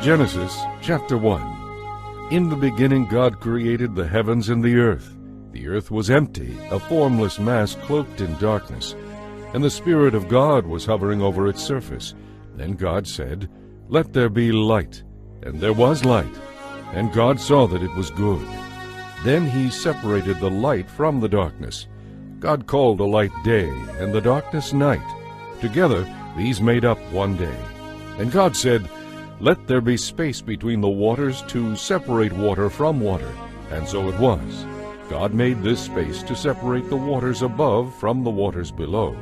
Genesis chapter 1. In the beginning God created the heavens and the earth. The earth was empty, a formless mass cloaked in darkness, and the Spirit of God was hovering over its surface. Then God said, "Let there be light." And there was light. And God saw that it was good. Then he separated the light from the darkness. God called the light day, and the darkness night. Together these made up one day. And God said, "Let there be space between the waters to separate water from water." And so it was. God made this space to separate the waters above from the waters below.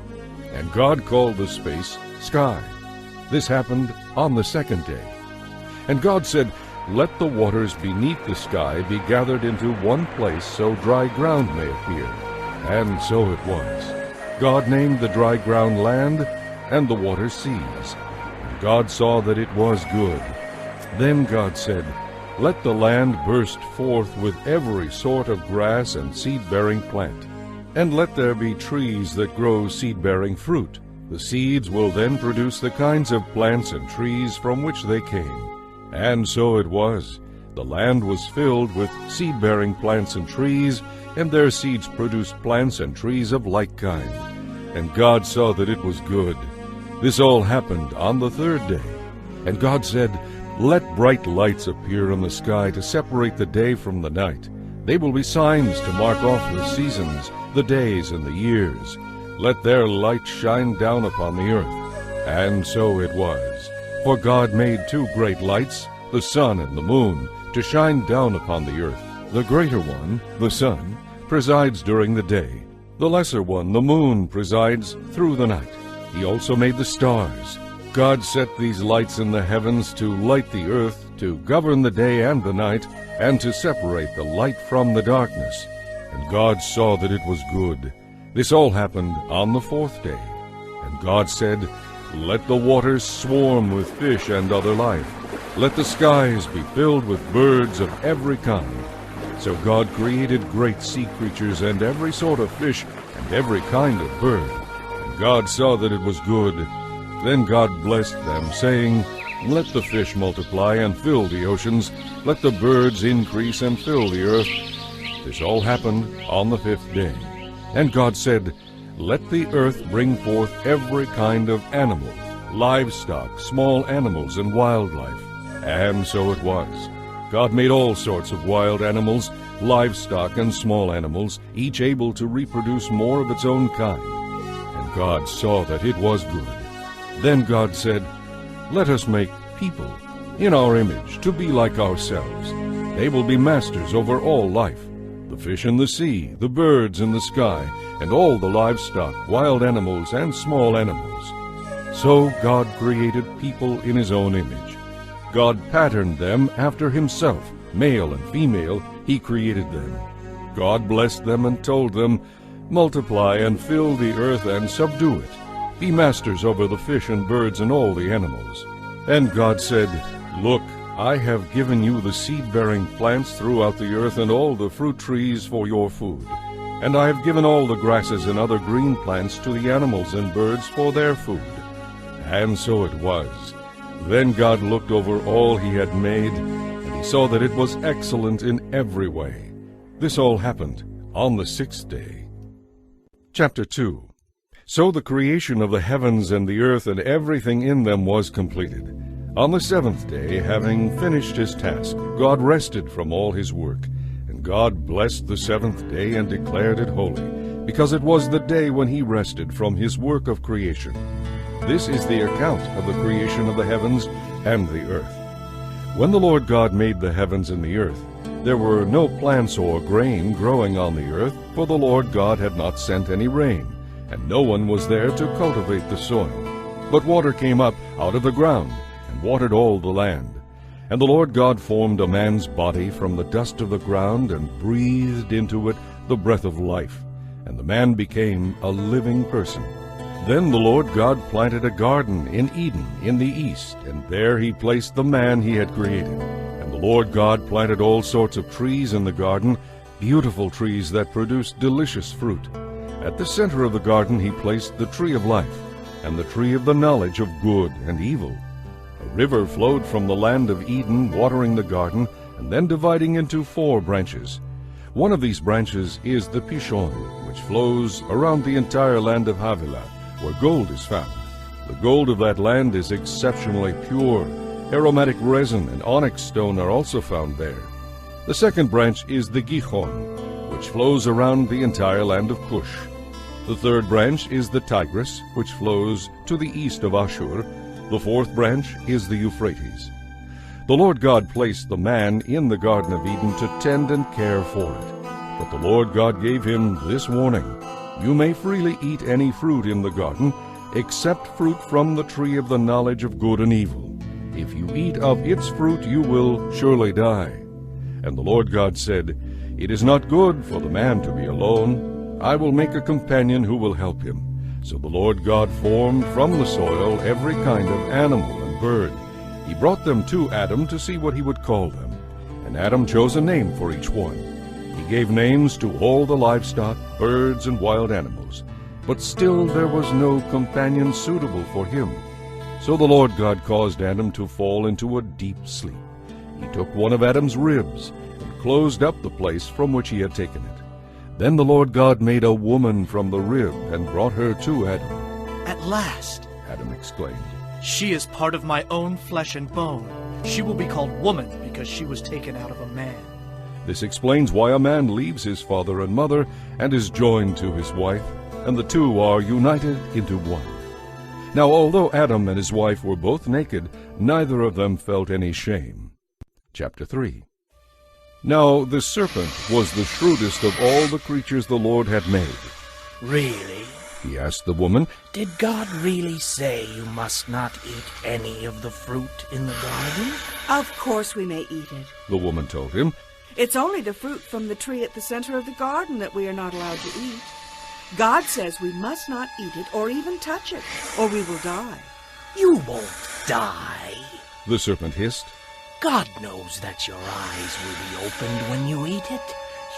And God called the space sky. This happened on the second day. And God said, "Let the waters beneath the sky be gathered into one place so dry ground may appear." And so it was. God named the dry ground land, and the waters seas. And God saw that it was good. Then God said, "Let the land burst forth with every sort of grass and seed-bearing plant. And let there be trees that grow seed-bearing fruit. The seeds will then produce the kinds of plants and trees from which they came." And so it was. The land was filled with seed-bearing plants and trees, and their seeds produced plants and trees of like kind. And God saw that it was good. This all happened on the third day. And God said, "Let bright lights appear in the sky to separate the day from the night. They will be signs to mark off the seasons, the days, and the years. Let their light shine down upon the earth." And so it was. For God made two great lights, the sun and the moon, to shine down upon the earth. The greater one, the sun, presides during the day. The lesser one, the moon, presides through the night. He also made the stars. God set these lights in the heavens to light the earth, to govern the day and the night, and to separate the light from the darkness. And God saw that it was good. This all happened on the fourth day. And God said, "Let the waters swarm with fish and other life. Let the skies be filled with birds of every kind." So God created great sea creatures and every sort of fish and every kind of bird. And God saw that it was good. Then God blessed them, saying, "Let the fish multiply and fill the oceans. Let the birds increase and fill the earth." This all happened on the fifth day. And God said, "Let the earth bring forth every kind of animal, livestock, small animals, and wildlife." And so it was. God made all sorts of wild animals, livestock, and small animals, each able to reproduce more of its own kind. And God saw that it was good. Then God said, "Let us make people in our image, to be like ourselves. They will be masters over all life, the fish in the sea, the birds in the sky, and all the livestock, wild animals, and small animals." So God created people in his own image. God patterned them after himself. Male and female, he created them. God blessed them and told them, "Multiply and fill the earth and subdue it. Be masters over the fish and birds and all the animals." And God said, "Look, I have given you the seed-bearing plants throughout the earth and all the fruit trees for your food. And I have given all the grasses and other green plants to the animals and birds for their food." And so it was. Then God looked over all he had made, and he saw that it was excellent in every way. This all happened on the sixth day. Chapter 2. So the creation of the heavens and the earth and everything in them was completed. On the seventh day, having finished his task, God rested from all his work. And God blessed the seventh day and declared it holy, because it was the day when he rested from his work of creation. This is the account of the creation of the heavens and the earth. When the Lord God made the heavens and the earth, there were no plants or grain growing on the earth, for the Lord God had not sent any rain, and no one was there to cultivate the soil. But water came up out of the ground, and watered all the land. And the Lord God formed a man's body from the dust of the ground, and breathed into it the breath of life, and the man became a living person. Then the Lord God planted a garden in Eden in the east, and there he placed the man he had created. And the Lord God planted all sorts of trees in the garden, beautiful trees that produced delicious fruit. At the center of the garden he placed the tree of life, and the tree of the knowledge of good and evil. A river flowed from the land of Eden, watering the garden, and then dividing into 4 branches. One of these branches is the Pishon, which flows around the entire land of Havilah, where gold is found. The gold of that land is exceptionally pure. Aromatic resin and onyx stone are also found there. The second branch is the Gihon, which flows around the entire land of Cush. The third branch is the Tigris, which flows to the east of Ashur. The fourth branch is the Euphrates. The Lord God placed the man in the Garden of Eden to tend and care for it. But the Lord God gave him this warning: You may freely eat any fruit in the garden, except fruit from the tree of the knowledge of good and evil. If you eat of its fruit, you will surely die. And the Lord God said, It is not good for the man to be alone. I will make a companion who will help him. So the Lord God formed from the soil every kind of animal and bird. He brought them to Adam to see what he would call them. And Adam chose a name for each one. He gave names to all the livestock, birds, and wild animals. But still there was no companion suitable for him. So the Lord God caused Adam to fall into a deep sleep. He took one of Adam's ribs and closed up the place from which he had taken it. Then the Lord God made a woman from the rib and brought her to Adam. At last, Adam exclaimed, she is part of my own flesh and bone. She will be called woman because she was taken out of a man. This explains why a man leaves his father and mother and is joined to his wife, and the two are united into one. Now, although Adam and his wife were both naked, neither of them felt any shame. Chapter 3. Now the serpent was the shrewdest of all the creatures the Lord had made. Really? He asked the woman. Did God really say you must not eat any of the fruit in the garden? Of course we may eat it. The woman told him. It's only the fruit from the tree at the center of the garden that we are not allowed to eat. God says we must not eat it or even touch it, or we will die. You won't die. The serpent hissed. God knows that your eyes will be opened when you eat it.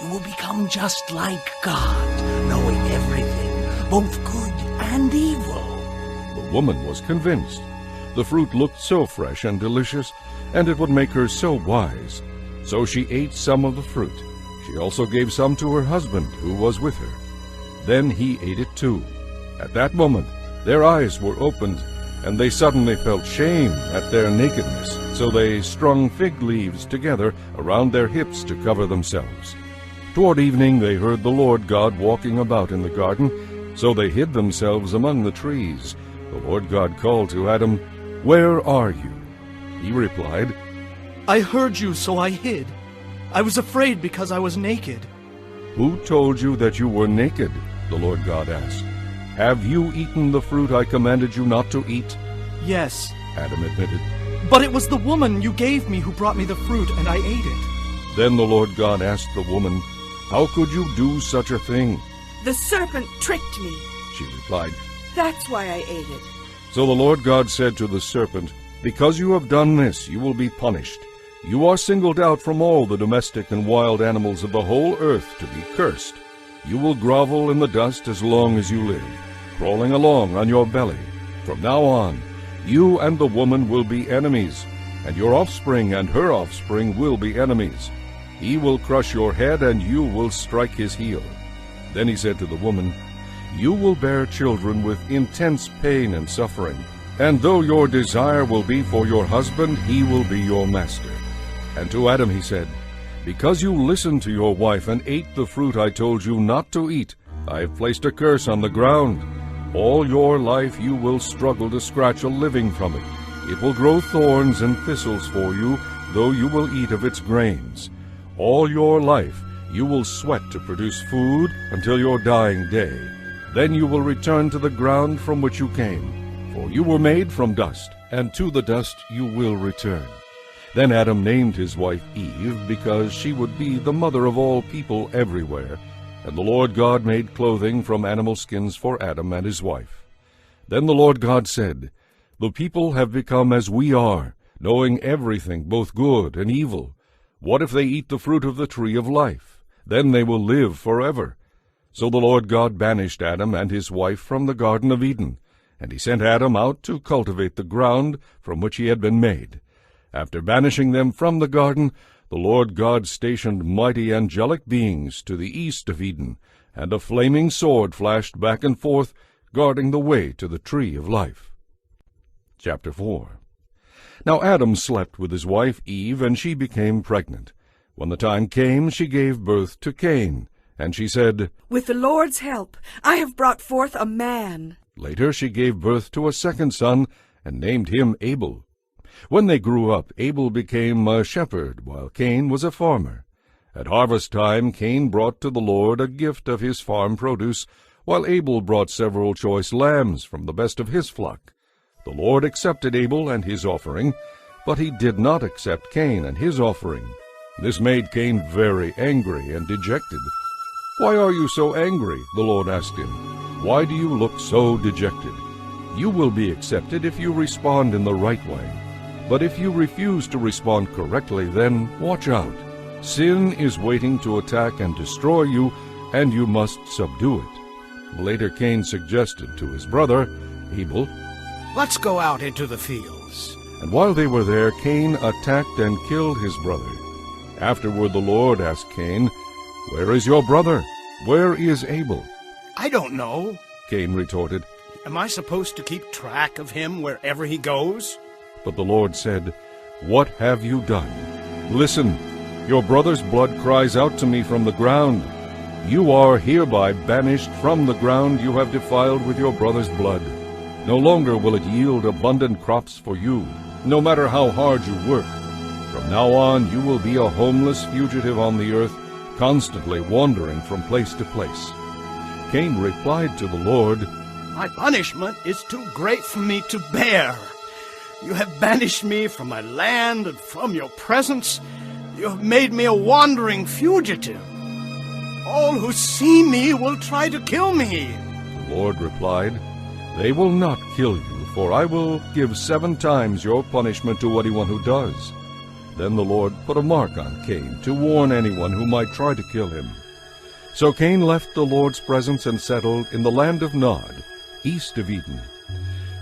You will become just like God, knowing everything, both good and evil. The woman was convinced. The fruit looked so fresh and delicious, and it would make her so wise. So she ate some of the fruit. She also gave some to her husband, who was with her. Then he ate it too. At that moment, their eyes were opened, and they suddenly felt shame at their nakedness. So they strung fig leaves together around their hips to cover themselves. Toward evening they heard the Lord God walking about in the garden, so they hid themselves among the trees. The Lord God called to Adam, "Where are you?" He replied, I heard you, so I hid. I was afraid because I was naked. "Who told you that you were naked?" the Lord God asked. "Have you eaten the fruit I commanded you not to eat?" Yes, Adam admitted. but it was the woman you gave me who brought me the fruit, and I ate it. Then the Lord God asked the woman, "How could you do such a thing?" The serpent tricked me. She replied. That's why I ate it. So the Lord God said to the serpent, "Because you have done this, you will be punished. You are singled out from all the domestic and wild animals of the whole earth to be cursed. You will grovel in the dust as long as you live, crawling along on your belly. From now on, you and the woman will be enemies, and your offspring and her offspring will be enemies. He will crush your head, and you will strike his heel." Then he said to the woman, "You will bear children with intense pain and suffering, and though your desire will be for your husband, he will be your master." And to Adam he said, "Because you listened to your wife and ate the fruit I told you not to eat, I have placed a curse on the ground. All your life you will struggle to scratch a living from it. It will grow thorns and thistles for you, though you will eat of its grains. All your life you will sweat to produce food until your dying day. Then you will return to the ground from which you came, for you were made from dust, and to the dust you will return." Then Adam named his wife Eve, because she would be the mother of all people everywhere. And the Lord God made clothing from animal skins for Adam and his wife. Then the Lord God said, "The people have become as we are, knowing everything, both good and evil. What if they eat the fruit of the tree of life? Then they will live forever." So the Lord God banished Adam and his wife from the Garden of Eden, And he sent Adam out to cultivate the ground from which he had been made. After banishing them from the garden, the Lord God stationed mighty angelic beings to the east of Eden, and a flaming sword flashed back and forth, guarding the way to the tree of life. Chapter 4. Now Adam slept with his wife Eve, and she became pregnant. When the time came, she gave birth to Cain, and she said, With the Lord's help, I have brought forth a man. Later she gave birth to a second son, and named him Abel. When they grew up, Abel became a shepherd, while Cain was a farmer. At harvest time Cain brought to the Lord a gift of his farm produce, while Abel brought several choice lambs from the best of his flock. The Lord accepted Abel and his offering, but he did not accept Cain and his offering. This made Cain very angry and dejected. "Why are you so angry?" the Lord asked him. "Why do you look so dejected? You will be accepted if you respond in the right way. But if you refuse to respond correctly, then watch out. Sin is waiting to attack and destroy you, and you must subdue it." Later Cain suggested to his brother, Abel, Let's go out into the fields. and while they were there, Cain attacked and killed his brother. Afterward the Lord asked Cain, "Where is your brother? Where is Abel?" I don't know. Cain retorted. Am I supposed to keep track of him wherever he goes? But the Lord said, "What have you done? Listen, your brother's blood cries out to me from the ground. You are hereby banished from the ground you have defiled with your brother's blood. No longer will it yield abundant crops for you, no matter how hard you work. From now on you will be a homeless fugitive on the earth, constantly wandering from place to place." Cain replied to the Lord, My punishment is too great for me to bear. You have banished me from my land and from your presence. You have made me a wandering fugitive. All who see me will try to kill me. The Lord replied, "They will not kill you, for I will give 7 times your punishment to anyone who does." Then the Lord put a mark on Cain to warn anyone who might try to kill him. So Cain left the Lord's presence and settled in the land of Nod, east of Eden.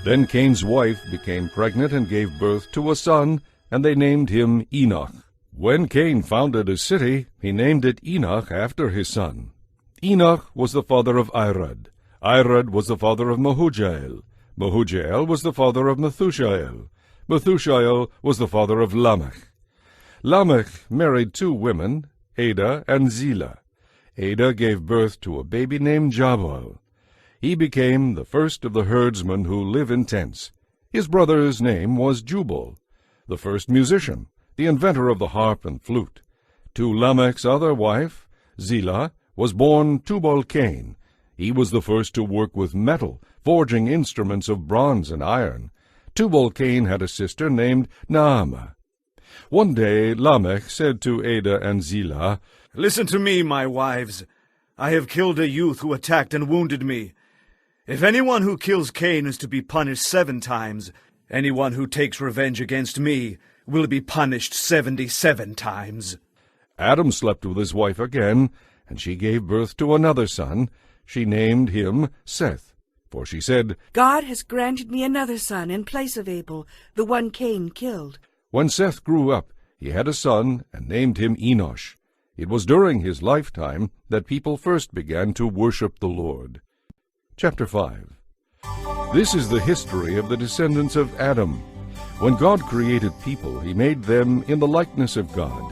Then Cain's wife became pregnant and gave birth to a son, and they named him Enoch. When Cain founded a city, he named it Enoch after his son. Enoch was the father of Irad. Irad was the father of Mehujael. Mehujael was the father of Methushael. Methushael was the father of Lamech. Lamech married 2 women, Ada and Zillah. Ada gave birth to a baby named Jabal. He became the first of the herdsmen who live in tents. His brother's name was Jubal, the first musician, the inventor of the harp and flute. To Lamech's other wife, Zillah, was born Tubal-Cain. He was the first to work with metal, forging instruments of bronze and iron. Tubal-Cain had a sister named Naamah. One day Lamech said to Ada and Zillah, "Listen to me, my wives. I have killed a youth who attacked and wounded me. If anyone who kills Cain is to be punished 7 times, anyone who takes revenge against me will be punished 77 times. Adam slept with his wife again, and she gave birth to another son. She named him Seth, for she said, God has granted me another son in place of Abel, the one Cain killed. When Seth grew up, he had a son and named him Enosh. It was during his lifetime that people first began to worship the Lord. Chapter 5. This is the history of the descendants of Adam. When God created people, he made them in the likeness of God.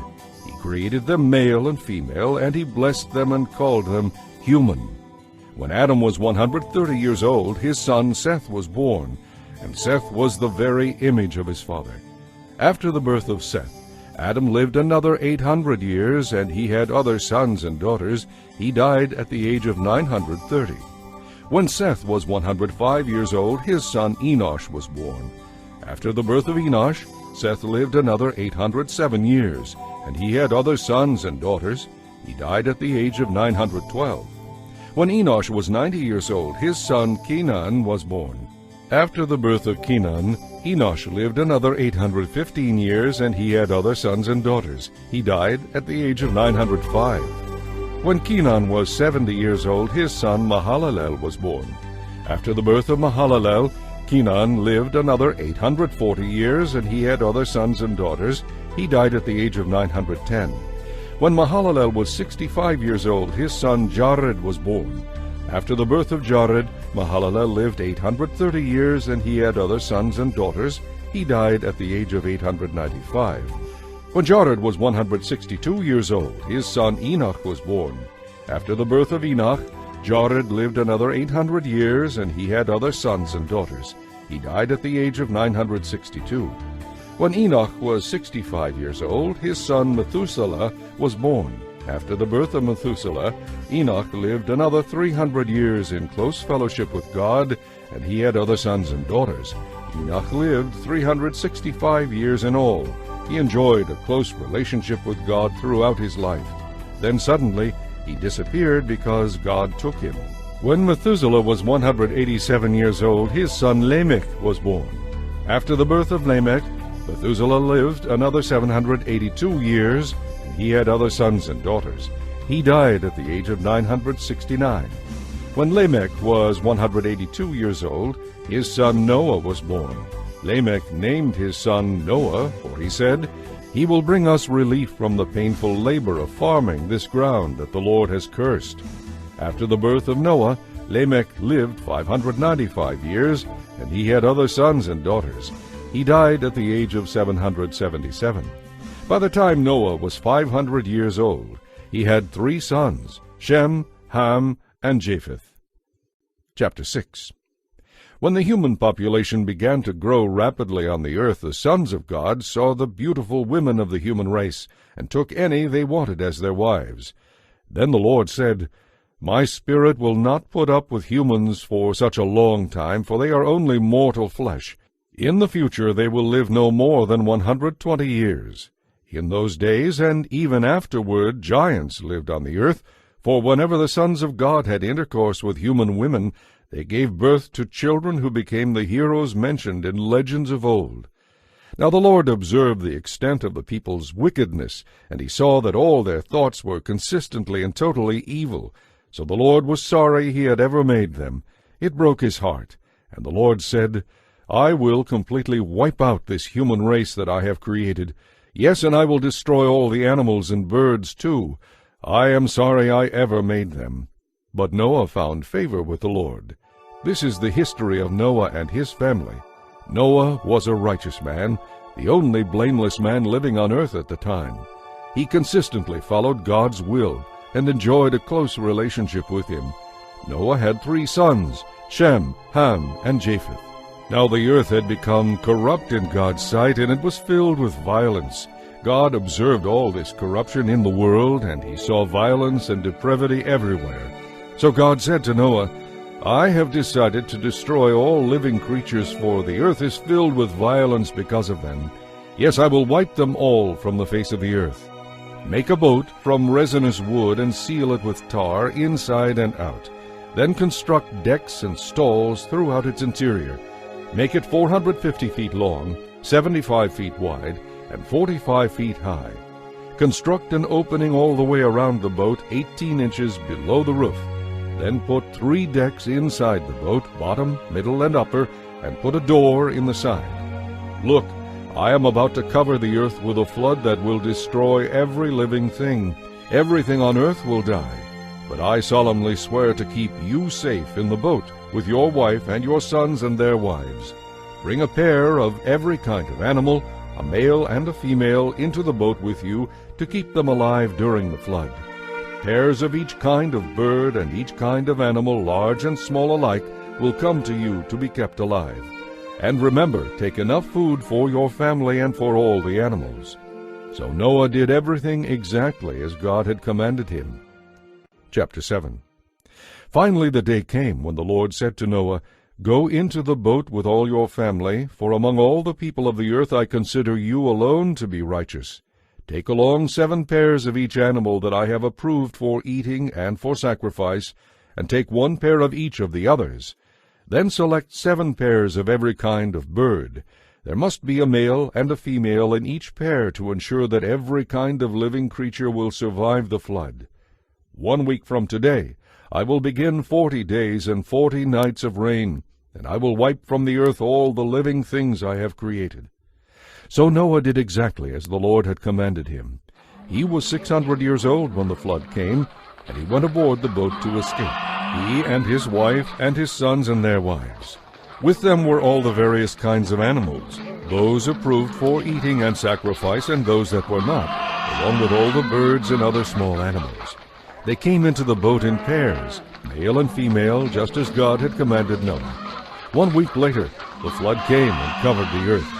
He created them male and female, and he blessed them and called them human. When Adam was 130 years old, his son Seth was born, and Seth was the very image of his father. After the birth of Seth, Adam lived another 800 years, and he had other sons and daughters. He died at the age of 930. When Seth was 105 years old, his son Enosh was born. After the birth of Enosh, Seth lived another 807 years, and he had other sons and daughters. He died at the age of 912. When Enosh was 90 years old, his son Kenan was born. After the birth of Kenan, Enosh lived another 815 years, and he had other sons and daughters. He died at the age of 905. When Kenan was 70 years old, his son Mahalalel was born. After the birth of Mahalalel, Kenan lived another 840 years, and he had other sons and daughters. He died at the age of 910. When Mahalalel was 65 years old, his son Jared was born. After the birth of Jared, Mahalalel lived 830 years, and he had other sons and daughters. He died at the age of 895. When Jared was 162 years old, his son Enoch was born. After the birth of Enoch, Jared lived another 800 years, and he had other sons and daughters. He died at the age of 962. When Enoch was 65 years old, his son Methuselah was born. After the birth of Methuselah, Enoch lived another 300 years in close fellowship with God, and he had other sons and daughters. Enoch lived 365 years in all. He enjoyed a close relationship with God throughout his life. Then suddenly he disappeared because God took him. When Methuselah was 187 years old, his son Lamech was born. After the birth of Lamech, Methuselah lived another 782 years, and he had other sons and daughters. He died at the age of 969. When Lamech was 182 years old, his son Noah was born. Lamech named his son Noah, for he said, "He will bring us relief from the painful labor of farming this ground that the Lord has cursed." After the birth of Noah, Lamech lived 595 years, and he had other sons and daughters. He died at the age of 777. By the time Noah was 500 years old, he had 3 sons, Shem, Ham, and Japheth. Chapter 6. When the human population began to grow rapidly on the earth, the sons of God saw the beautiful women of the human race, and took any they wanted as their wives. Then the Lord said, "My spirit will not put up with humans for such a long time, for they are only mortal flesh. In the future they will live no more than 120 years. In those days, and even afterward, giants lived on the earth, for whenever the sons of God had intercourse with human women, they gave birth to children who became the heroes mentioned in legends of old. Now the Lord observed the extent of the people's wickedness, and he saw that all their thoughts were consistently and totally evil. So the Lord was sorry he had ever made them. It broke his heart. And the Lord said, "I will completely wipe out this human race that I have created. Yes, and I will destroy all the animals and birds too. I am sorry I ever made them." But Noah found favor with the Lord. This is the history of Noah and his family. Noah was a righteous man, the only blameless man living on earth at the time. He consistently followed God's will and enjoyed a close relationship with him. Noah had 3 sons, Shem, Ham, and Japheth. Now the earth had become corrupt in God's sight, and it was filled with violence. God observed all this corruption in the world, and he saw violence and depravity everywhere. So God said to Noah, "I have decided to destroy all living creatures, for the earth is filled with violence because of them. Yes, I will wipe them all from the face of the earth. Make a boat from resinous wood and seal it with tar inside and out. Then construct decks and stalls throughout its interior. Make it 450 feet long, 75 feet wide, and 45 feet high. Construct an opening all the way around the boat 18 inches below the roof. Then put 3 decks inside the boat, bottom, middle, and upper, and put a door in the side. Look, I am about to cover the earth with a flood that will destroy every living thing. Everything on earth will die. But I solemnly swear to keep you safe in the boat, with your wife and your sons and their wives. Bring a pair of every kind of animal, a male and a female, into the boat with you to keep them alive during the flood. Pairs of each kind of bird and each kind of animal, large and small alike, will come to you to be kept alive. And remember, take enough food for your family and for all the animals." So Noah did everything exactly as God had commanded him. Chapter 7. Finally the day came when the Lord said to Noah, "Go into the boat with all your family, for among all the people of the earth I consider you alone to be righteous. Take along 7 pairs of each animal that I have approved for eating and for sacrifice, and take 1 pair of each of the others. Then select 7 pairs of every kind of bird. There must be a male and a female in each pair to ensure that every kind of living creature will survive the flood. 1 week from today I will begin 40 days and 40 nights of rain, and I will wipe from the earth all the living things I have created. So Noah did exactly as the Lord had commanded him. He was 600 years old when the flood came, and he went aboard the boat to escape, he and his wife and his sons and their wives. With them were all the various kinds of animals, those approved for eating and sacrifice, and those that were not, along with all the birds and other small animals. They came into the boat in pairs, male and female, just as God had commanded Noah. 1 week later, the flood came and covered the earth.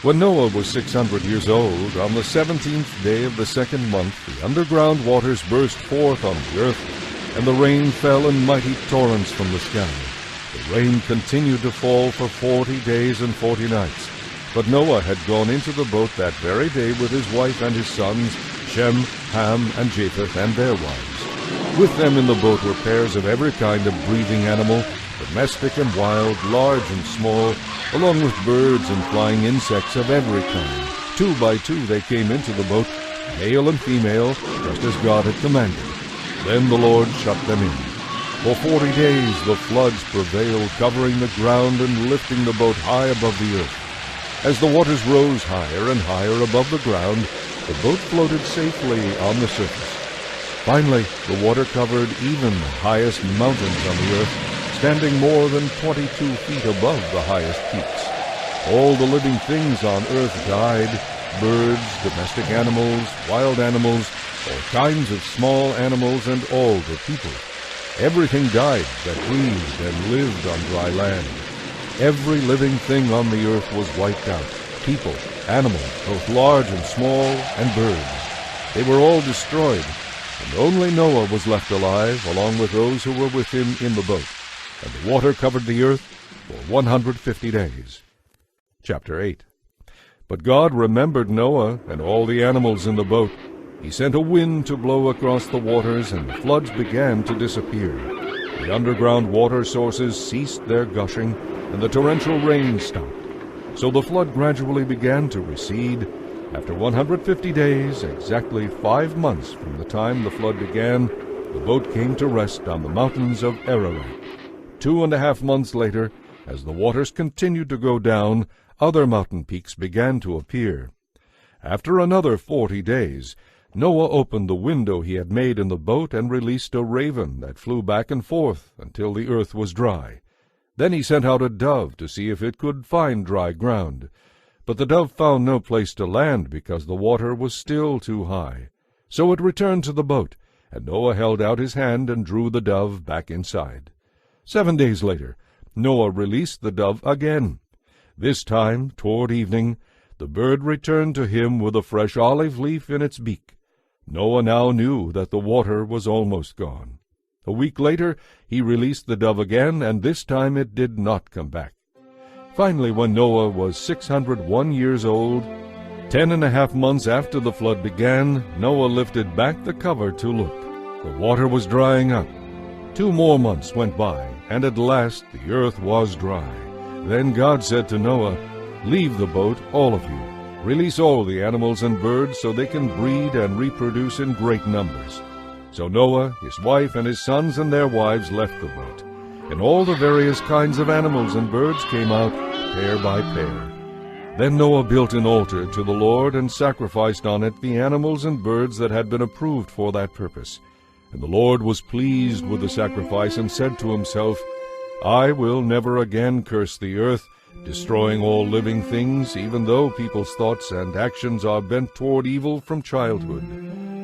When Noah was 600 years old, on the 17th day of the second month, the underground waters burst forth on the earth, and the rain fell in mighty torrents from the sky. The rain continued to fall for 40 days and 40 nights. But Noah had gone into the boat that very day with his wife and his sons, Shem, Ham, and Japheth, and their wives. With them in the boat were pairs of every kind of breathing animal, domestic and wild, large and small, along with birds and flying insects of every kind. 2 by 2 they came into the boat, male and female, just as God had commanded. Then the Lord shut them in. For 40 days the floods prevailed, covering the ground and lifting the boat high above the earth. As the waters rose higher and higher above the ground, the boat floated safely on the surface. Finally, the water covered even the highest mountains on the earth, standing more than 22 feet above the highest peaks. All the living things on earth died, birds, domestic animals, wild animals, all kinds of small animals, and all the people. Everything died that breathed and lived on dry land. Every living thing on the earth was wiped out, people, animals, both large and small, and birds. They were all destroyed, and only Noah was left alive, along with those who were with him in the boat. And the water covered the earth for 150 days. Chapter 8. But God remembered Noah and all the animals in the boat. He sent a wind to blow across the waters, and the floods began to disappear. The underground water sources ceased their gushing, and the torrential rain stopped. So the flood gradually began to recede. After 150 days, exactly 5 months from the time the flood began, the boat came to rest on the mountains of Ararat. 2.5 months later, as the waters continued to go down, other mountain peaks began to appear. After another 40 days, Noah opened the window he had made in the boat and released a raven that flew back and forth until the earth was dry. Then he sent out a dove to see if it could find dry ground. But the dove found no place to land because the water was still too high. So it returned to the boat, and Noah held out his hand and drew the dove back inside. 7 days later, Noah released the dove again. This time, toward evening, the bird returned to him with a fresh olive leaf in its beak. Noah now knew that the water was almost gone. A week later, he released the dove again, and this time it did not come back. Finally, when Noah was 601 years old, 10.5 months after the flood began, Noah lifted back the cover to look. The water was drying up. 2 more months went by, and at last the earth was dry. Then God said to Noah, "Leave the boat, all of you. Release all the animals and birds so they can breed and reproduce in great numbers." So Noah, his wife, and his sons and their wives left the boat, and all the various kinds of animals and birds came out, pair by pair. Then Noah built an altar to the Lord and sacrificed on it the animals and birds that had been approved for that purpose. And the Lord was pleased with the sacrifice and said to himself, "I will never again curse the earth, destroying all living things, even though people's thoughts and actions are bent toward evil from childhood.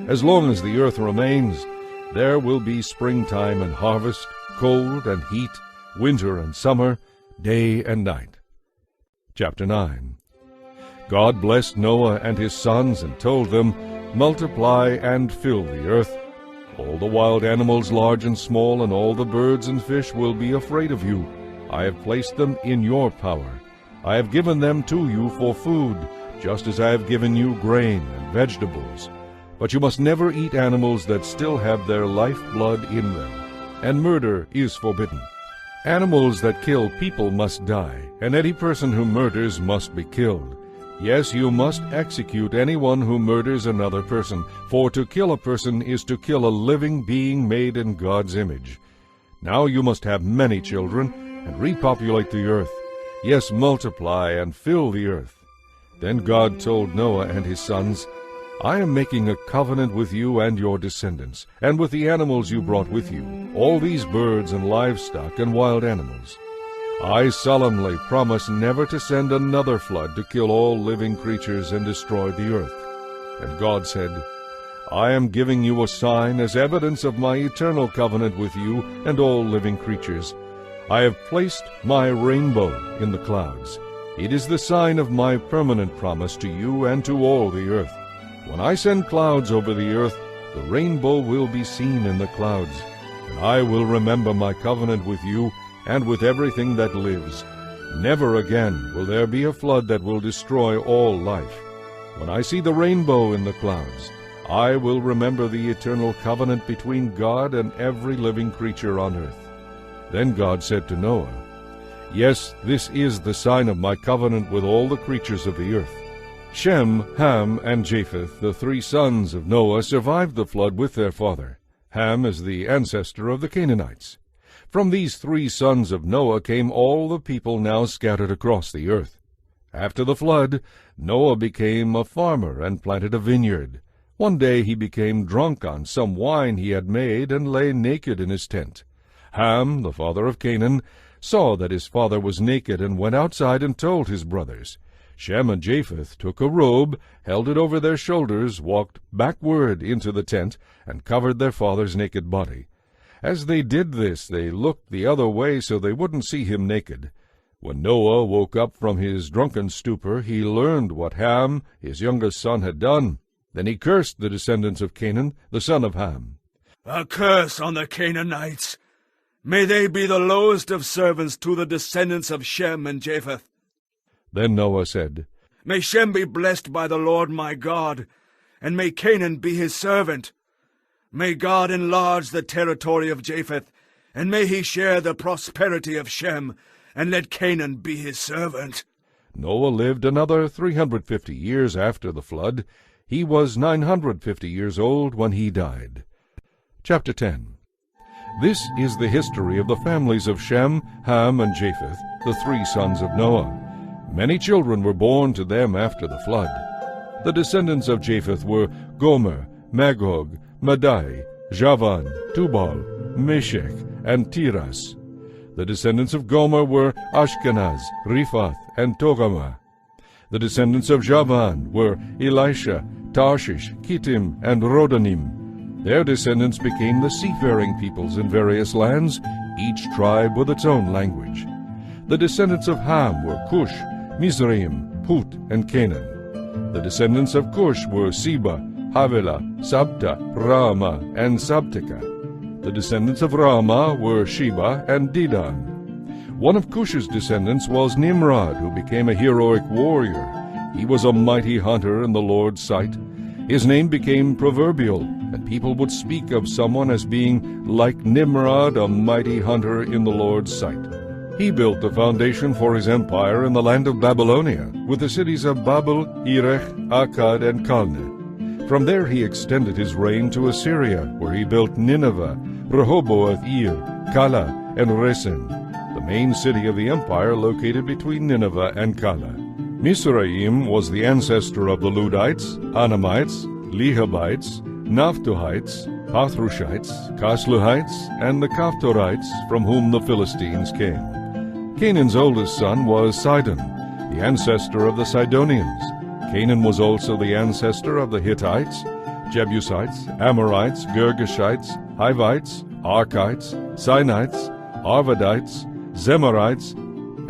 As long as the earth remains, there will be springtime and harvest, cold and heat, winter and summer, day and night." Chapter 9. God blessed Noah and his sons and told them, "Multiply and fill the earth. All the wild animals, large and small, and all the birds and fish will be afraid of you. I have placed them in your power. I have given them to you for food, just as I have given you grain and vegetables. But you must never eat animals that still have their lifeblood in them, and murder is forbidden. Animals that kill people must die, and any person who murders must be killed. Yes, you must execute anyone who murders another person, for to kill a person is to kill a living being made in God's image. Now you must have many children, and repopulate the earth. Yes, multiply and fill the earth. Then God told Noah and his sons, I am making a covenant with you and your descendants, and with the animals you brought with you, all these birds and livestock and wild animals. I solemnly promise never to send another flood to kill all living creatures and destroy the earth. And God said, I am giving you a sign as evidence of my eternal covenant with you and all living creatures. I have placed my rainbow in the clouds. It is the sign of my permanent promise to you and to all the earth. When I send clouds over the earth, the rainbow will be seen in the clouds. And I will remember my covenant with you and with everything that lives. Never again will there be a flood that will destroy all life. When I see the rainbow in the clouds, I will remember the eternal covenant between God and every living creature on earth. Then God said to Noah, Yes, this is the sign of my covenant with all the creatures of the earth. Shem, Ham, and Japheth, the three sons of Noah, survived the flood with their father. Ham is the ancestor of the Canaanites. From these three sons of Noah came all the people now scattered across the earth. After the flood, Noah became a farmer and planted a vineyard. One day he became drunk on some wine he had made and lay naked in his tent. Ham, the father of Canaan, saw that his father was naked and went outside and told his brothers. Shem and Japheth took a robe, held it over their shoulders, walked backward into the tent, and covered their father's naked body. As they did this, they looked the other way so they wouldn't see him naked. When Noah woke up from his drunken stupor, he learned what Ham, his youngest son, had done. Then he cursed the descendants of Canaan, the son of Ham. A curse on the Canaanites! May they be the lowest of servants to the descendants of Shem and Japheth. Then Noah said, May Shem be blessed by the Lord my God, and may Canaan be his servant. May God enlarge the territory of Japheth, and may he share the prosperity of Shem, and let Canaan be his servant. Noah lived another 350 years after the flood. He was 950 years old when he died. Chapter 10. This is the history of the families of Shem, Ham, and Japheth, the three sons of Noah. Many children were born to them after the flood. The descendants of Japheth were Gomer, Magog, Madai, Javan, Tubal, Meshech, and Tiras. The descendants of Gomer were Ashkenaz, Riphath, and Togarmah. The descendants of Javan were Elisha, Tarshish, Kittim, and Rodanim. Their descendants became the seafaring peoples in various lands, each tribe with its own language. The descendants of Ham were Cush, Mizraim, Put, and Canaan. The descendants of Cush were Seba, Havilah, Sabta, Raamah, and Sabteka. The descendants of Raamah were Sheba and Dedan. One of Cush's descendants was Nimrod, who became a heroic warrior. He was a mighty hunter in the Lord's sight. His name became proverbial, and people would speak of someone as being like Nimrod, a mighty hunter in the Lord's sight. He built the foundation for his empire in the land of Babylonia, with the cities of Babel, Erech, Akkad, and Calneh. From there he extended his reign to Assyria, where he built Nineveh, Rehoboth-ir, Calah, and Resen, the main city of the empire located between Nineveh and Calah. Mizraim was the ancestor of the Ludites, Anamites, Lehabites, Naphtuhites, Pathrushites, Kasluhites, and the Kaphtorites, from whom the Philistines came. Canaan's oldest son was Sidon, the ancestor of the Sidonians. Canaan was also the ancestor of the Hittites, Jebusites, Amorites, Girgashites, Hivites, Archites, Sinites, Arvadites, Zemarites,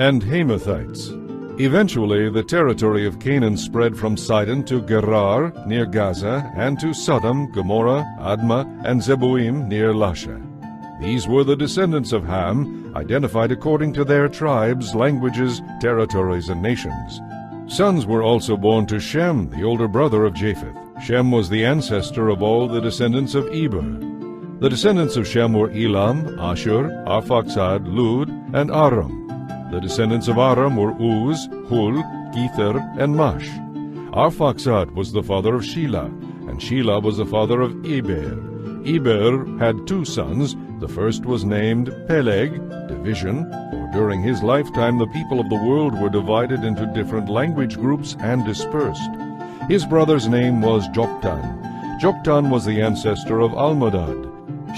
and Hamathites. Eventually, the territory of Canaan spread from Sidon to Gerar, near Gaza, and to Sodom, Gomorrah, Admah, and Zeboim, near Lasha. These were the descendants of Ham, identified according to their tribes, languages, territories, and nations. Sons were also born to Shem, the older brother of Japheth. Shem was the ancestor of all the descendants of Eber. The descendants of Shem were Elam, Ashur, Arphaxad, Lud, and Aram. The descendants of Aram were Uz, Hul, Gether, and Mash. Arphaxad was the father of Shelah, and Shelah was the father of Eber. Eber had 2 sons. The first was named Peleg, division, for during his lifetime the people of the world were divided into different language groups and dispersed. His brother's name was Joktan. Joktan was the ancestor of Almodad,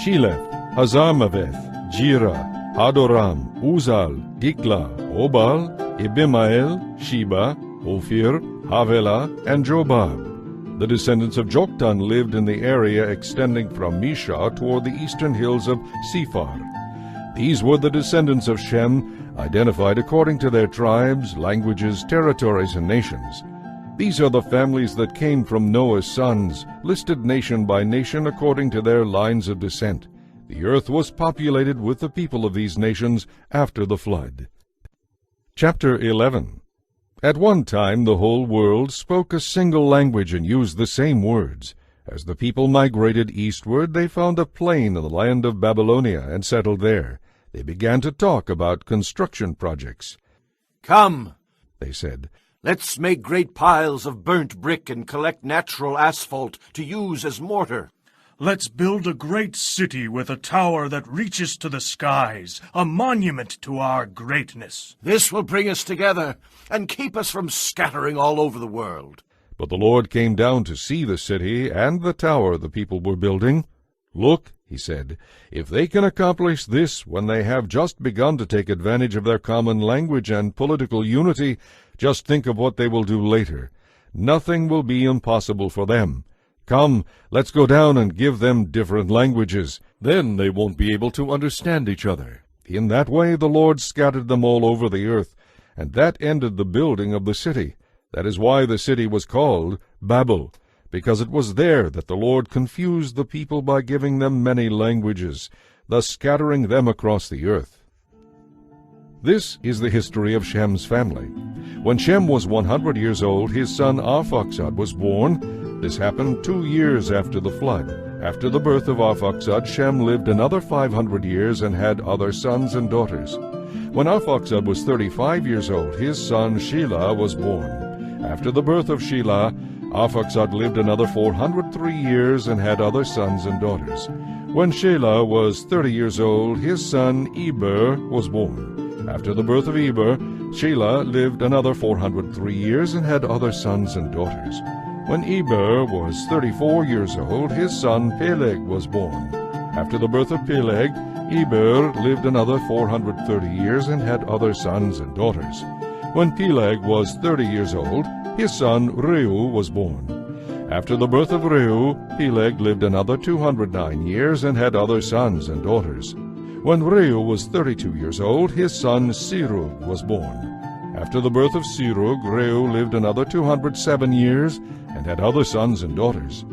Sheleph, Hazarmaveth, Jirah, Hadoram, Uzal, Dikla, Obal, Abimael, Sheba, Ophir, Havilah, and Jobab. The descendants of Joktan lived in the area extending from Misha toward the eastern hills of Sephar. These were the descendants of Shem, identified according to their tribes, languages, territories, and nations. These are the families that came from Noah's sons, listed nation by nation according to their lines of descent. The earth was populated with the people of these nations after the flood. Chapter 11. At one time the whole world spoke a single language and used the same words. As the people migrated eastward, they found a plain in the land of Babylonia and settled there. They began to talk about construction projects. "Come," they said, "let's make great piles of burnt brick and collect natural asphalt to use as mortar." Let's build a great city with a tower that reaches to the skies, a monument to our greatness. This will bring us together and keep us from scattering all over the world. But the Lord came down to see the city and the tower the people were building. "Look," he said, "if they can accomplish this when they have just begun to take advantage of their common language and political unity, just think of what they will do later. Nothing will be impossible for them. Come, let's go down and give them different languages. Then they won't be able to understand each other." In that way the Lord scattered them all over the earth, and that ended the building of the city. That is why the city was called Babel, because it was there that the Lord confused the people by giving them many languages, thus scattering them across the earth. This is the history of Shem's family. When Shem was 100 years old, his son Arphaxad was born. This happened 2 years after the flood. After the birth of Arphaxad, Shem lived another 500 years and had other sons and daughters. When Arphaxad was 35 years old, his son Shelah was born. After the birth of Shelah, Arphaxad lived another 403 years and had other sons and daughters. When Shelah was 30 years old, his son Eber was born. After the birth of Eber, Shelah lived another 403 years and had other sons and daughters. When Eber was 34 years old, his son Peleg was born. After the birth of Peleg, Eber lived another 430 years and had other sons and daughters. When Peleg was 30 years old, his son Reu was born. After the birth of Reu, Peleg lived another 209 years and had other sons and daughters. When Reu was 32 years old, his son Serug was born. After the birth of Serug, Reu lived another 207 years and had other sons and daughters.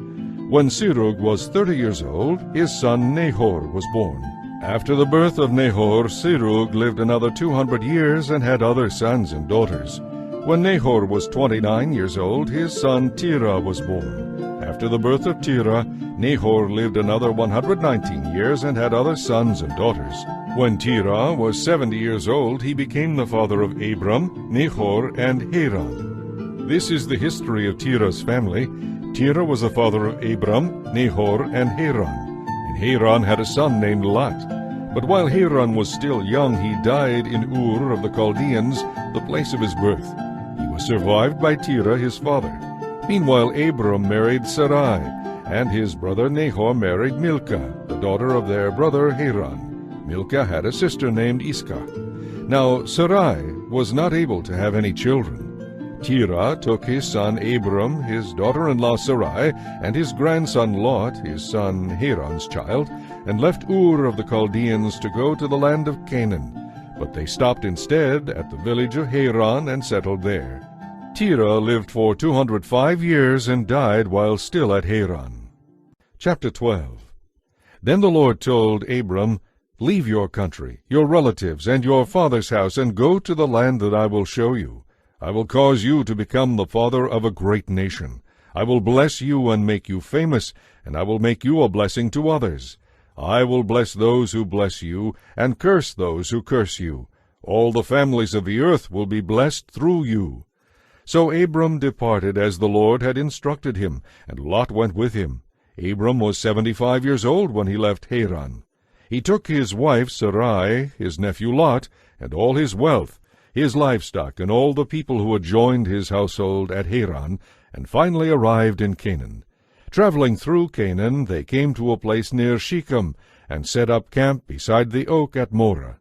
When Serug was 30 years old, his son Nahor was born. After the birth of Nahor, Serug lived another 200 years and had other sons and daughters. When Nahor was 29 years old, his son Terah was born. After the birth of Terah, Nahor lived another 119 years and had other sons and daughters. When Terah was 70 years old, he became the father of Abram, Nahor, and Haran. This is the history of Terah's family. Terah was the father of Abram, Nahor, and Haran. And Haran had a son named Lot. But while Haran was still young, he died in Ur of the Chaldeans, the place of his birth. He was survived by Terah his father. Meanwhile Abram married Sarai, and his brother Nahor married Milcah, the daughter of their brother Haran. Milcah had a sister named Iscah. Now Sarai was not able to have any children. Terah took his son Abram, his daughter-in-law Sarai, and his grandson Lot, his son Haran's child, and left Ur of the Chaldeans to go to the land of Canaan. But they stopped instead at the village of Haran and settled there. Terah lived for 205 years and died while still at Haran. Chapter 12. Then the Lord told Abram, "Leave your country, your relatives, and your father's house, and go to the land that I will show you. I will cause you to become the father of a great nation. I will bless you and make you famous, and I will make you a blessing to others. I will bless those who bless you, and curse those who curse you. All the families of the earth will be blessed through you. So Abram departed as the Lord had instructed him, and Lot went with him. Abram was 75 years old when he left Haran. He took his wife Sarai, his nephew Lot, and all his wealth, his livestock, and all the people who had joined his household at Haran, and finally arrived in Canaan. Traveling through Canaan, they came to a place near Shechem, and set up camp beside the oak at Moreh.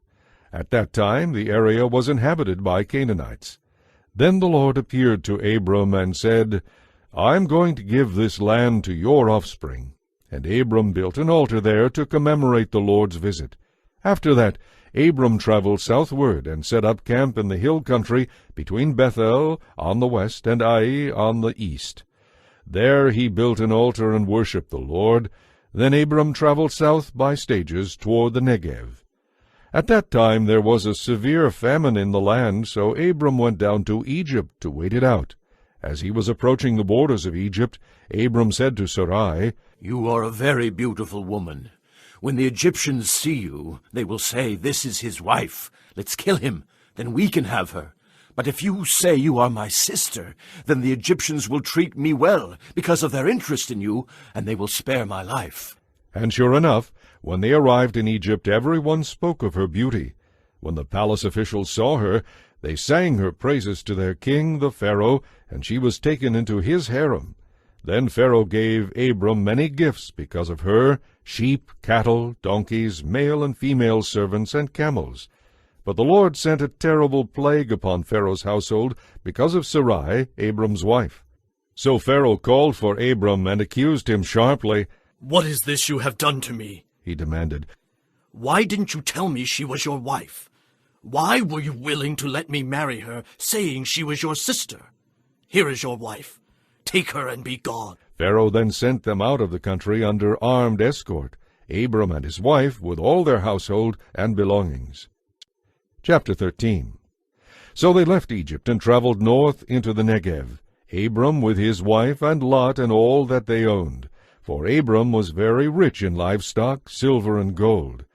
At that time the area was inhabited by Canaanites. Then the Lord appeared to Abram and said, I am going to give this land to your offspring. And Abram built an altar there to commemorate the Lord's visit. After that, Abram traveled southward and set up camp in the hill country between Bethel on the west and Ai on the east. There he built an altar and worshipped the Lord. Then Abram traveled south by stages toward the Negev. At that time there was a severe famine in the land, so Abram went down to Egypt to wait it out. As he was approaching the borders of Egypt, Abram said to Sarai, You are a very beautiful woman. When the Egyptians see you, they will say, This is his wife. Let's kill him, then we can have her. But if you say you are my sister, then the Egyptians will treat me well because of their interest in you, and they will spare my life. And sure enough, when they arrived in Egypt, everyone spoke of her beauty. When the palace officials saw her, they sang her praises to their king, the Pharaoh, and she was taken into his harem. Then Pharaoh gave Abram many gifts because of her, sheep, cattle, donkeys, male and female servants, and camels. But the Lord sent a terrible plague upon Pharaoh's household because of Sarai, Abram's wife. So Pharaoh called for Abram and accused him sharply. What is this you have done to me? He demanded. Why didn't you tell me she was your wife? Why were you willing to let me marry her, saying she was your sister? Here is your wife. Take her and be gone. Pharaoh then sent them out of the country under armed escort, Abram and his wife with all their household and belongings. Chapter 13. So they left Egypt and traveled north into the Negev, Abram with his wife and Lot and all that they owned. For Abram was very rich in livestock, silver, and gold.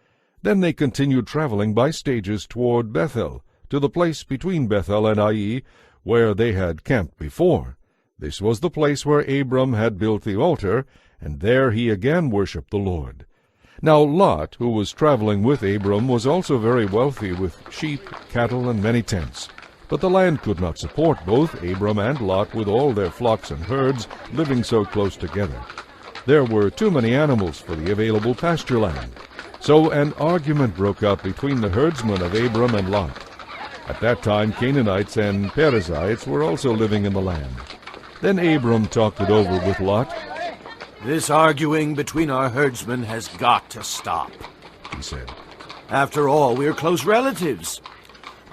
Then they continued traveling by stages toward Bethel, to the place between Bethel and Ai, where they had camped before. This was the place where Abram had built the altar, and there he again worshipped the Lord. Now Lot, who was traveling with Abram, was also very wealthy, with sheep, cattle, and many tents. But the land could not support both Abram and Lot with all their flocks and herds living so close together. There were too many animals for the available pasture land. So an argument broke out between the herdsmen of Abram and Lot. At that time Canaanites and Perizzites were also living in the land. Then Abram talked it over with Lot. This arguing between our herdsmen has got to stop, He said. After all, we're close relatives.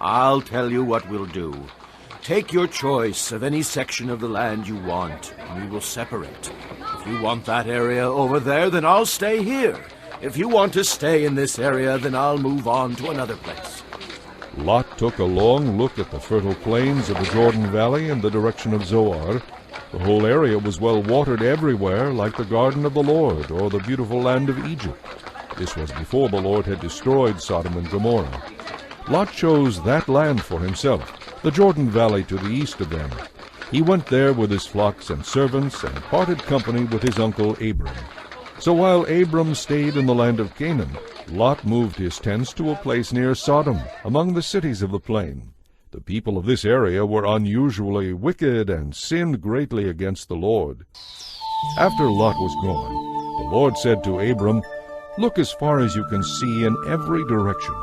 I'll tell you what we'll do. Take your choice of any section of the land you want, and we will separate. If you want that area over there, then I'll stay here. If you want to stay in this area, then I'll move on to another place. Lot took a long look at the fertile plains of the Jordan Valley in the direction of Zoar. The whole area was well watered everywhere, like the garden of the Lord, or the beautiful land of Egypt. This was before the Lord had destroyed Sodom and Gomorrah. Lot chose that land for himself, the Jordan Valley to the east of them. He went there with his flocks and servants, and parted company with his uncle Abram. So while Abram stayed in the land of Canaan, Lot moved his tents to a place near Sodom, among the cities of the plain. The people of this area were unusually wicked and sinned greatly against the Lord. After Lot was gone, the Lord said to Abram, Look as far as you can see in every direction.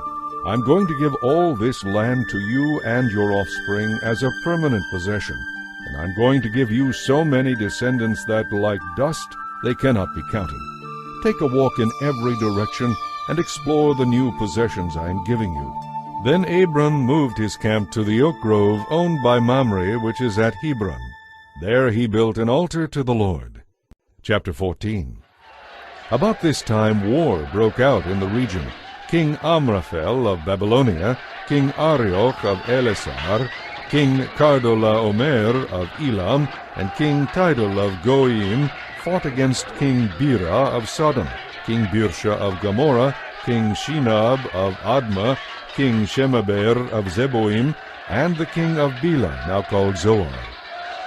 I'm going to give all this land to you and your offspring as a permanent possession, and I'm going to give you so many descendants that, like dust, they cannot be counted. Take a walk in every direction and explore the new possessions I am giving you. Then Abram moved his camp to the oak grove owned by Mamre, which is at Hebron. There he built an altar to the Lord. Chapter 14. About this time war broke out in the region. King Amraphel of Babylonia, King Arioch of Elasar, King Chardolaomer of Elam, and King Tidal of Goyim fought against King Bera of Sodom, King Birsha of Gomorrah, King Shinab of Admah, King Shemaber of Zeboim, and the king of Bela, now called Zoar.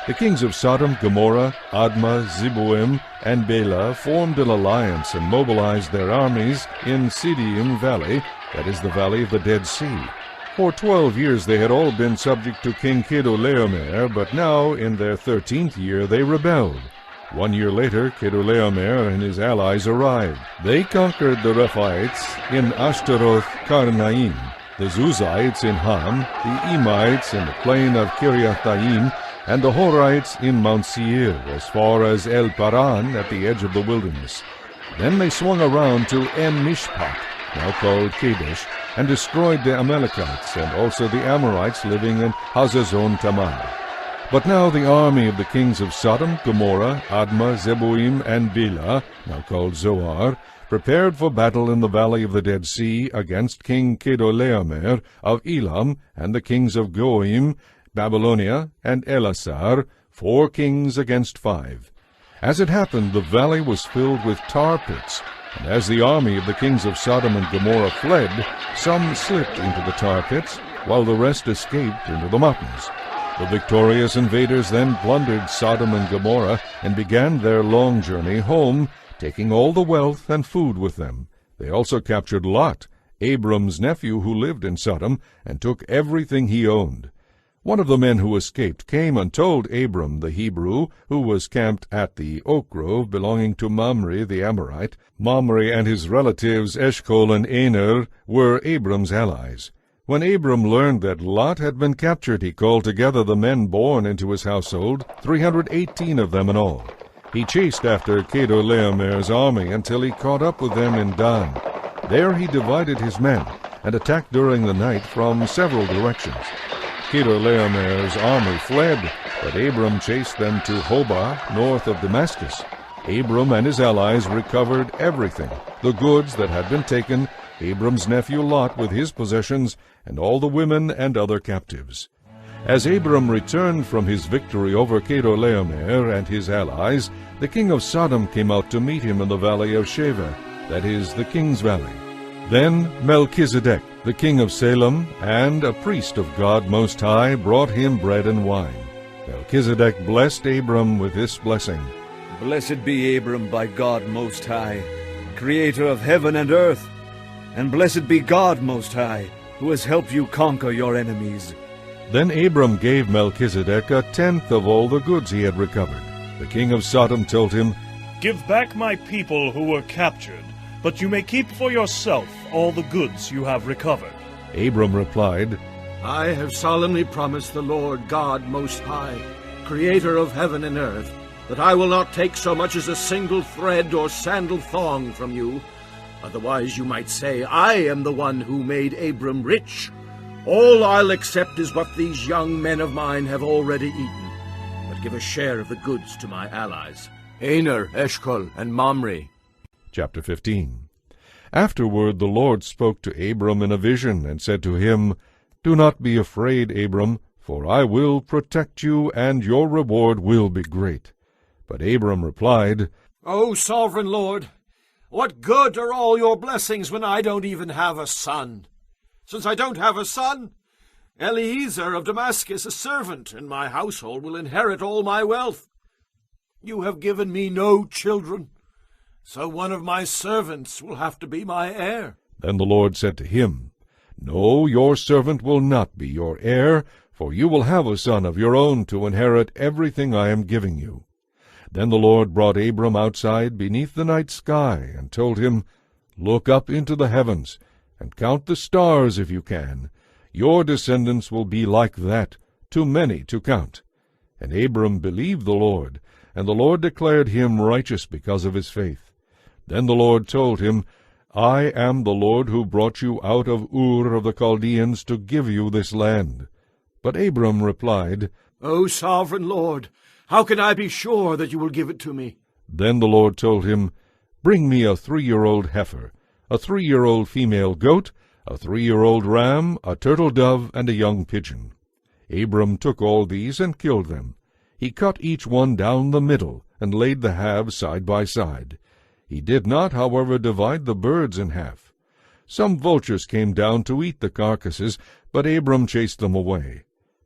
The kings of Sodom, Gomorrah, Admah, Zeboim, and Bela formed an alliance and mobilized their armies in Siddim Valley, that is the valley of the Dead Sea. For 12 years they had all been subject to King Chedorlaomer, but now in their 13th year they rebelled. 1 year later, Chedorlaomer and his allies arrived. They conquered the Rephaites in Ashtaroth Karnaim, the Zuzites in Ham, the Emites in the plain of Kiriathaim, and the Horites in Mount Seir, as far as El Paran at the edge of the wilderness. Then they swung around to En-Mishpat, now called Kadesh, and destroyed the Amalekites and also the Amorites living in Hazazon Tamar. But now the army of the kings of Sodom, Gomorrah, Admah, Zeboim, and Bela, now called Zoar, prepared for battle in the valley of the Dead Sea against King Chedorlaomer of Elam and the kings of Goim, Babylonia, and Elasar, 4 kings against 5. As it happened, the valley was filled with tar pits, and as the army of the kings of Sodom and Gomorrah fled, some slipped into the tar pits, while the rest escaped into the mountains. The victorious invaders then plundered Sodom and Gomorrah and began their long journey home, taking all the wealth and food with them. They also captured Lot, Abram's nephew who lived in Sodom, and took everything he owned. One of the men who escaped came and told Abram the Hebrew, who was camped at the oak grove belonging to Mamre the Amorite. Mamre and his relatives Eshcol and Aner were Abram's allies. When Abram learned that Lot had been captured, he called together the men born into his household, 318 of them in all. He chased after Chedorlaomer's army until he caught up with them in Dan. There he divided his men and attacked during the night from several directions. Chedorlaomer's army fled, but Abram chased them to Hobah, north of Damascus. Abram and his allies recovered everything, the goods that had been taken, Abram's nephew Lot with his possessions, and all the women and other captives. As Abram returned from his victory over Chedorlaomer and his allies, the king of Sodom came out to meet him in the valley of Sheva, that is, the king's valley. Then Melchizedek, the king of Salem, and a priest of God Most High, brought him bread and wine. Melchizedek blessed Abram with this blessing. Blessed be Abram by God Most High, creator of heaven and earth, and blessed be God Most High, who has helped you conquer your enemies. Then Abram gave Melchizedek 1/10 of all the goods he had recovered. The king of Sodom told him, Give back my people who were captured, but you may keep for yourself all the goods you have recovered. Abram replied, I have solemnly promised the Lord God Most High, creator of heaven and earth, that I will not take so much as a single thread or sandal thong from you. Otherwise you might say, I am the one who made Abram rich. All I'll accept is what these young men of mine have already eaten, but give a share of the goods to my allies, Aner, Eshcol, and Mamre. Chapter 15. Afterward the Lord spoke to Abram in a vision, and said to him, Do not be afraid, Abram, for I will protect you, and your reward will be great. But Abram replied, O sovereign Lord, what good are all your blessings when I don't even have a son? Since I don't have a son, Eliezer of Damascus, a servant in my household, will inherit all my wealth. You have given me no children, so one of my servants will have to be my heir. Then the Lord said to him, No, your servant will not be your heir, for you will have a son of your own to inherit everything I am giving you. Then the Lord brought Abram outside beneath the night sky, and told him, Look up into the heavens, and count the stars if you can. Your descendants will be like that, too many to count. And Abram believed the Lord, and the Lord declared him righteous because of his faith. Then the Lord told him, I am the Lord who brought you out of Ur of the Chaldeans to give you this land. But Abram replied, O sovereign Lord, how can I be sure that you will give it to me? Then the Lord told him, Bring me a 3-year-old heifer, a 3-year-old female goat, a 3-year-old ram, a turtle dove, and a young pigeon. Abram took all these and killed them. He cut each one down the middle, and laid the halves side by side. He did not, however, divide the birds in half. Some vultures came down to eat the carcasses, but Abram chased them away.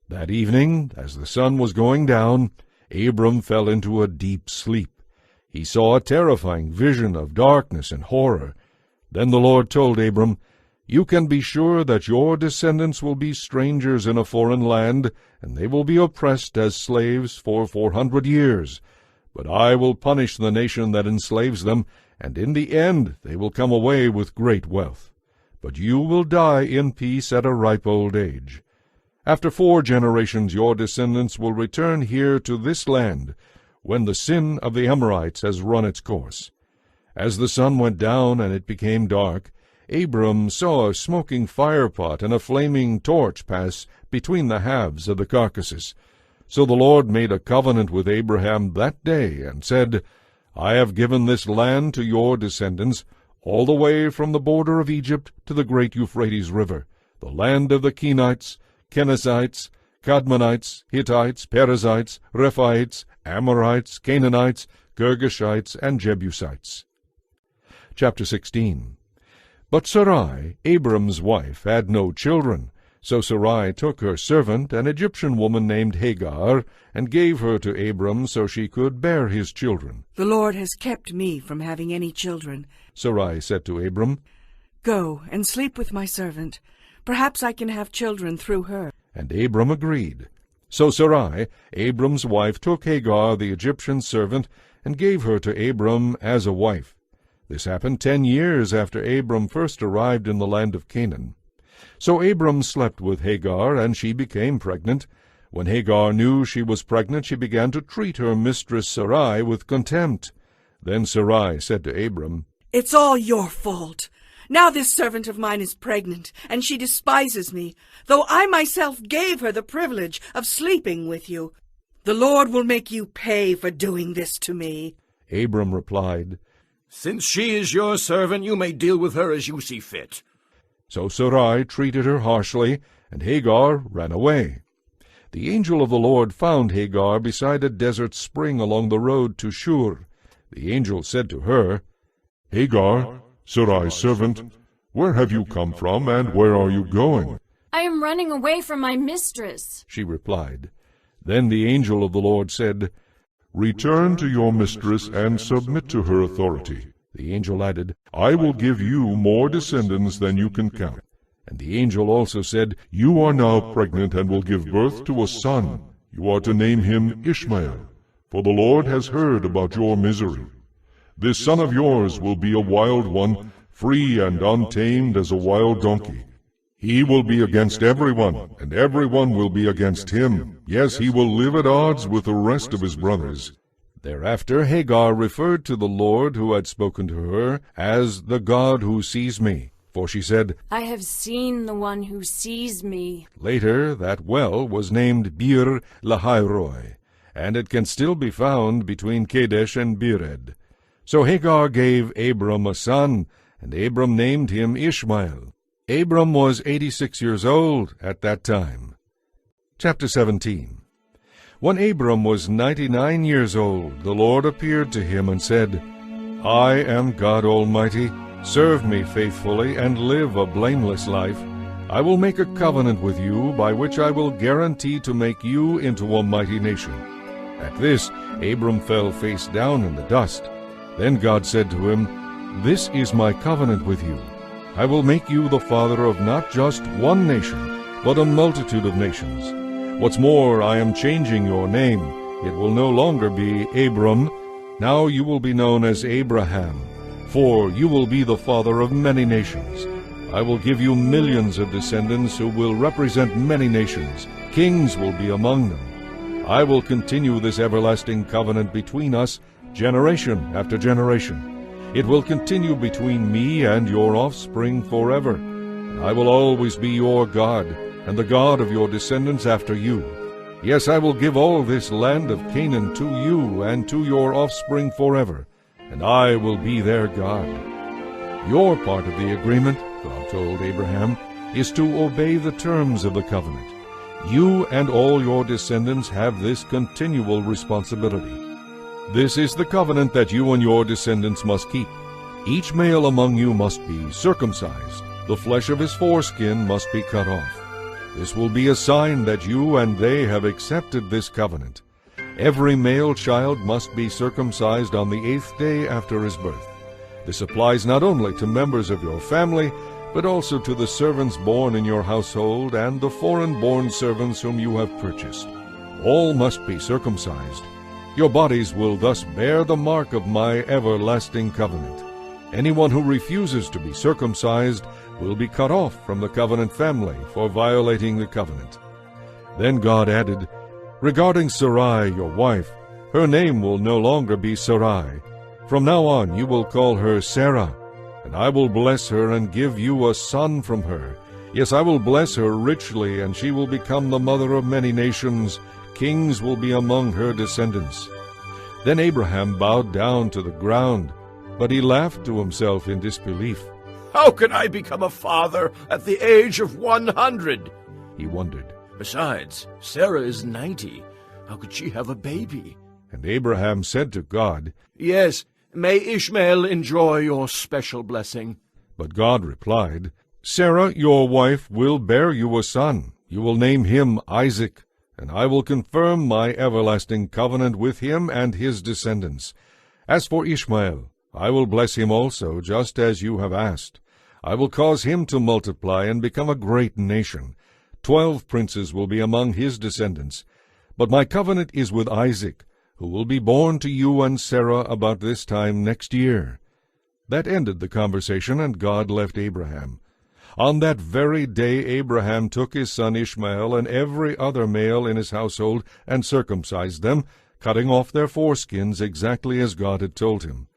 That evening, as the sun was going down, Abram fell into a deep sleep. He saw a terrifying vision of darkness and horror. Then the Lord told Abram, "You can be sure that your descendants will be strangers in a foreign land, and they will be oppressed as slaves for 400 years. But I will punish the nation that enslaves them, and in the end they will come away with great wealth. But you will die in peace at a ripe old age. After 4 generations your descendants will return here to this land, when the sin of the Amorites has run its course." As the sun went down and it became dark, Abram saw a smoking firepot and a flaming torch pass between the halves of the carcasses. So the Lord made a covenant with Abraham that day, and said, "I have given this land to your descendants, all the way from the border of Egypt to the great Euphrates River, the land of the Kenites, Kenizzites, Kadmonites, Hittites, Perizzites, Rephaites, Amorites, Canaanites, Girgashites, and Jebusites." Chapter 16. But Sarai, Abram's wife, had no children. So Sarai took her servant, an Egyptian woman named Hagar, and gave her to Abram so she could bear his children. "The Lord has kept me from having any children," Sarai said to Abram. "Go and sleep with my servant. Perhaps I can have children through her." And Abram agreed. So Sarai, Abram's wife, took Hagar the Egyptian servant, and gave her to Abram as a wife. This happened 10 years after Abram first arrived in the land of Canaan. So Abram slept with Hagar, and she became pregnant. When Hagar knew she was pregnant, she began to treat her mistress Sarai with contempt. Then Sarai said to Abram, "It's all your fault. Now this servant of mine is pregnant, and she despises me, though I myself gave her the privilege of sleeping with you. The Lord will make you pay for doing this to me." Abram replied, "Since she is your servant, you may deal with her as you see fit." So Sarai treated her harshly, and Hagar ran away. The angel of the Lord found Hagar beside a desert spring along the road to Shur. The angel said to her, "Hagar, Sarai's servant, where have you come from, and where are you going?" "I am running away from my mistress," she replied. Then the angel of the Lord said, "Return to your mistress and submit to her authority." The angel added, "I will give you more descendants than you can count." And the angel also said, "You are now pregnant and will give birth to a son. You are to name him Ishmael, for the Lord has heard about your misery. This son of yours will be a wild one, free and untamed as a wild donkey. He will be against everyone, and everyone will be against him. Yes, he will live at odds with the rest of his brothers." Thereafter Hagar referred to the Lord who had spoken to her as the God who sees me, for she said, "I have seen the one who sees me." Later that well was named Bir Lahairoi, and it can still be found between Kadesh and Bered. So Hagar gave Abram a son, and Abram named him Ishmael. Abram was 86 years old at that time. Chapter 17. When Abram was 99 years old, the Lord appeared to him and said, "I am God Almighty. Serve me faithfully and live a blameless life. I will make a covenant with you by which I will guarantee to make you into a mighty nation." At this, Abram fell face down in the dust. Then God said to him, "This is my covenant with you. I will make you the father of not just one nation, but a multitude of nations. What's more, I am changing your name. It will no longer be Abram. Now you will be known as Abraham, for you will be the father of many nations. I will give you millions of descendants who will represent many nations. Kings will be among them. I will continue this everlasting covenant between us, generation after generation. It will continue between me and your offspring forever. I will always be your God, and the God of your descendants after you. Yes, I will give all this land of Canaan to you and to your offspring forever, and I will be their God. Your part of the agreement, God told Abraham, is to obey the terms of the covenant. You and all your descendants have this continual responsibility. This is the covenant that you and your descendants must keep. Each male among you must be circumcised. The flesh of his foreskin must be cut off. This will be a sign that you and they have accepted this covenant. Every male child must be circumcised on the 8th day after his birth. This applies not only to members of your family, but also to the servants born in your household and the foreign-born servants whom you have purchased. All must be circumcised. Your bodies will thus bear the mark of my everlasting covenant. Anyone who refuses to be circumcised will be cut off from the covenant family for violating the covenant. Then God added, "Regarding Sarai, your wife, her name will no longer be Sarai. From now on you will call her Sarah, and I will bless her and give you a son from her. Yes, I will bless her richly, and she will become the mother of many nations. Kings will be among her descendants." Then Abraham bowed down to the ground, but he laughed to himself in disbelief. How can I become a father at the age of 100? He wondered. Besides, Sarah is 90. How could she have a baby? And Abraham said to God, Yes, may Ishmael enjoy your special blessing. But God replied, "Sarah, your wife, will bear you a son. You will name him Isaac, and I will confirm my everlasting covenant with him and his descendants. As for Ishmael, I will bless him also, just as you have asked. I will cause him to multiply and become a great nation. 12 princes will be among his descendants. But my covenant is with Isaac, who will be born to you and Sarah about this time next year." That ended the conversation, and God left Abraham. On that very day Abraham took his son Ishmael and every other male in his household and circumcised them, cutting off their foreskins exactly as God had told him.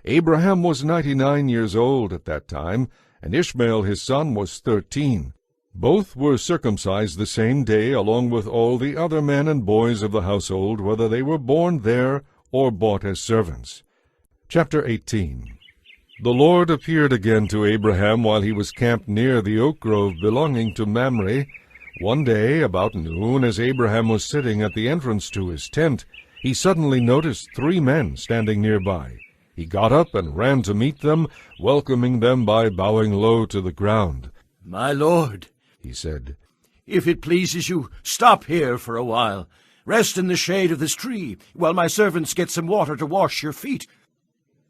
Abraham was 99 years old at that time, and Ishmael his son was 13. Both were circumcised the same day, along with all the other men and boys of the household, whether they were born there or bought as servants. Chapter 18. The Lord appeared again to Abraham while he was camped near the oak grove belonging to Mamre. One day, about noon, as Abraham was sitting at the entrance to his tent, he suddenly noticed 3 men standing nearby. He got up and ran to meet them, welcoming them by bowing low to the ground. My lord, he said, if it pleases you, stop here for a while. Rest in the shade of this tree, while my servants get some water to wash your feet.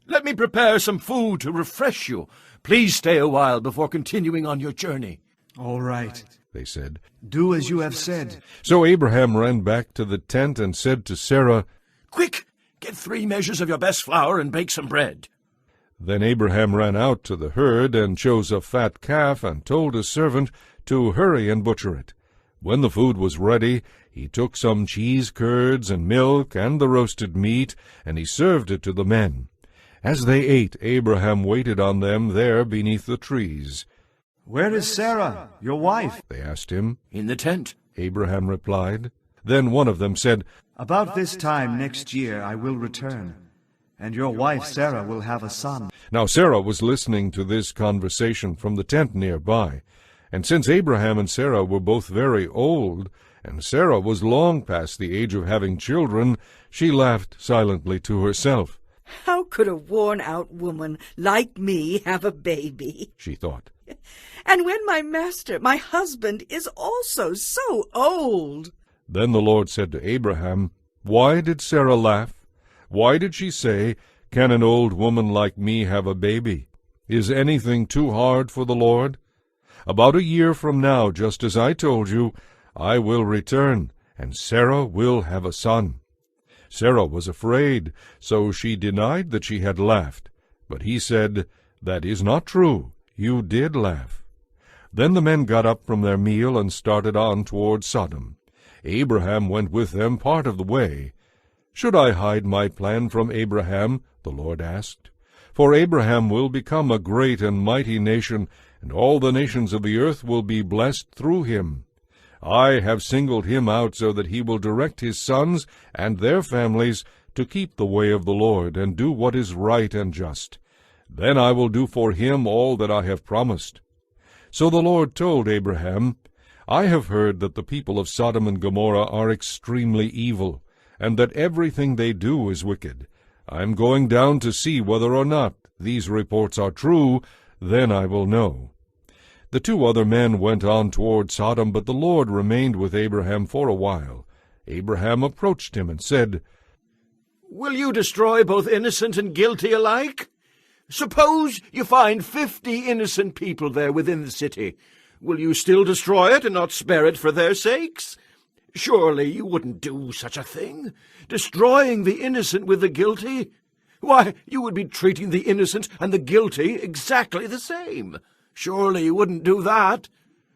Let me prepare some food to refresh you. Please stay a while before continuing on your journey. All right, they said. Do as you have said. So Abraham ran back to the tent and said to Sarah, Quick, get 3 measures of your best flour and bake some bread. Then Abraham ran out to the herd and chose a fat calf and told his servant to hurry and butcher it. When the food was ready, he took some cheese curds and milk and the roasted meat, and he served it to the men. As they ate, Abraham waited on them there beneath the trees. Where is Sarah, your wife? They asked him. In the tent, Abraham replied. Then one of them said, About this time next year I will return, and your wife Sarah will have a son. Now Sarah was listening to this conversation from the tent nearby, and since Abraham and Sarah were both very old, and Sarah was long past the age of having children, she laughed silently to herself. How could a worn-out woman like me have a baby? She thought. And when my master, my husband, is also so old. Then the Lord said to Abraham, Why did Sarah laugh? Why did she say, Can an old woman like me have a baby? Is anything too hard for the Lord? About a year from now, just as I told you, I will return, and Sarah will have a son. Sarah was afraid, so she denied that she had laughed. But he said, That is not true. You did laugh. Then the men got up from their meal and started on toward Sodom. Abraham went with them part of the way. Should I hide my plan from Abraham? The Lord asked. For Abraham will become a great and mighty nation, and all the nations of the earth will be blessed through him. I have singled him out so that he will direct his sons and their families to keep the way of the Lord and do what is right and just. Then I will do for him all that I have promised. So the Lord told Abraham, I have heard that the people of Sodom and Gomorrah are extremely evil, and that everything they do is wicked. I am going down to see whether or not these reports are true, then I will know. The 2 other men went on toward Sodom, but the Lord remained with Abraham for a while. Abraham approached him and said, Will you destroy both innocent and guilty alike? Suppose you find 50 innocent people there within the city. Will you still destroy it and not spare it for their sakes? Surely you wouldn't do such a thing, destroying the innocent with the guilty. Why, you would be treating the innocent and the guilty exactly the same. Surely you wouldn't do that.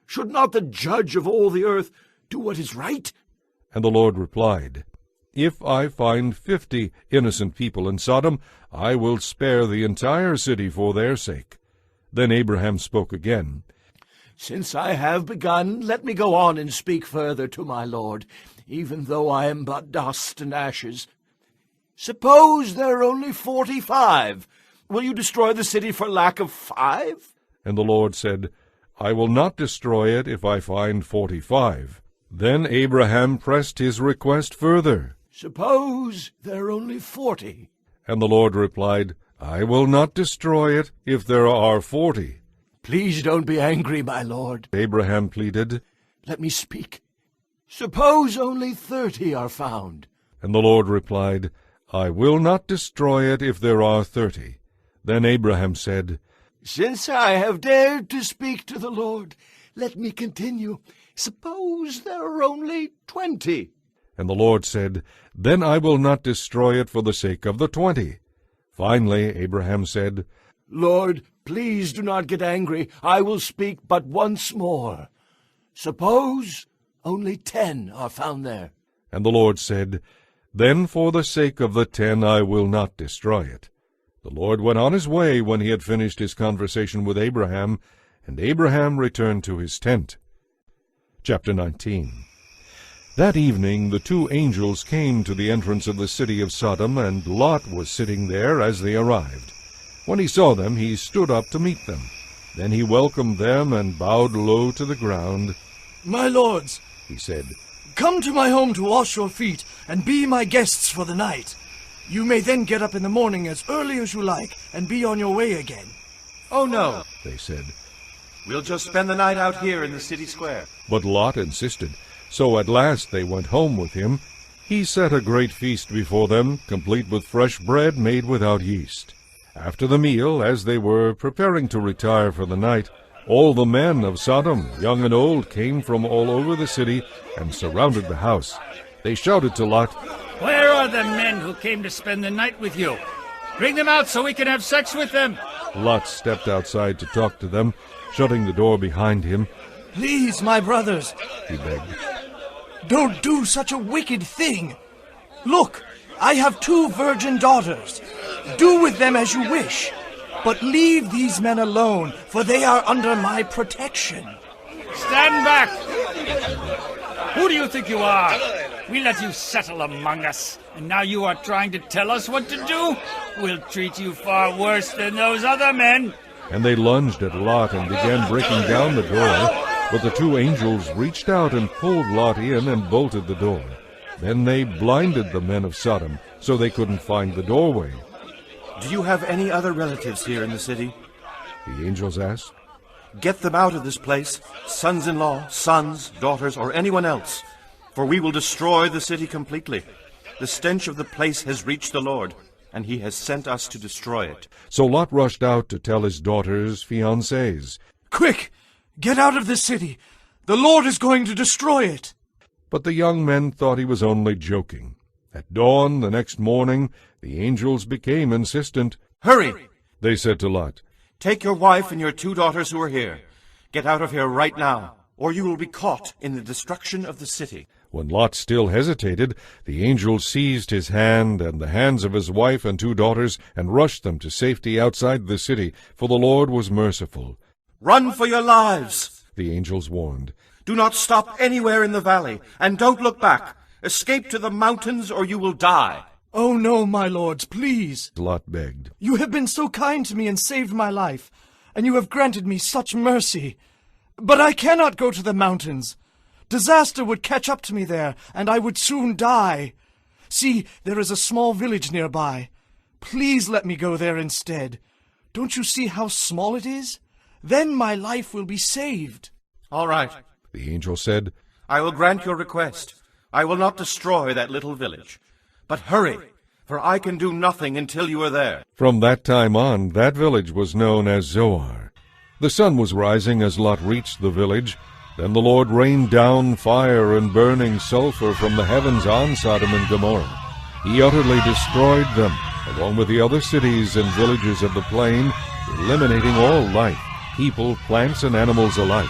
Should not the judge of all the earth do what is right? And the Lord replied, If I find 50 innocent people in Sodom, I will spare the entire city for their sake. Then Abraham spoke again. Since I have begun, let me go on and speak further to my Lord, even though I am but dust and ashes. Suppose there are only 45. Will you destroy the city for lack of 5? And the Lord said, I will not destroy it if I find 45. Then Abraham pressed his request further. Suppose there are only 40. And the Lord replied, I will not destroy it if there are 40. Please don't be angry, my Lord. Abraham pleaded. Let me speak. Suppose only 30 are found. And the Lord replied, I will not destroy it if there are 30. Then Abraham said, Since I have dared to speak to the Lord, let me continue. Suppose there are only 20. And the Lord said, Then I will not destroy it for the sake of the 20. Finally Abraham said, Lord, please do not get angry. I will speak but once more. Suppose only 10 are found there. And the Lord said, Then for the sake of the 10 I will not destroy it. The Lord went on his way when he had finished his conversation with Abraham, and Abraham returned to his tent. Chapter 19. That evening the 2 angels came to the entrance of the city of Sodom, and Lot was sitting there as they arrived. When he saw them, he stood up to meet them. Then he welcomed them and bowed low to the ground. My lords, He said, come to my home to wash your feet and be my guests for the night. You may then get up in the morning as early as you like and be on your way again. Oh, no. They said. We'll just spend the night out here in the city square. But Lot insisted. So at last they went home with him. He set a great feast before them, complete with fresh bread made without yeast. After the meal, as they were preparing to retire for the night, all the men of Sodom, young and old, came from all over the city and surrounded the house. They shouted to Lot, Where are the men who came to spend the night with you? Bring them out so we can have sex with them. Lot stepped outside to talk to them, shutting the door behind him. Please, my brothers, He begged. don't do such a wicked thing. Look, I have 2 virgin daughters. Do with them as you wish. But leave these men alone, for they are under my protection. Stand back! Who do you think you are? We let you settle among us, and now you are trying to tell us what to do? We'll treat you far worse than those other men. And they lunged at Lot and began breaking down the door. But the 2 angels reached out and pulled Lot in and bolted the door. Then they blinded the men of Sodom, so they couldn't find the doorway. Do you have any other relatives here in the city? The angels asked. Get them out of this place, sons-in-law, sons, daughters, or anyone else, for we will destroy the city completely. The stench of the place has reached the Lord, and he has sent us to destroy it. So Lot rushed out to tell his daughters' fiancés. Quick, get out of this city. The Lord is going to destroy it. But the young men thought he was only joking. At dawn the next morning, the angels became insistent. Hurry! They said to Lot, Take your wife and your 2 daughters who are here. Get out of here right now, or you will be caught in the destruction of the city. When Lot still hesitated, the angel seized his hand and the hands of his wife and 2 daughters and rushed them to safety outside the city, for the Lord was merciful. Run for your lives! The angels warned. Do not stop anywhere in the valley, and don't look back. Escape to the mountains, or you will die. Oh no, my lords, please. Lot begged. You have been so kind to me and saved my life, and you have granted me such mercy. But I cannot go to the mountains. Disaster would catch up to me there, and I would soon die. See, there is a small village nearby. Please let me go there instead. Don't you see how small it is? Then my life will be saved. All right, The angel said, I will grant your request. I will not destroy that little village. But hurry, for I can do nothing until you are there. From that time on, that village was known as Zoar. The sun was rising as Lot reached the village. Then the Lord rained down fire and burning sulfur from the heavens on Sodom and Gomorrah. He utterly destroyed them, along with the other cities and villages of the plain, eliminating all life, people, plants, and animals alike.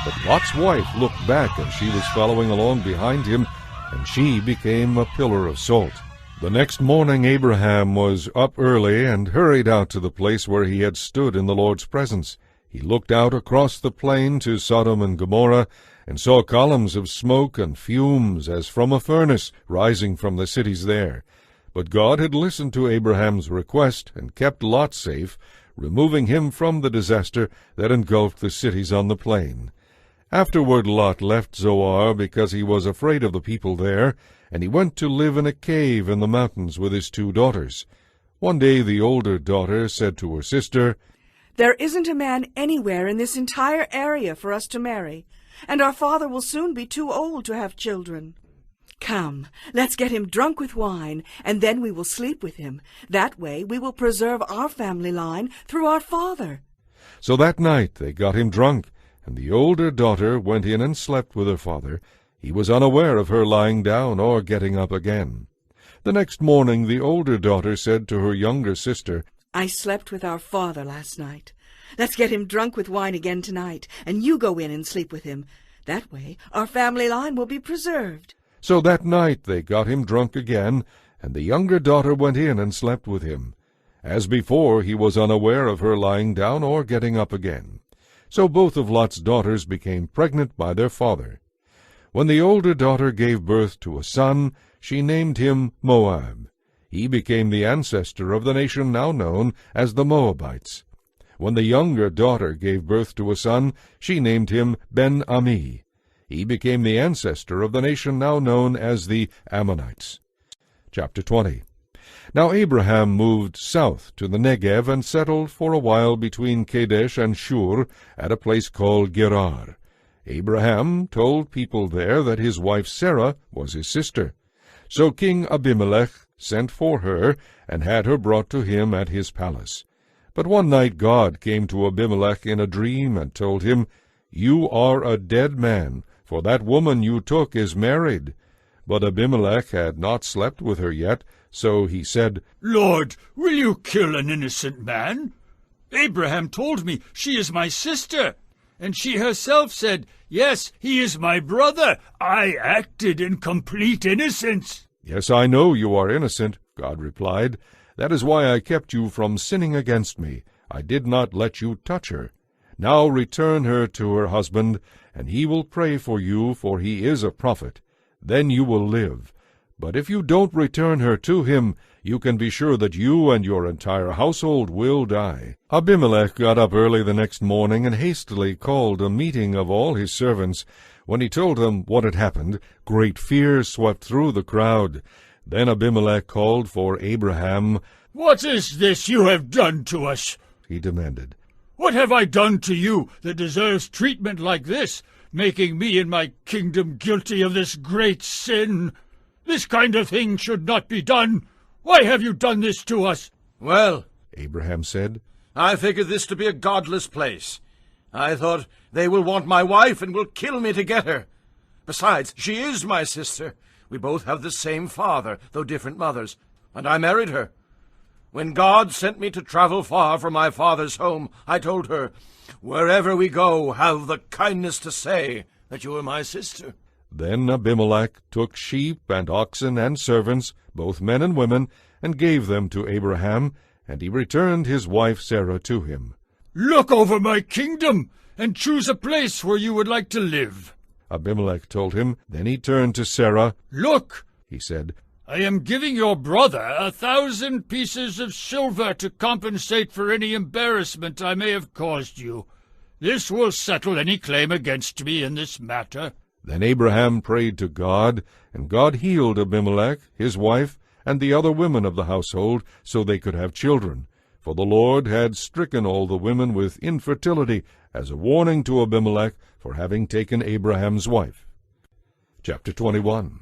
But Lot's wife looked back as she was following along behind him, and she became a pillar of salt. The next morning Abraham was up early and hurried out to the place where he had stood in the Lord's presence. He looked out across the plain to Sodom and Gomorrah, and saw columns of smoke and fumes as from a furnace rising from the cities there. But God had listened to Abraham's request and kept Lot safe, removing him from the disaster that engulfed the cities on the plain. Afterward Lot left Zoar because he was afraid of the people there, and he went to live in a cave in the mountains with his 2 daughters. One day the older daughter said to her sister, There isn't a man anywhere in this entire area for us to marry, and our father will soon be too old to have children. Come, let's get him drunk with wine, and then we will sleep with him. That way we will preserve our family line through our father. So that night they got him drunk, and the older daughter went in and slept with her father. He was unaware of her lying down or getting up again. The next morning the older daughter said to her younger sister, I slept with our father last night. Let's get him drunk with wine again tonight, and you go in and sleep with him. That way our family line will be preserved. So that night they got him drunk again, and the younger daughter went in and slept with him. As before, he was unaware of her lying down or getting up again. So both of Lot's daughters became pregnant by their father. When the older daughter gave birth to a son, she named him Moab. He became the ancestor of the nation now known as the Moabites. When the younger daughter gave birth to a son, she named him Ben-Ami. He became the ancestor of the nation now known as the Ammonites. Chapter 20. Now Abraham moved south to the Negev and settled for a while between Kadesh and Shur at a place called Gerar. Abraham told people there that his wife Sarah was his sister. So King Abimelech sent for her and had her brought to him at his palace. But one night God came to Abimelech in a dream and told him, You are a dead man, for that woman you took is married. But Abimelech had not slept with her yet, so he said, Lord, will you kill an innocent man? Abraham told me she is my sister, and she herself said, Yes, he is my brother. I acted in complete innocence. Yes, I know you are innocent, God replied. That is why I kept you from sinning against me. I did not let you touch her. Now return her to her husband, and he will pray for you, for he is a prophet. Then you will live. But if you don't return her to him, you can be sure that you and your entire household will die. Abimelech got up early the next morning and hastily called a meeting of all his servants. When he told them what had happened, great fear swept through the crowd. Then Abimelech called for Abraham. What is this you have done to us? He demanded. What have I done to you that deserves treatment like this, making me and my kingdom guilty of this great sin? This kind of thing should not be done. Why have you done this to us? Well, Abraham said, I figured this to be a godless place. I thought they will want my wife and will kill me to get her. Besides, she is my sister. We both have the same father, though different mothers, and I married her. When God sent me to travel far from my father's home, I told her, Wherever we go, have the kindness to say that you are my sister. Then Abimelech took sheep and oxen and servants, both men and women, and gave them to Abraham, and he returned his wife Sarah to him. Look over my kingdom, and choose a place where you would like to live. Abimelech told him. Then he turned to Sarah. Look, he said, I am giving your brother 1,000 pieces of silver to compensate for any embarrassment I may have caused you. This will settle any claim against me in this matter. Then Abraham prayed to God, and God healed Abimelech, his wife, and the other women of the household, so they could have children. for the Lord had stricken all the women with infertility as a warning to Abimelech for having taken Abraham's wife. Chapter 21.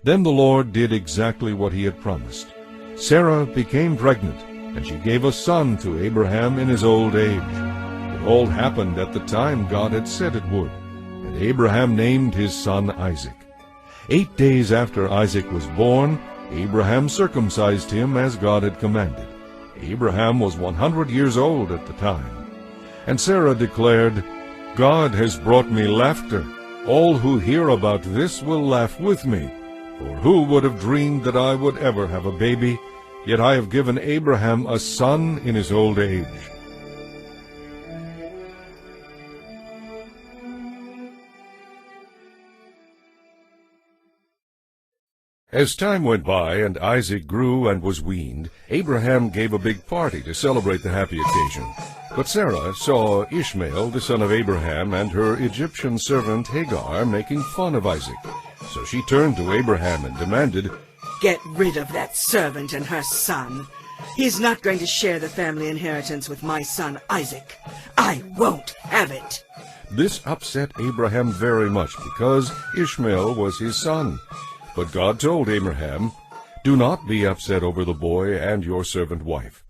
Then the Lord did exactly what he had promised. Sarah became pregnant, and she gave a son to Abraham in his old age. It all happened at the time God had said it would, and Abraham named his son Isaac. 8 days after Isaac was born, Abraham circumcised him as God had commanded. Abraham was 100 years old at the time. And Sarah declared, God has brought me laughter. All who hear about this will laugh with me. For who would have dreamed that I would ever have a baby? Yet I have given Abraham a son in his old age. As time went by and Isaac grew and was weaned, Abraham gave a big party to celebrate the happy occasion. But Sarah saw Ishmael, the son of Abraham, and her Egyptian servant Hagar making fun of Isaac. So she turned to Abraham and demanded, Get rid of that servant and her son. He's not going to share the family inheritance with my son Isaac. I won't have it. This upset Abraham very much because Ishmael was his son. But God told Abraham, Do not be upset over the boy and your servant wife.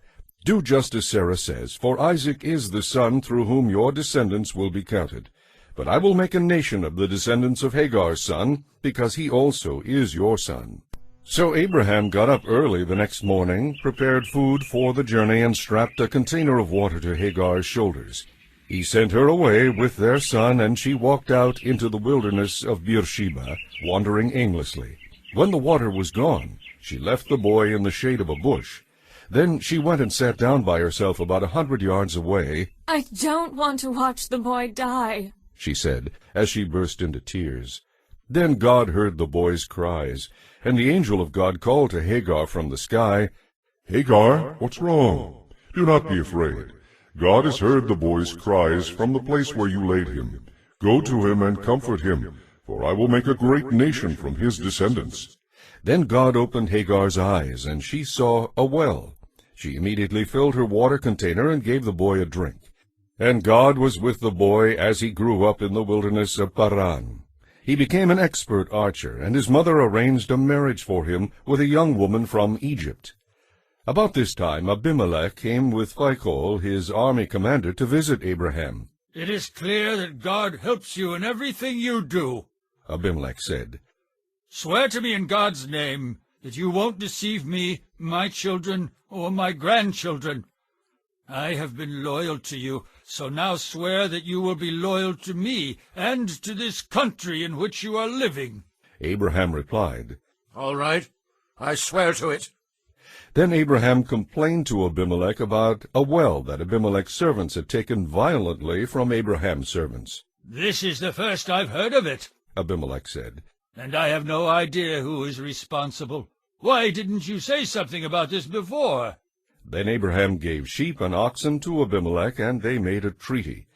Do just as Sarah says, for Isaac is the son through whom your descendants will be counted. But I will make a nation of the descendants of Hagar's son, because he also is your son. So Abraham got up early the next morning, prepared food for the journey, and strapped a container of water to Hagar's shoulders. He sent her away with their son, and she walked out into the wilderness of Beersheba, wandering aimlessly. When the water was gone, she left the boy in the shade of a bush. Then she went and sat down by herself about 100 yards away. I don't want to watch the boy die, she said, as she burst into tears. Then God heard the boy's cries, and the angel of God called to Hagar from the sky, Hagar, what's wrong? Do not be afraid. God has heard the boy's cries from the place where you laid him. Go to him and comfort him, for I will make a great nation from his descendants. Then God opened Hagar's eyes, and she saw a well. She immediately filled her water container and gave the boy a drink. And God was with the boy as he grew up in the wilderness of Paran. He became an expert archer, and his mother arranged a marriage for him with a young woman from Egypt. About this time Abimelech came with Phicol, his army commander, to visit Abraham. It is clear that God helps you in everything you do, Abimelech said. Swear to me in God's name that you won't deceive me, my children, or my grandchildren. I have been loyal to you, so now swear that you will be loyal to me and to this country in which you are living. Abraham replied, All right, I swear to it. Then Abraham complained to Abimelech about a well that Abimelech's servants had taken violently from Abraham's servants. This is the first I've heard of it, Abimelech said. And I have no idea who is responsible. Why didn't you say something about this before? Then Abraham gave sheep and oxen to Abimelech, and they made a treaty.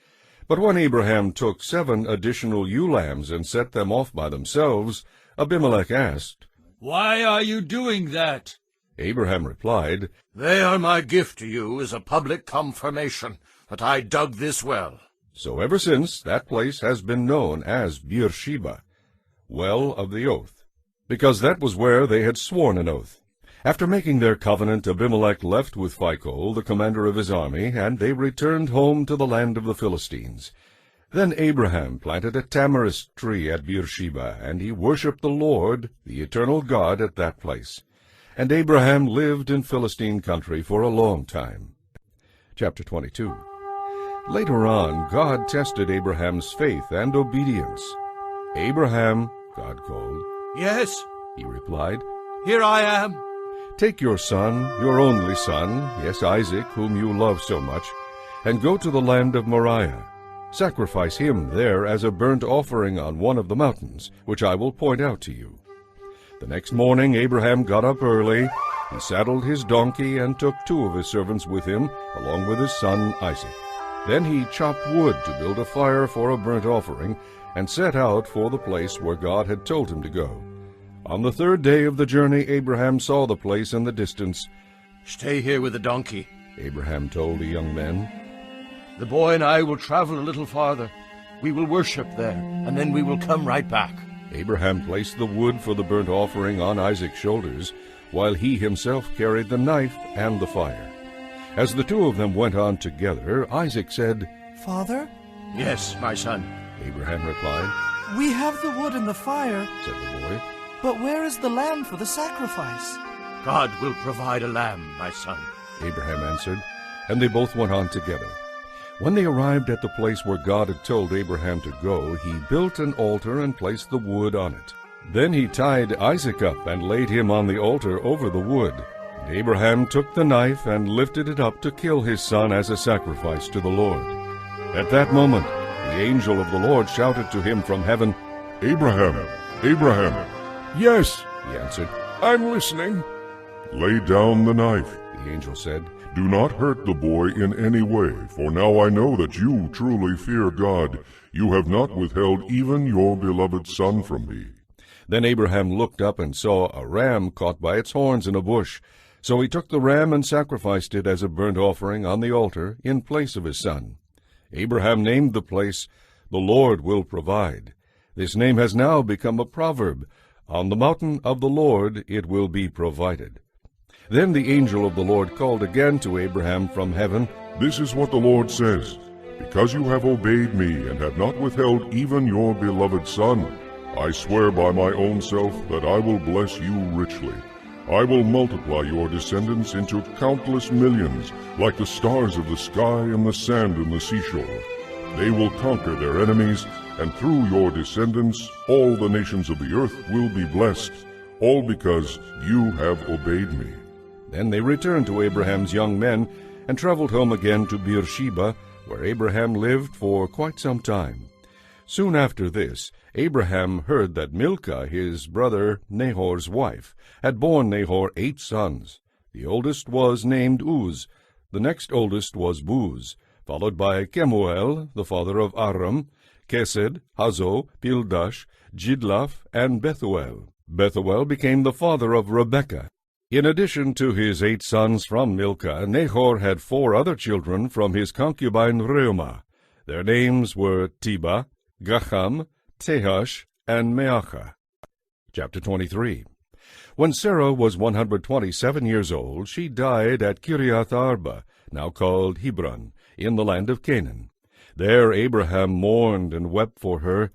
But when Abraham took 7 additional ewe lambs and set them off by themselves, Abimelech asked, Why are you doing that? Abraham replied, They are my gift to you as a public confirmation that I dug this well. So ever since, that place has been known as Beersheba, Well of the Oath, because that was where they had sworn an oath. After making their covenant, Abimelech left with Phicol, the commander of his army, and they returned home to the land of the Philistines. Then Abraham planted a tamarisk tree at Beersheba, and he worshipped the Lord, the eternal God, at that place. And Abraham lived in Philistine country for a long time. Chapter 22. Later on, God tested Abraham's faith and obedience. Abraham, God called. Yes, He replied, here I am. Take your son, your only son, yes, Isaac, whom you love so much, and go to the land of Moriah. Sacrifice him there as a burnt offering on one of the mountains, which I will point out to you. The next morning Abraham got up early. He saddled his donkey and took 2 of his servants with him, along with his son Isaac. Then he chopped wood to build a fire for a burnt offering, and set out for the place where God had told him to go. On the 3rd day of the journey, Abraham saw the place in the distance. Stay here with the donkey. Abraham told the young men. "The boy and I will travel a little farther. We will worship there, and then we will come right back." Abraham placed the wood for the burnt offering on Isaac's shoulders, while he himself carried the knife and the fire. As the two of them went on together, Isaac said, Father, "Yes, my son." Abraham replied, we have the wood and the fire, said the boy. but where is the lamb for the sacrifice? "God will provide a lamb, my son." Abraham answered, and they both went on together. When they arrived at the place where God had told Abraham to go, he built an altar and placed the wood on it. Then he tied Isaac up and laid him on the altar over the wood. And Abraham took the knife and lifted it up to kill his son as a sacrifice to the Lord. At that moment, the angel of the Lord shouted to him from heaven, Abraham, Abraham, "Yes," he answered, "I'm listening." lay down the knife. The angel said, Do not hurt the boy in any way, for now I know that you truly fear God. You have not withheld even your beloved son from me. Then Abraham looked up and saw a ram caught by its horns in a bush. So he took the ram and sacrificed it as a burnt offering on the altar in place of his son. Abraham named the place, "The Lord will provide." This name has now become a proverb. On the mountain of the Lord it will be provided. Then the angel of the Lord called again to Abraham from heaven, This is what the Lord says, Because you have obeyed me and have not withheld even your beloved son, I swear by my own self that I will bless you richly. I will multiply your descendants into countless millions, like the stars of the sky and the sand on the seashore. They will conquer their enemies, and through your descendants all the nations of the earth will be blessed, all because you have obeyed me. Then they returned to Abraham's young men and traveled home again to Beersheba, where Abraham lived for quite some time. Soon after this, Abraham heard that Milcah, his brother Nahor's wife, had borne Nahor 8 sons. The oldest was named Uz, the next oldest was Buz, followed by Kemuel, the father of Aram, Kesed, Hazo, Pildash, Jidlaph, and Bethuel. Bethuel became the father of Rebekah. In addition to his 8 sons from Milcah, Nahor had 4 other children from his concubine Reumah. Their names were Teba, Gacham, Tehash, and Meacha. Chapter 23. When Sarah was 127 years old, she died at Kiriath Arba, now called Hebron, in the land of Canaan. There Abraham mourned and wept for her.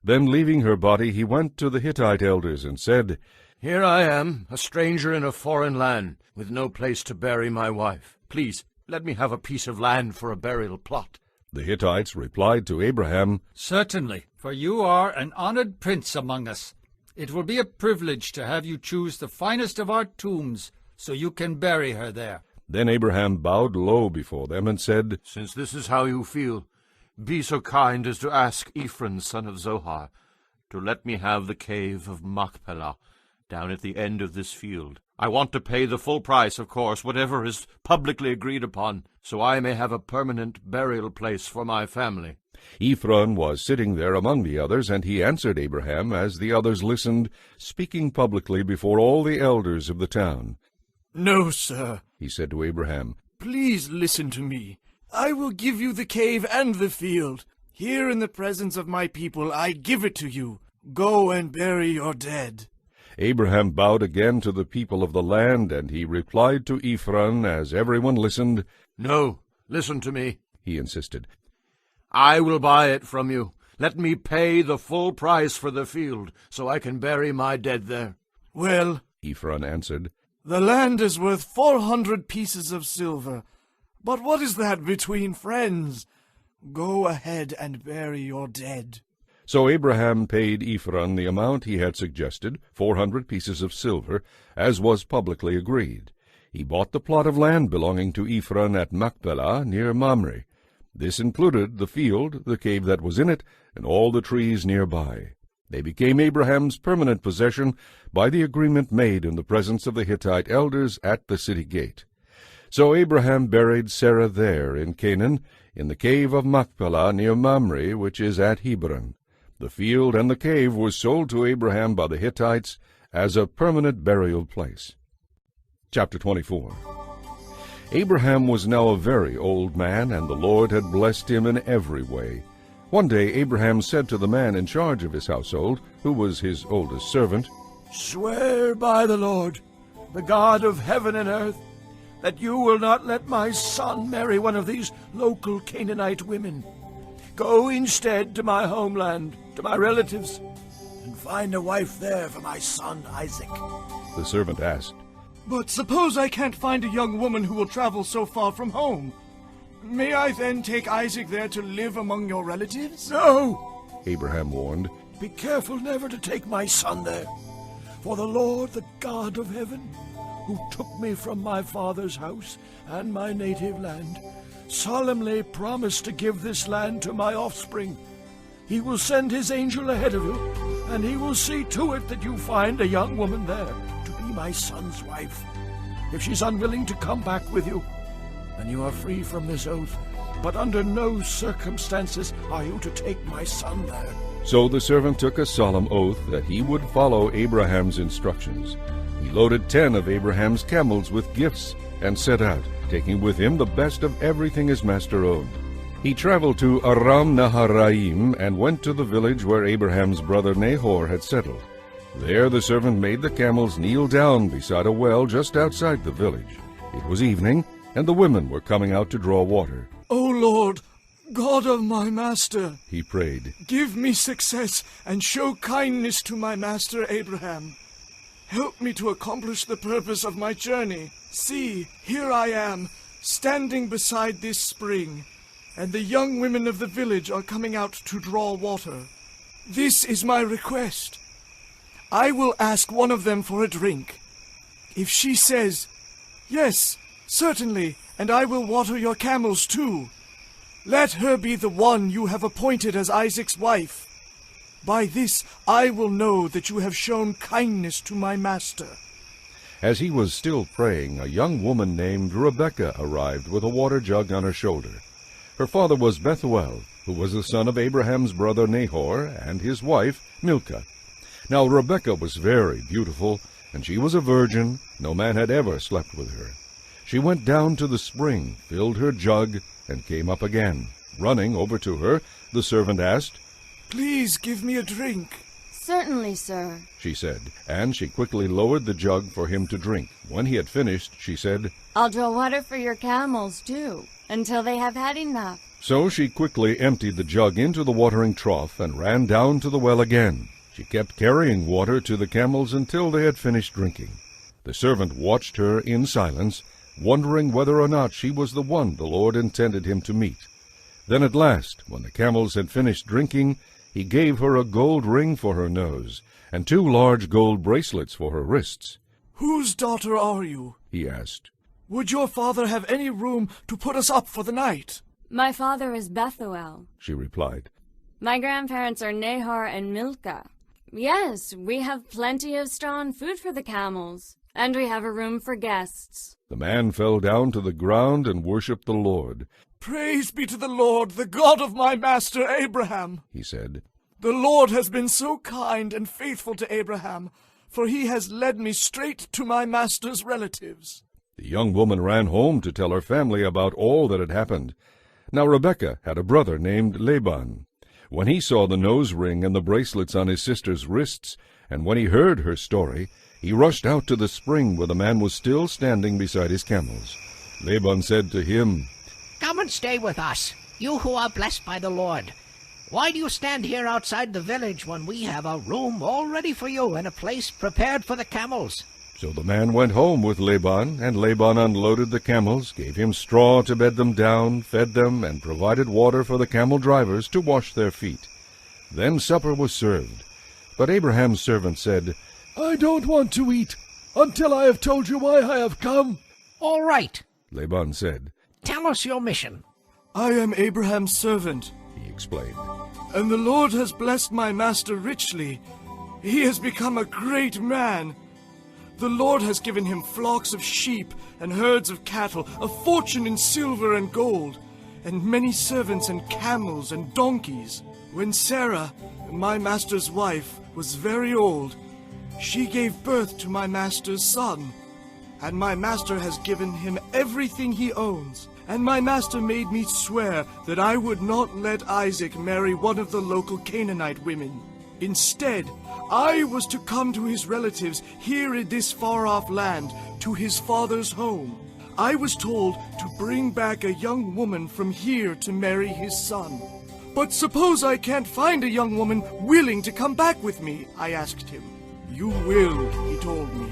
Then leaving her body, he went to the Hittite elders and said, Here I am, a stranger in a foreign land, with no place to bury my wife. Please, let me have a piece of land for a burial plot. The Hittites replied to Abraham, Certainly, for you are an honored prince among us. It will be a privilege to have you choose the finest of our tombs, so you can bury her there. Then Abraham bowed low before them and said, Since this is how you feel, be so kind as to ask Ephron, son of Zohar, to let me have the cave of Machpelah, down at the end of this field. I want to pay the full price, of course, whatever is publicly agreed upon, so I may have a permanent burial place for my family. Ephron was sitting there among the others, and he answered Abraham as the others listened, speaking publicly before all the elders of the town. No, sir, he said to Abraham. Please listen to me. I will give you the cave and the field. Here in the presence of my people I give it to you. Go and bury your dead. Abraham bowed again to the people of the land, and he replied to Ephron as everyone listened. No, listen to me, he insisted. I will buy it from you. Let me pay the full price for the field, so I can bury my dead there. Well, Ephron answered, the land is worth 400 pieces of silver. But what is that between friends? Go ahead and bury your dead. So Abraham paid Ephron the amount he had suggested, 400 pieces of silver, as was publicly agreed. He bought the plot of land belonging to Ephron at Machpelah near Mamre. This included the field, the cave that was in it, and all the trees nearby. They became Abraham's permanent possession by the agreement made in the presence of the Hittite elders at the city gate. So Abraham buried Sarah there in Canaan, in the cave of Machpelah near Mamre, which is at Hebron. The field and the cave were sold to Abraham by the Hittites as a permanent burial place. Chapter 24. Abraham was now a very old man, and the Lord had blessed him in every way. One day Abraham said to the man in charge of his household, who was his oldest servant, "Swear by the Lord, the God of heaven and earth, that you will not let my son marry one of these local Canaanite women. Go instead to my homeland, to my relatives, and find a wife there for my son Isaac." The servant asked, But suppose I can't find a young woman who will travel so far from home. May I then take Isaac there to live among your relatives? "No," Abraham warned. "Be careful never to take my son there. For the Lord, the God of heaven, who took me from my father's house and my native land, solemnly promised to give this land to my offspring. He will send his angel ahead of you, and he will see to it that you find a young woman there to be my son's wife. If she's unwilling to come back with you, then you are free from this oath. But under no circumstances are you to take my son there." So the servant took a solemn oath that he would follow Abraham's instructions. He loaded 10 of Abraham's camels with gifts and set out, taking with him the best of everything his master owned. He traveled to Aram Naharaim and went to the village where Abraham's brother Nahor had settled. There the servant made the camels kneel down beside a well just outside the village. It was evening, and the women were coming out to draw water. O Lord, God of my master, He prayed. give me success and show kindness to my master Abraham. Help me to accomplish the purpose of my journey. See, here I am, standing beside this spring, and the young women of the village are coming out to draw water. This is my request. I will ask one of them for a drink. If she says, "Yes, certainly, and I will water your camels too," let her be the one you have appointed as Isaac's wife. By this I will know that you have shown kindness to my master. As he was still praying, a young woman named Rebekah arrived with a water jug on her shoulder. Her father was Bethuel, who was the son of Abraham's brother Nahor, and his wife Milcah. Now Rebekah was very beautiful, and she was a virgin. No man had ever slept with her. She went down to the spring, filled her jug, and came up again. Running over to her, the servant asked, "Please give me a drink." "Certainly, sir," she said, and she quickly lowered the jug for him to drink. When he had finished, she said, "I'll draw water for your camels, too, until they have had enough." So she quickly emptied the jug into the watering trough and ran down to the well again. She kept carrying water to the camels until they had finished drinking. The servant watched her in silence, wondering whether or not she was the one the Lord intended him to meet. Then at last, when the camels had finished drinking, he gave her a gold ring for her nose, and 2 large gold bracelets for her wrists. "Whose daughter are you?" he asked. "Would your father have any room to put us up for the night?" My father is Bethuel. She replied. My grandparents are Nahor and Milcah. Yes, we have plenty of straw and food for the camels, and we have a room for guests. The man fell down to the ground and worshipped the Lord. "Praise be to the Lord, the God of my master Abraham," he said. "The Lord has been so kind and faithful to Abraham, for he has led me straight to my master's relatives." The young woman ran home to tell her family about all that had happened. Now Rebekah had a brother named Laban. When he saw the nose ring and the bracelets on his sister's wrists, and when he heard her story, he rushed out to the spring where the man was still standing beside his camels. Laban said to him, "Come and stay with us, you who are blessed by the Lord. Why do you stand here outside the village when we have a room all ready for you and a place prepared for the camels?" So the man went home with Laban, and Laban unloaded the camels, gave him straw to bed them down, fed them, and provided water for the camel drivers to wash their feet. Then supper was served. But Abraham's servant said, "I don't want to eat until I have told you why I have come." "All right," Laban said. "Tell us your mission." "I am Abraham's servant," he explained, "and the Lord has blessed my master richly. He has become a great man. The Lord has given him flocks of sheep and herds of cattle, a fortune in silver and gold, and many servants and camels and donkeys. When Sarah, my master's wife, was very old, she gave birth to my master's son. and my master has given him everything he owns. And my master made me swear that I would not let Isaac marry one of the local Canaanite women. Instead, I was to come to his relatives here in this far-off land, to his father's home. I was told to bring back a young woman from here to marry his son. But suppose I can't find a young woman willing to come back with me, I asked him. You will, he told me.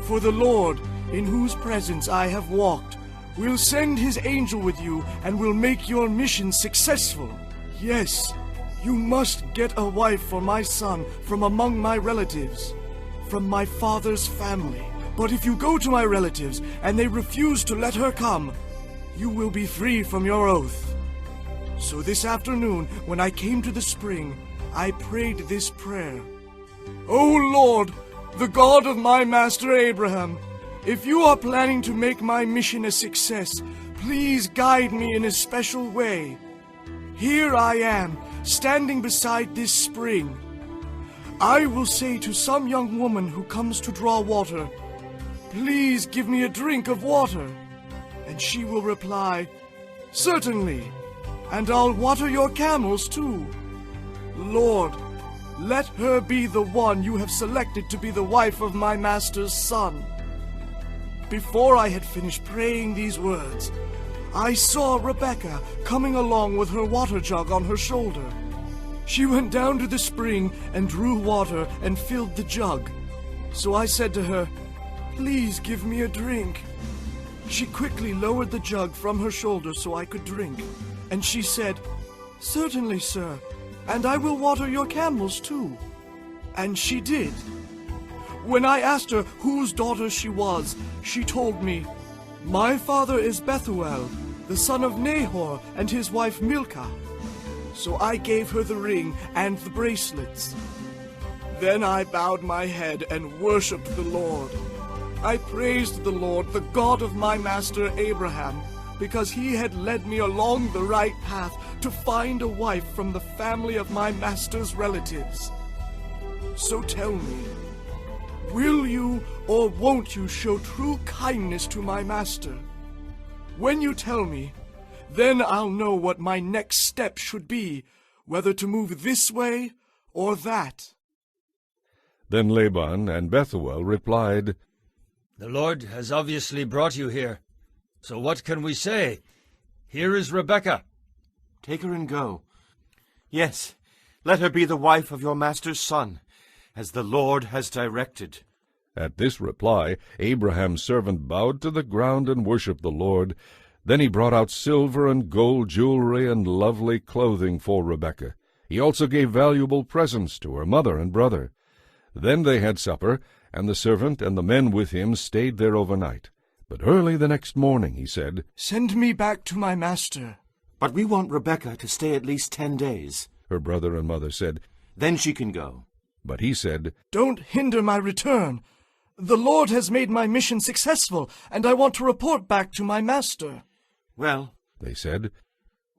For the Lord, in whose presence I have walked, will send his angel with you and will make your mission successful. Yes, you must get a wife for my son from among my relatives, from my father's family. But if you go to my relatives and they refuse to let her come, you will be free from your oath. So this afternoon, when I came to the spring, I prayed this prayer. O Lord, the God of my master Abraham, if you are planning to make my mission a success, please guide me in a special way. Here I am, standing beside this spring. I will say to some young woman who comes to draw water, please give me a drink of water. And she will reply, certainly, and I'll water your camels too. Lord, let her be the one you have selected to be the wife of my master's son. Before I had finished praying these words, I saw Rebecca coming along with her water jug on her shoulder. She went down to the spring and drew water and filled the jug. So I said to her, please give me a drink. She quickly lowered the jug from her shoulder so I could drink. And she said, certainly, sir, and I will water your camels too. And she did. When I asked her whose daughter she was, she told me, my father is Bethuel, the son of Nahor, and his wife Milcah. So I gave her the ring and the bracelets. Then I bowed my head and worshipped the Lord. I praised the Lord, the God of my master Abraham, because he had led me along the right path to find a wife from the family of my master's relatives. So tell me, will you or won't you show true kindness to my master? When you tell me, then I'll know what my next step should be, whether to move this way or that. Then Laban and Bethuel replied, The Lord has obviously brought you here. So what can we say? Here is Rebekah. Take her and go. Yes, let her be the wife of your master's son, as the Lord has directed. At this reply, Abraham's servant bowed to the ground and worshipped the Lord. Then he brought out silver and gold jewelry and lovely clothing for Rebekah. He also gave valuable presents to her mother and brother. Then they had supper, and the servant and the men with him stayed there overnight. But early the next morning he said, Send me back to my master. But we want Rebekah to stay at least 10 days. Her brother and mother said, Then she can go. But he said, Don't hinder my return. The Lord has made my mission successful, and I want to report back to my master. Well, they said,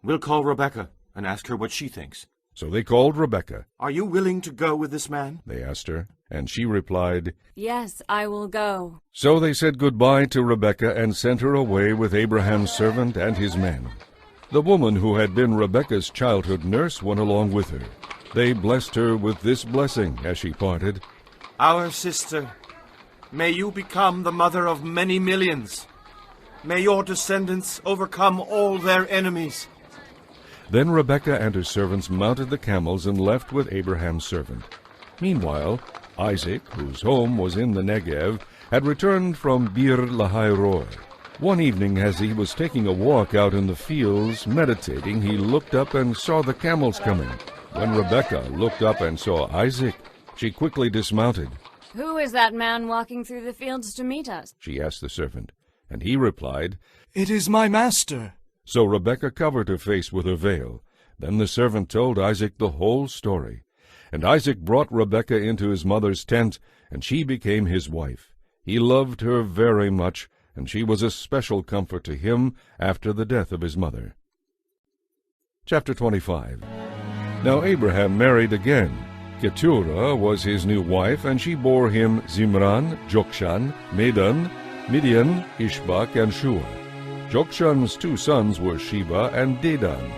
we'll call Rebekah and ask her what she thinks. So they called Rebekah. Are you willing to go with this man? They asked her, and she replied, Yes, I will go. So they said goodbye to Rebekah and sent her away with Abraham's servant and his men. The woman who had been Rebekah's childhood nurse went along with her. They blessed her with this blessing as she parted. Our sister, may you become the mother of many millions. May your descendants overcome all their enemies. Then Rebekah and her servants mounted the camels and left with Abraham's servant. Meanwhile, Isaac, whose home was in the Negev, had returned from Bir-lahai-roi. One evening, as he was taking a walk out in the fields, meditating, he looked up and saw the camels coming. When Rebekah looked up and saw Isaac, she quickly dismounted. Who is that man walking through the fields to meet us? She asked the servant, and he replied, It is my master. So Rebekah covered her face with her veil. Then the servant told Isaac the whole story. And Isaac brought Rebekah into his mother's tent, and she became his wife. He loved her very much, and she was a special comfort to him after the death of his mother. Chapter 25. Now Abraham married again. Keturah was his new wife, and she bore him Zimran, Jokshan, Medan, Midian, Ishbak, and Shua. Jokshan's two sons were Sheba and Dedan.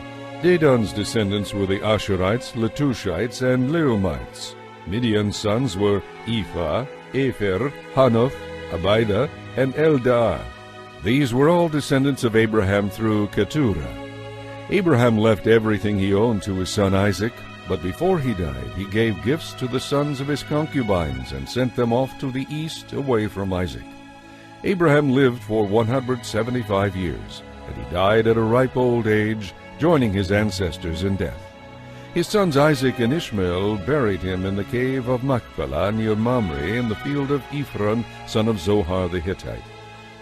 Dedan's descendants were the Asherites, Letushites, and Leumites. Midian's sons were Ephah, Epher, Hanoth, Abida, and Eldaah. These were all descendants of Abraham through Keturah. Abraham left everything he owned to his son Isaac, but before he died he gave gifts to the sons of his concubines and sent them off to the east away from Isaac. Abraham lived for 175 years, and he died at a ripe old age, joining his ancestors in death. His sons Isaac and Ishmael buried him in the cave of Machpelah near Mamre in the field of Ephron, son of Zohar the Hittite.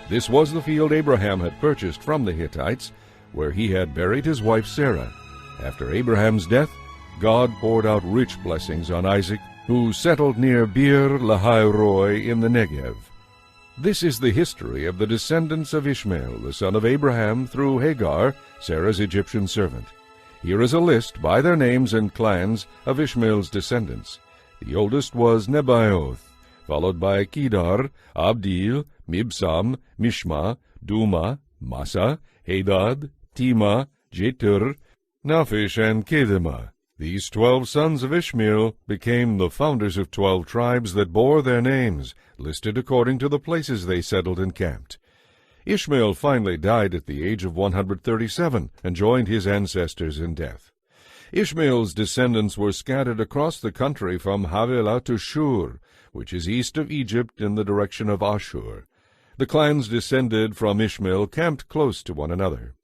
This was the field Abraham had purchased from the Hittites, where he had buried his wife Sarah. After Abraham's death, God poured out rich blessings on Isaac, who settled near Beer Lahai-roi in the Negev. This is the history of the descendants of Ishmael, the son of Abraham, through Hagar, Sarah's Egyptian servant. Here is a list by their names and clans of Ishmael's descendants. The oldest was Nebaioth, followed by Kedar, Abdil, Mibsam, Mishma, Duma, Massa, Hadad, Tema, Jetur, Naphish, and Kedemah. These 12 sons of Ishmael became the founders of 12 tribes that bore their names, listed according to the places they settled and camped. Ishmael finally died at the age of 137 and joined his ancestors in death. Ishmael's descendants were scattered across the country from Havilah to Shur, which is east of Egypt in the direction of Ashur. The clans descended from Ishmael camped close to one another.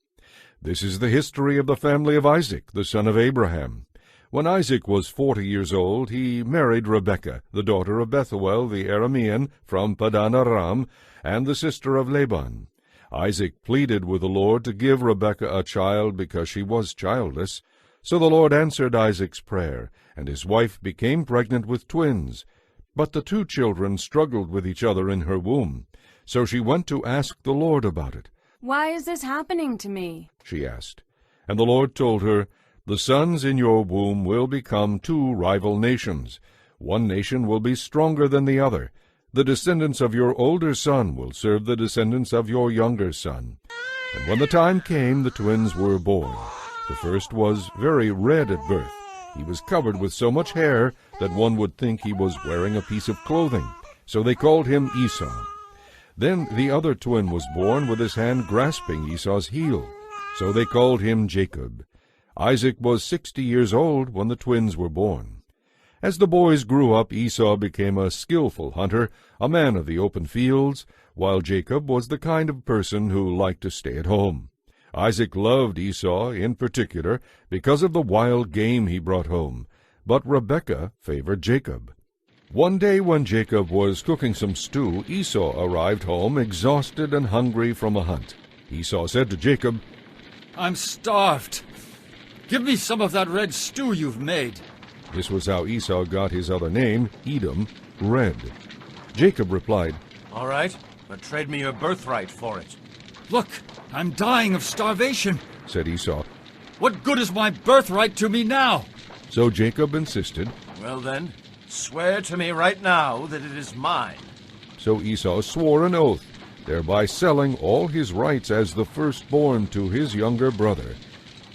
This is the history of the family of Isaac, the son of Abraham. When Isaac was 40 years old, he married Rebekah, the daughter of Bethuel the Aramean from Padan Aram, and the sister of Laban. Isaac pleaded with the Lord to give Rebekah a child because she was childless. So the Lord answered Isaac's prayer, and his wife became pregnant with twins. But the two children struggled with each other in her womb. So she went to ask the Lord about it. Why is this happening to me? She asked. And the Lord told her, The sons in your womb will become two rival nations. One nation will be stronger than the other. The descendants of your older son will serve the descendants of your younger son. And when the time came, the twins were born. The first was very red at birth. He was covered with so much hair that one would think he was wearing a piece of clothing. So they called him Esau. Then the other twin was born with his hand grasping Esau's heel. So they called him Jacob. Isaac was 60 years old when the twins were born. As the boys grew up, Esau became a skillful hunter, a man of the open fields, while Jacob was the kind of person who liked to stay at home. Isaac loved Esau in particular because of the wild game he brought home, but Rebekah favored Jacob. One day when Jacob was cooking some stew, Esau arrived home exhausted and hungry from a hunt. Esau said to Jacob, I'm starved. Give me some of that red stew you've made. This was how Esau got his other name, Edom, red. Jacob replied, All right, but trade me your birthright for it. Look, I'm dying of starvation, said Esau. What good is my birthright to me now? So Jacob insisted. Well then, swear to me right now that it is mine. So Esau swore an oath, thereby selling all his rights as the firstborn to his younger brother.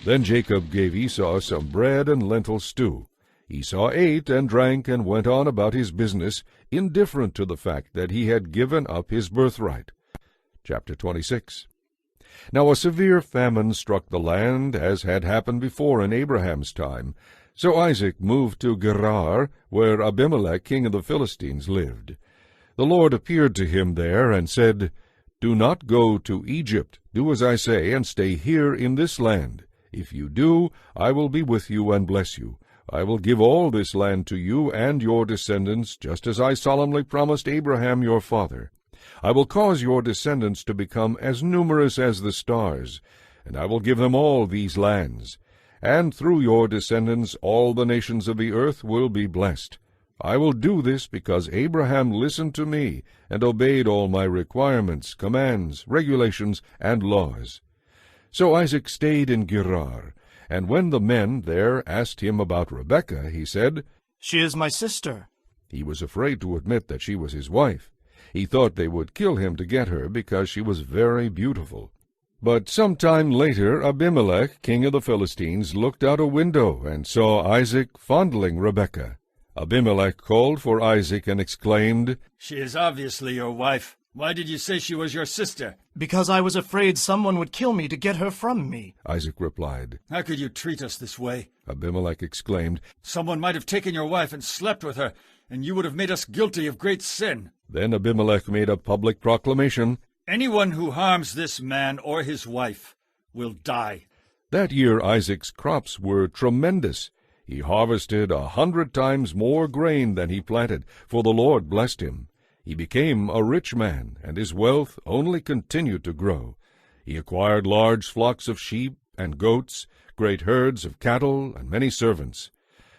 Then Jacob gave Esau some bread and lentil stew. Esau ate and drank and went on about his business, indifferent to the fact that he had given up his birthright. Chapter 26. Now a severe famine struck the land, as had happened before in Abraham's time. So Isaac moved to Gerar, where Abimelech, king of the Philistines, lived. The Lord appeared to him there and said, Do not go to Egypt. Do as I say, and stay here in this land. If you do, I will be with you and bless you. I will give all this land to you and your descendants, just as I solemnly promised Abraham your father. I will cause your descendants to become as numerous as the stars, and I will give them all these lands. And through your descendants all the nations of the earth will be blessed. I will do this because Abraham listened to me and obeyed all my requirements, commands, regulations, and laws. So Isaac stayed in Gerar. And when the men there asked him about Rebekah, he said, She is my sister. He was afraid to admit that she was his wife. He thought they would kill him to get her because she was very beautiful. But some time later Abimelech, king of the Philistines, looked out a window and saw Isaac fondling Rebekah. Abimelech called for Isaac and exclaimed, She is obviously your wife. Why did you say she was your sister? Because I was afraid someone would kill me to get her from me. Isaac replied. How could you treat us this way? Abimelech exclaimed. Someone might have taken your wife and slept with her, and you would have made us guilty of great sin. Then Abimelech made a public proclamation. Anyone who harms this man or his wife will die. That year Isaac's crops were tremendous. He harvested 100 times more grain than he planted, for the Lord blessed him. He became a rich man, and his wealth only continued to grow. He acquired large flocks of sheep and goats, great herds of cattle, and many servants.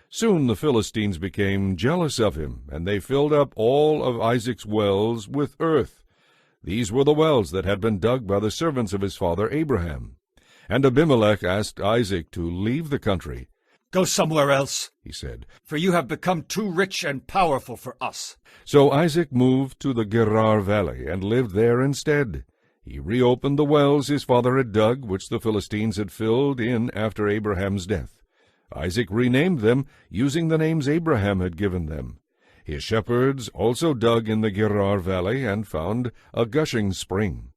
Soon the Philistines became jealous of him, and they filled up all of Isaac's wells with earth. These were the wells that had been dug by the servants of his father Abraham. And Abimelech asked Isaac to leave the country. Go somewhere else, he said, for you have become too rich and powerful for us. So Isaac moved to the Gerar valley and lived there instead. He reopened the wells his father had dug, which the Philistines had filled in after Abraham's death. Isaac renamed them, using the names Abraham had given them. His shepherds also dug in the Gerar valley and found a gushing spring.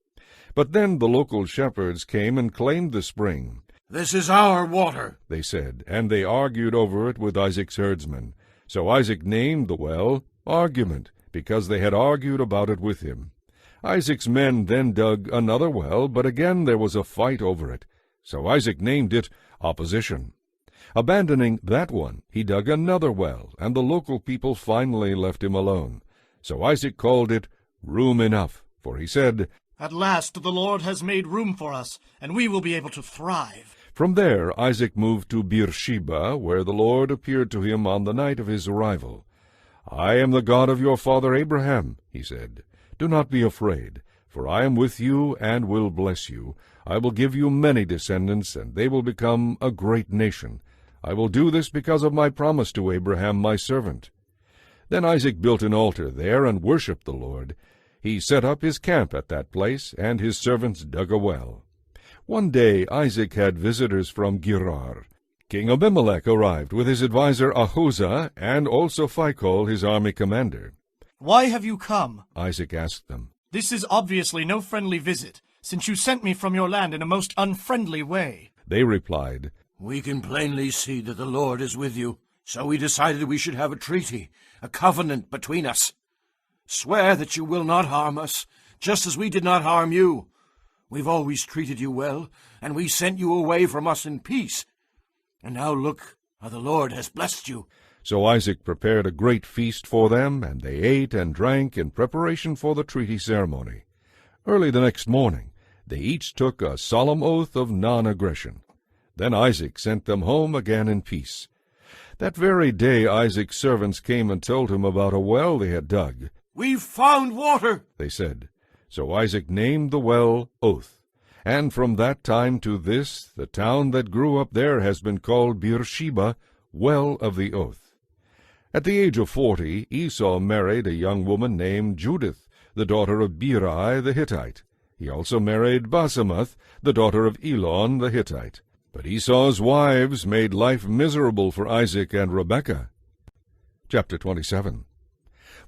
But then the local shepherds came and claimed the spring. This is our water, they said, and they argued over it with Isaac's herdsmen. So Isaac named the well Argument, because they had argued about it with him. Isaac's men then dug another well, but again there was a fight over it. So Isaac named it Opposition. Abandoning that one, he dug another well, and the local people finally left him alone. So Isaac called it Room Enough, for he said, At last the Lord has made room for us, and we will be able to thrive. From there Isaac moved to Beersheba, where the Lord appeared to him on the night of his arrival. I am the God of your father Abraham, he said. Do not be afraid, for I am with you and will bless you. I will give you many descendants, and they will become a great nation. I will do this because of my promise to Abraham my servant. Then Isaac built an altar there and worshipped the Lord. He set up his camp at that place, and his servants dug a well. One day Isaac had visitors from Gerar. King Abimelech arrived with his adviser Ahuzah, and also Phicol, his army commander. Why have you come? Isaac asked them. This is obviously no friendly visit, since you sent me from your land in a most unfriendly way. They replied, We can plainly see that the Lord is with you, so we decided we should have a treaty, a covenant between us. Swear that you will not harm us, just as we did not harm you. We've always treated you well, and we sent you away from us in peace. And now look how the Lord has blessed you. So Isaac prepared a great feast for them, and they ate and drank in preparation for the treaty ceremony. Early the next morning, they each took a solemn oath of non-aggression. Then Isaac sent them home again in peace. That very day Isaac's servants came and told him about a well they had dug. We've found water, they said. So Isaac named the well Oath. And from that time to this, the town that grew up there has been called Beersheba, Well of the Oath. At the age of 40, Esau married a young woman named Judith, the daughter of Beeri the Hittite. He also married Basemath, the daughter of Elon the Hittite. But Esau's wives made life miserable for Isaac and Rebekah. Chapter 27.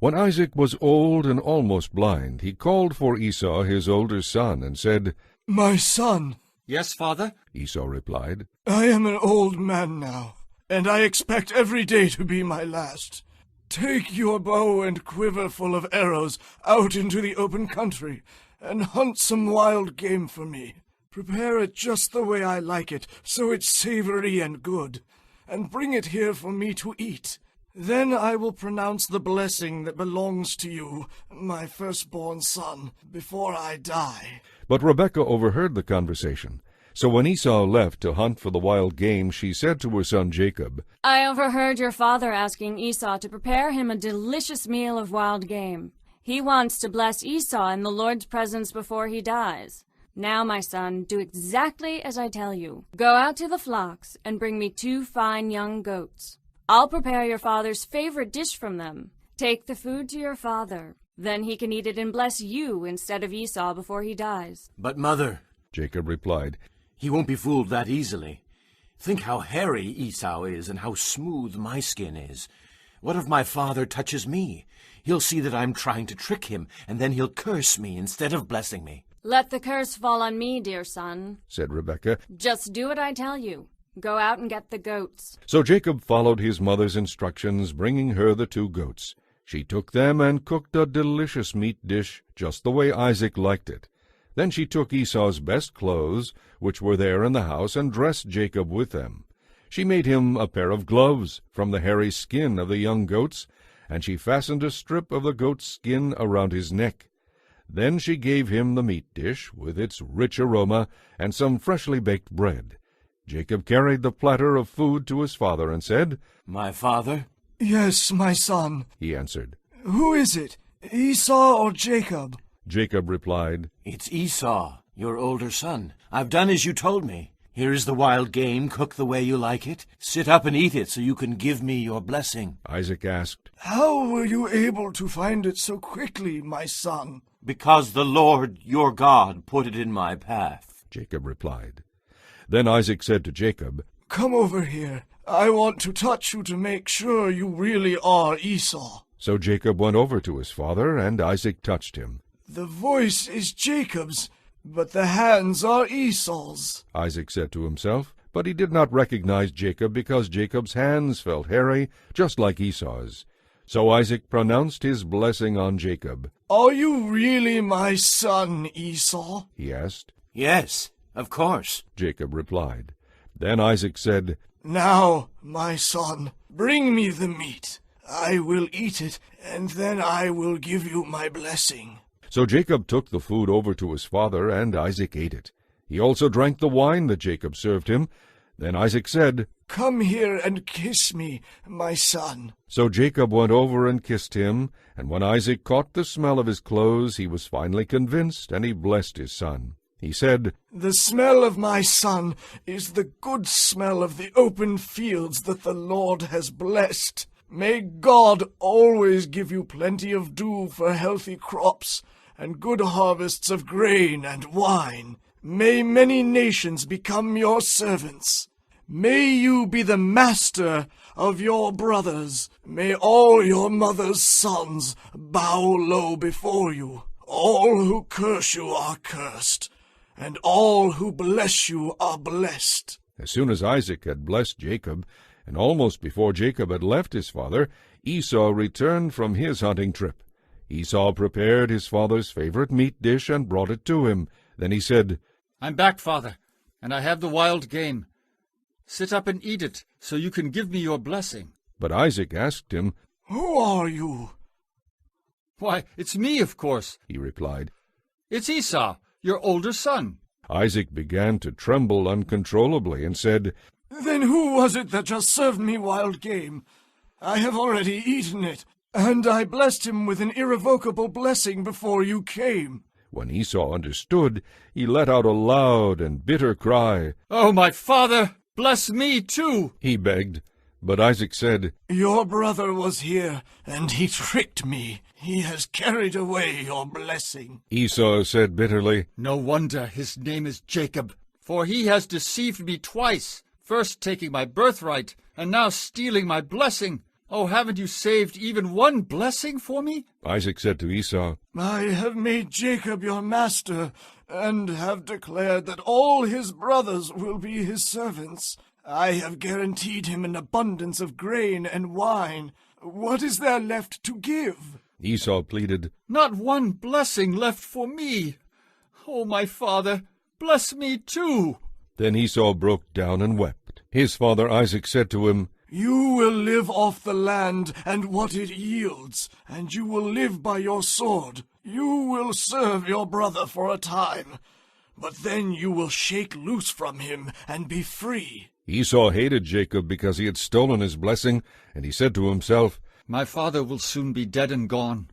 When Isaac was old and almost blind, he called for Esau his older son, and said, My son. Yes, father? Esau replied, I am an old man now, and I expect every day to be my last. Take your bow and quiver full of arrows out into the open country, and hunt some wild game for me. Prepare it just the way I like it, so it's savory and good, and bring it here for me to eat. Then I will pronounce the blessing that belongs to you, my firstborn son, before I die. But Rebekah overheard the conversation. So when Esau left to hunt for the wild game, she said to her son Jacob, I overheard your father asking Esau to prepare him a delicious meal of wild game. He wants to bless Esau in the Lord's presence before he dies. Now, my son, do exactly as I tell you. Go out to the flocks and bring me 2 fine young goats. I'll prepare your father's favorite dish from them. Take the food to your father. Then he can eat it and bless you instead of Esau before he dies. But, Mother, Jacob replied, he won't be fooled that easily. Think how hairy Esau is and how smooth my skin is. What if my father touches me? He'll see that I'm trying to trick him, and then he'll curse me instead of blessing me. Let the curse fall on me, dear son, said Rebekah. Just do what I tell you. Go out and get the goats. So Jacob followed his mother's instructions, bringing her the 2 goats. She took them and cooked a delicious meat dish, just the way Isaac liked it. Then she took Esau's best clothes, which were there in the house, and dressed Jacob with them. She made him a pair of gloves from the hairy skin of the young goats, and she fastened a strip of the goat's skin around his neck. Then she gave him the meat dish, with its rich aroma, and some freshly baked bread. Jacob carried the platter of food to his father and said, My father? Yes, my son. He answered. Who is it, Esau or Jacob? Jacob replied, It's Esau, your older son. I've done as you told me. Here is the wild game, cooked the way you like it. Sit up and eat it so you can give me your blessing. Isaac asked, How were you able to find it so quickly, my son? Because the Lord your God put it in my path, Jacob replied. Then Isaac said to Jacob, Come over here. I want to touch you to make sure you really are Esau. So Jacob went over to his father, and Isaac touched him. The voice is Jacob's, but the hands are Esau's, Isaac said to himself, but he did not recognize Jacob because Jacob's hands felt hairy, just like Esau's. So Isaac pronounced his blessing on Jacob. Are you really my son, Esau? He asked. Yes, of course, Jacob replied. Then Isaac said, Now, my son, bring me the meat. I will eat it, and then I will give you my blessing. So Jacob took the food over to his father, and Isaac ate it. He also drank the wine that Jacob served him. Then Isaac said, Come here and kiss me, my son. So Jacob went over and kissed him, and when Isaac caught the smell of his clothes, he was finally convinced, and he blessed his son. He said, The smell of my son is the good smell of the open fields that the Lord has blessed. May God always give you plenty of dew for healthy crops, and good harvests of grain and wine. May many nations become your servants. May you be the master of your brothers. May all your mother's sons bow low before you. All who curse you are cursed, and all who bless you are blessed. As soon as Isaac had blessed Jacob, and almost before Jacob had left his father, Esau returned from his hunting trip. Esau prepared his father's favorite meat dish and brought it to him. Then he said, I'm back, father, and I have the wild game. Sit up and eat it, so you can give me your blessing. But Isaac asked him, Who are you? Why, it's me, of course, he replied. It's Esau, your older son. Isaac began to tremble uncontrollably and said, Then who was it that just served me wild game? I have already eaten it, and I blessed him with an irrevocable blessing before you came. When Esau understood, he let out a loud and bitter cry. Oh, my father, bless me too, he begged. But Isaac said, Your brother was here, and he tricked me. He has carried away your blessing. Esau said bitterly, No wonder his name is Jacob, for he has deceived me twice, first taking my birthright, and now stealing my blessing. Oh, haven't you saved even one blessing for me? Isaac said to Esau, I have made Jacob your master, and have declared that all his brothers will be his servants. I have guaranteed him an abundance of grain and wine. What is there left to give? Esau pleaded, Not one blessing left for me. Oh, my father, bless me too. Then Esau broke down and wept. His father Isaac said to him, You will live off the land and what it yields, and you will live by your sword. You will serve your brother for a time, but then you will shake loose from him and be free. Esau hated Jacob because he had stolen his blessing, and he said to himself, My father will soon be dead and gone.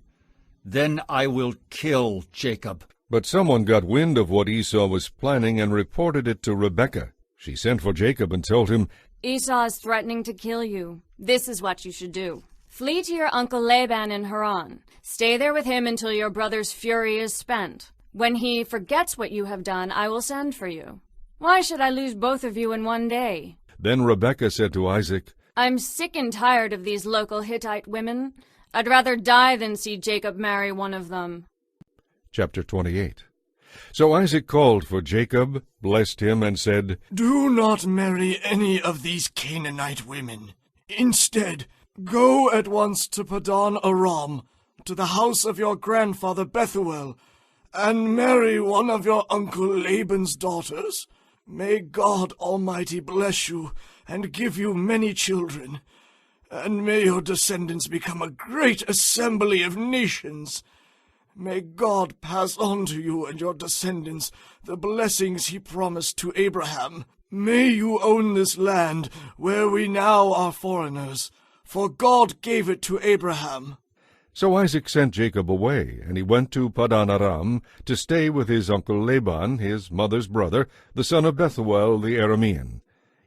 Then I will kill Jacob. But someone got wind of what Esau was planning and reported it to Rebekah. She sent for Jacob and told him, Esau is threatening to kill you. This is what you should do. Flee to your uncle Laban in Haran. Stay there with him until your brother's fury is spent. When he forgets what you have done, I will send for you. Why should I lose both of you in one day?" Then Rebekah said to Isaac, "I'm sick and tired of these local Hittite women. I'd rather die than see Jacob marry one of them." Chapter 28. So Isaac called for Jacob, blessed him, and said, "Do not marry any of these Canaanite women. Instead, go at once to Padan Aram, to the house of your grandfather Bethuel, and marry one of your uncle Laban's daughters. May God Almighty bless you and give you many children, and may your descendants become a great assembly of nations. May God pass on to you and your descendants the blessings he promised to Abraham. May you own this land where we now are foreigners, for God gave it to Abraham." So Isaac sent Jacob away, and he went to Padan Aram to stay with his uncle Laban, his mother's brother, the son of Bethuel the Aramean.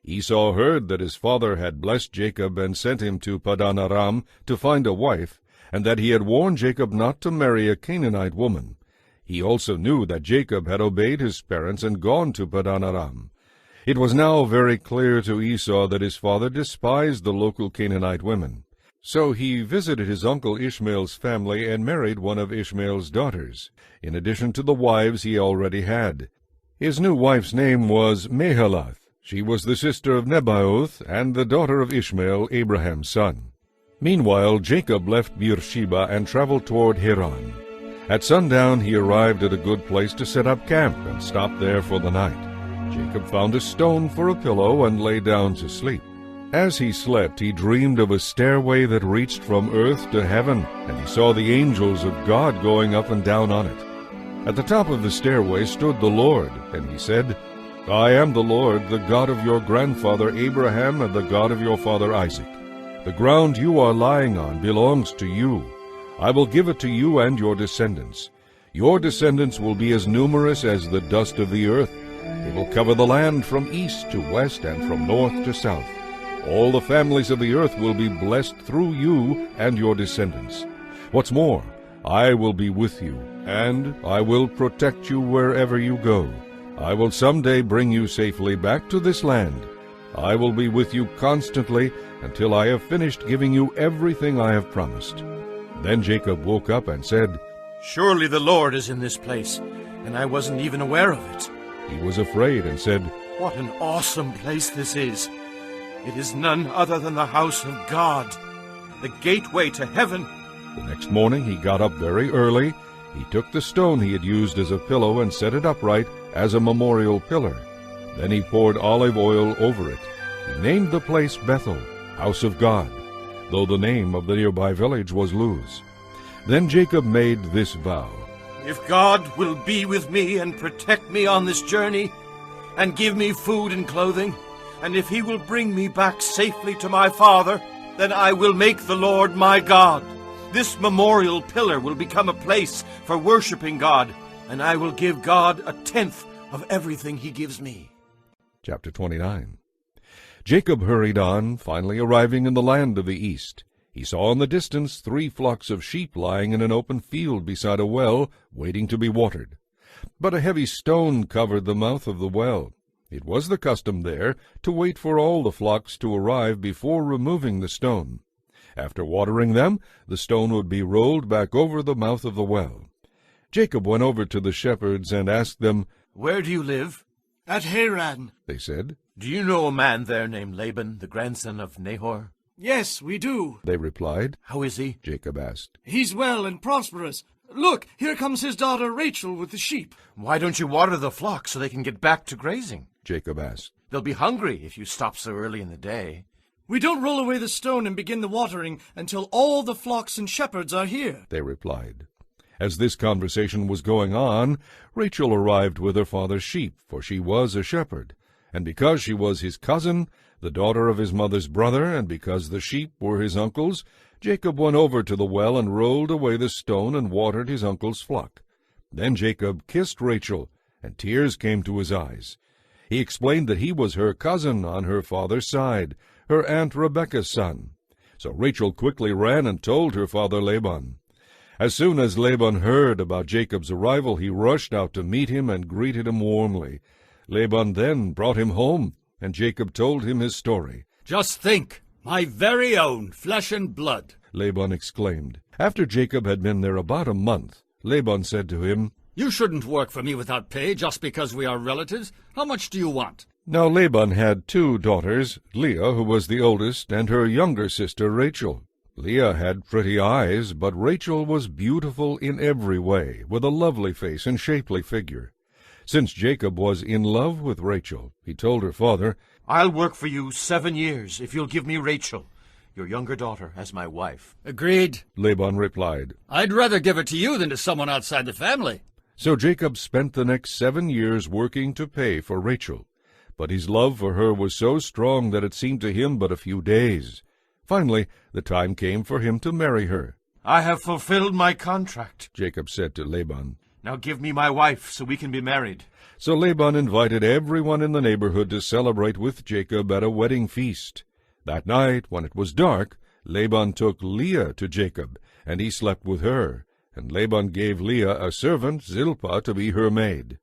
Esau heard that his father had blessed Jacob and sent him to Padan Aram to find a wife, and that he had warned Jacob not to marry a Canaanite woman. He also knew that Jacob had obeyed his parents and gone to Padan Aram. It was now very clear to Esau that his father despised the local Canaanite women. So he visited his uncle Ishmael's family and married one of Ishmael's daughters, in addition to the wives he already had. His new wife's name was Mahalath. She was the sister of Nebaioth and the daughter of Ishmael, Abraham's son. Meanwhile, Jacob left Beersheba and traveled toward Haran. At sundown he arrived at a good place to set up camp and stopped there for the night. Jacob found a stone for a pillow and lay down to sleep. As he slept, he dreamed of a stairway that reached from earth to heaven, and he saw the angels of God going up and down on it. At the top of the stairway stood the Lord, and he said, "I am the Lord, the God of your grandfather Abraham and the God of your father Isaac. The ground you are lying on belongs to you. I will give it to you and your descendants. Your descendants will be as numerous as the dust of the earth. They will cover the land from east to west and from north to south. All the families of the earth will be blessed through you and your descendants. What's more, I will be with you, and I will protect you wherever you go. I will someday bring you safely back to this land. I will be with you constantly until I have finished giving you everything I have promised." Then Jacob woke up and said, "Surely the Lord is in this place, and I wasn't even aware of it." He was afraid and said, "What an awesome place this is! It is none other than the house of God, the gateway to heaven." The next morning he got up very early. He took the stone he had used as a pillow and set it upright as a memorial pillar. Then he poured olive oil over it. He named the place Bethel, House of God, though the name of the nearby village was Luz. Then Jacob made this vow, "If God will be with me and protect me on this journey, and give me food and clothing, and if he will bring me back safely to my father, then I will make the Lord my God. This memorial pillar will become a place for worshiping God, and I will give God 1/10 of everything he gives me." Chapter 29. Jacob hurried on, finally arriving in the land of the east. He saw in the distance 3 flocks of sheep lying in an open field beside a well, waiting to be watered. But a heavy stone covered the mouth of the well. It was the custom there to wait for all the flocks to arrive before removing the stone. After watering them, the stone would be rolled back over the mouth of the well. Jacob went over to the shepherds and asked them, "Where do you live?" "At Haran," they said. "Do you know a man there named Laban, the grandson of Nahor?" "Yes, we do," they replied. "How is he?" Jacob asked. "He's well and prosperous. Look, here comes his daughter Rachel with the sheep." "Why don't you water the flock so they can get back to grazing?" Jacob asked. "They'll be hungry if you stop so early in the day." "We don't roll away the stone and begin the watering until all the flocks and shepherds are here," they replied. As this conversation was going on, Rachel arrived with her father's sheep, for she was a shepherd. And because she was his cousin, the daughter of his mother's brother, and because the sheep were his uncle's, Jacob went over to the well and rolled away the stone and watered his uncle's flock. Then Jacob kissed Rachel, and tears came to his eyes. He explained that he was her cousin on her father's side, her aunt Rebekah's son. So Rachel quickly ran and told her father Laban. As soon as Laban heard about Jacob's arrival, he rushed out to meet him and greeted him warmly. Laban then brought him home, and Jacob told him his story. Just think, my very own flesh and blood, Laban exclaimed. After Jacob had been there about a month, Laban said to him, You shouldn't work for me without pay just because we are relatives. How much do you want? Now Laban had 2 daughters, Leah, who was the oldest, and her younger sister Rachel. Leah had pretty eyes, but Rachel was beautiful in every way, with a lovely face and shapely figure. Since Jacob was in love with Rachel, he told her father, I'll work for you 7 years if you'll give me Rachel, your younger daughter, as my wife. Agreed, Laban replied. I'd rather give her to you than to someone outside the family. So Jacob spent the next 7 years working to pay for Rachel. But his love for her was so strong that it seemed to him but a few days. Finally, the time came for him to marry her. I have fulfilled my contract, Jacob said to Laban. Now give me my wife so we can be married. So Laban invited everyone in the neighborhood to celebrate with Jacob at a wedding feast. That night, when it was dark, Laban took Leah to Jacob, and he slept with her. And Laban gave Leah a servant, Zilpah, to be her maid.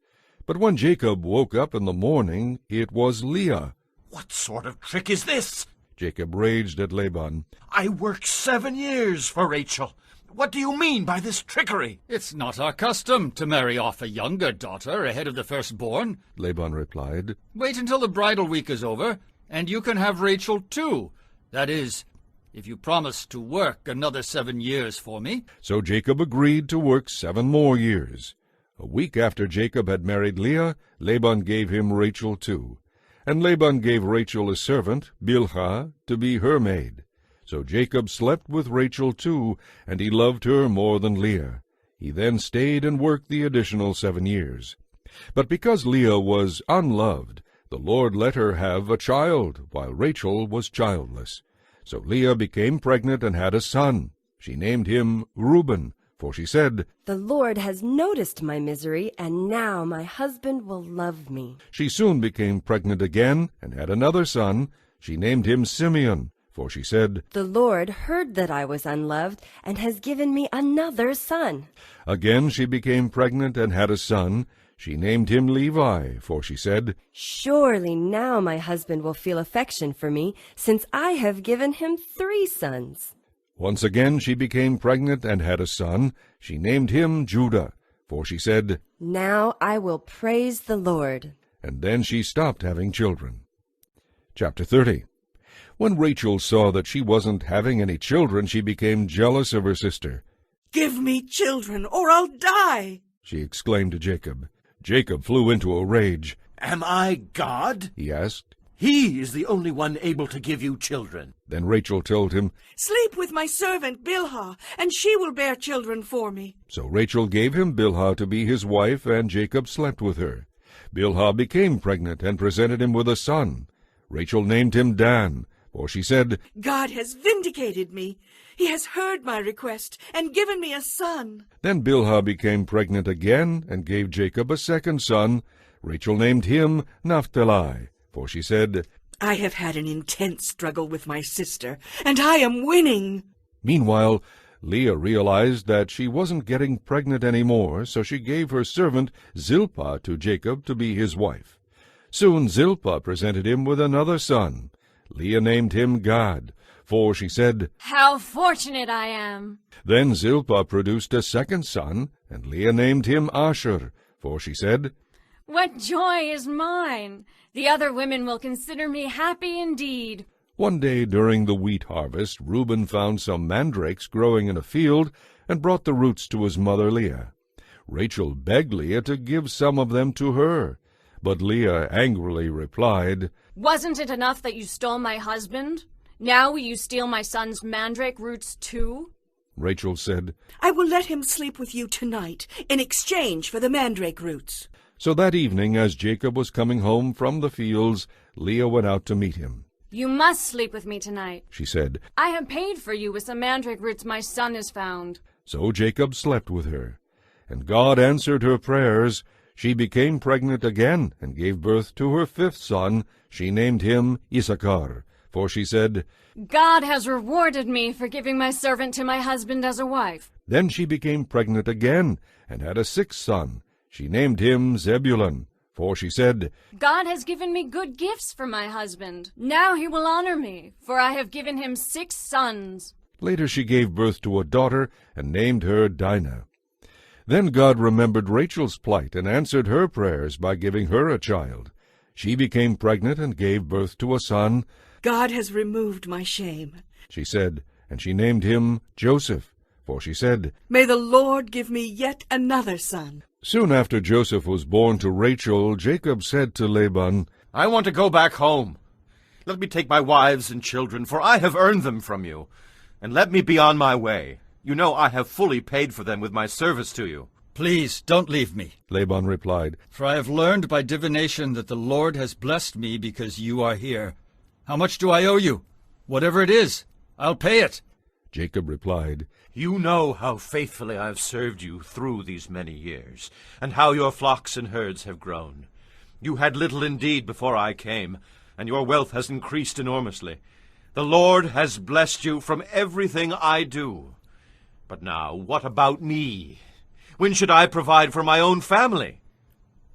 But when Jacob woke up in the morning, it was Leah. What sort of trick is this? Jacob raged at Laban. I worked 7 years for Rachel. What do you mean by this trickery? It's not our custom to marry off a younger daughter ahead of the firstborn, Laban replied. Wait until the bridal week is over, and you can have Rachel too. That is, if you promise to work another 7 years for me. So Jacob agreed to work 7 more years. A week after Jacob had married Leah, Laban gave him Rachel too. And Laban gave Rachel a servant, Bilhah, to be her maid. So Jacob slept with Rachel too, and he loved her more than Leah. He then stayed and worked the additional 7 years. But because Leah was unloved, the Lord let her have a child, while Rachel was childless. So Leah became pregnant and had a son. She named him Reuben, for she said, The Lord has noticed my misery, and now my husband will love me. She soon became pregnant again and had another son. She named him Simeon, for she said, The Lord heard that I was unloved, and has given me another son. Again she became pregnant and had a son. She named him Levi, for she said, Surely now my husband will feel affection for me, since I have given him 3 sons. Once again she became pregnant and had a son. She named him Judah, for she said, Now I will praise the Lord. And then she stopped having children. Chapter 30. When Rachel saw that she wasn't having any children, she became jealous of her sister. Give me children, or I'll die, she exclaimed to Jacob. Jacob flew into a rage. Am I God? He asked. He is the only one able to give you children. Then Rachel told him, Sleep with my servant Bilhah, and she will bear children for me. So Rachel gave him Bilhah to be his wife, and Jacob slept with her. Bilhah became pregnant and presented him with a son. Rachel named him Dan, for she said, God has vindicated me. He has heard my request and given me a son. Then Bilhah became pregnant again and gave Jacob a second son. Rachel named him Naphtali, for she said, I have had an intense struggle with my sister, and I am winning. Meanwhile, Leah realized that she wasn't getting pregnant anymore, so she gave her servant Zilpah to Jacob to be his wife. Soon Zilpah presented him with another son. Leah named him Gad, for she said, How fortunate I am! Then Zilpah produced a second son, and Leah named him Asher, for she said, What joy is mine! The other women will consider me happy indeed. One day during the wheat harvest, Reuben found some mandrakes growing in a field and brought the roots to his mother Leah. Rachel begged Leah to give some of them to her, but Leah angrily replied, Wasn't it enough that you stole my husband? Now will you steal my son's mandrake roots too? Rachel said, I will let him sleep with you tonight in exchange for the mandrake roots. So that evening, as Jacob was coming home from the fields, Leah went out to meet him. You must sleep with me tonight, she said. I have paid for you with some mandrake roots my son has found. So Jacob slept with her. And God answered her prayers. She became pregnant again and gave birth to her 5th son. She named him Issachar, for she said, God has rewarded me for giving my servant to my husband as a wife. Then she became pregnant again, and had a sixth son. She named him Zebulun, for she said, God has given me good gifts for my husband. Now he will honor me, for I have given him 6 sons. Later she gave birth to a daughter, and named her Dinah. Then God remembered Rachel's plight, and answered her prayers by giving her a child. She became pregnant and gave birth to a son. God has removed my shame, she said, and she named him Joseph, for she said, May the Lord give me yet another son. Soon after Joseph was born to Rachel, Jacob said to Laban, I want to go back home. Let me take my wives and children, for I have earned them from you, and let me be on my way. You know I have fully paid for them with my service to you. Please, don't leave me, Laban replied, for I have learned by divination that the Lord has blessed me because you are here. How much do I owe you? Whatever it is, I'll pay it. Jacob replied, You know how faithfully I have served you through these many years, and how your flocks and herds have grown. You had little indeed before I came, and your wealth has increased enormously. The Lord has blessed you from everything I do. But now, what about me? When should I provide for my own family?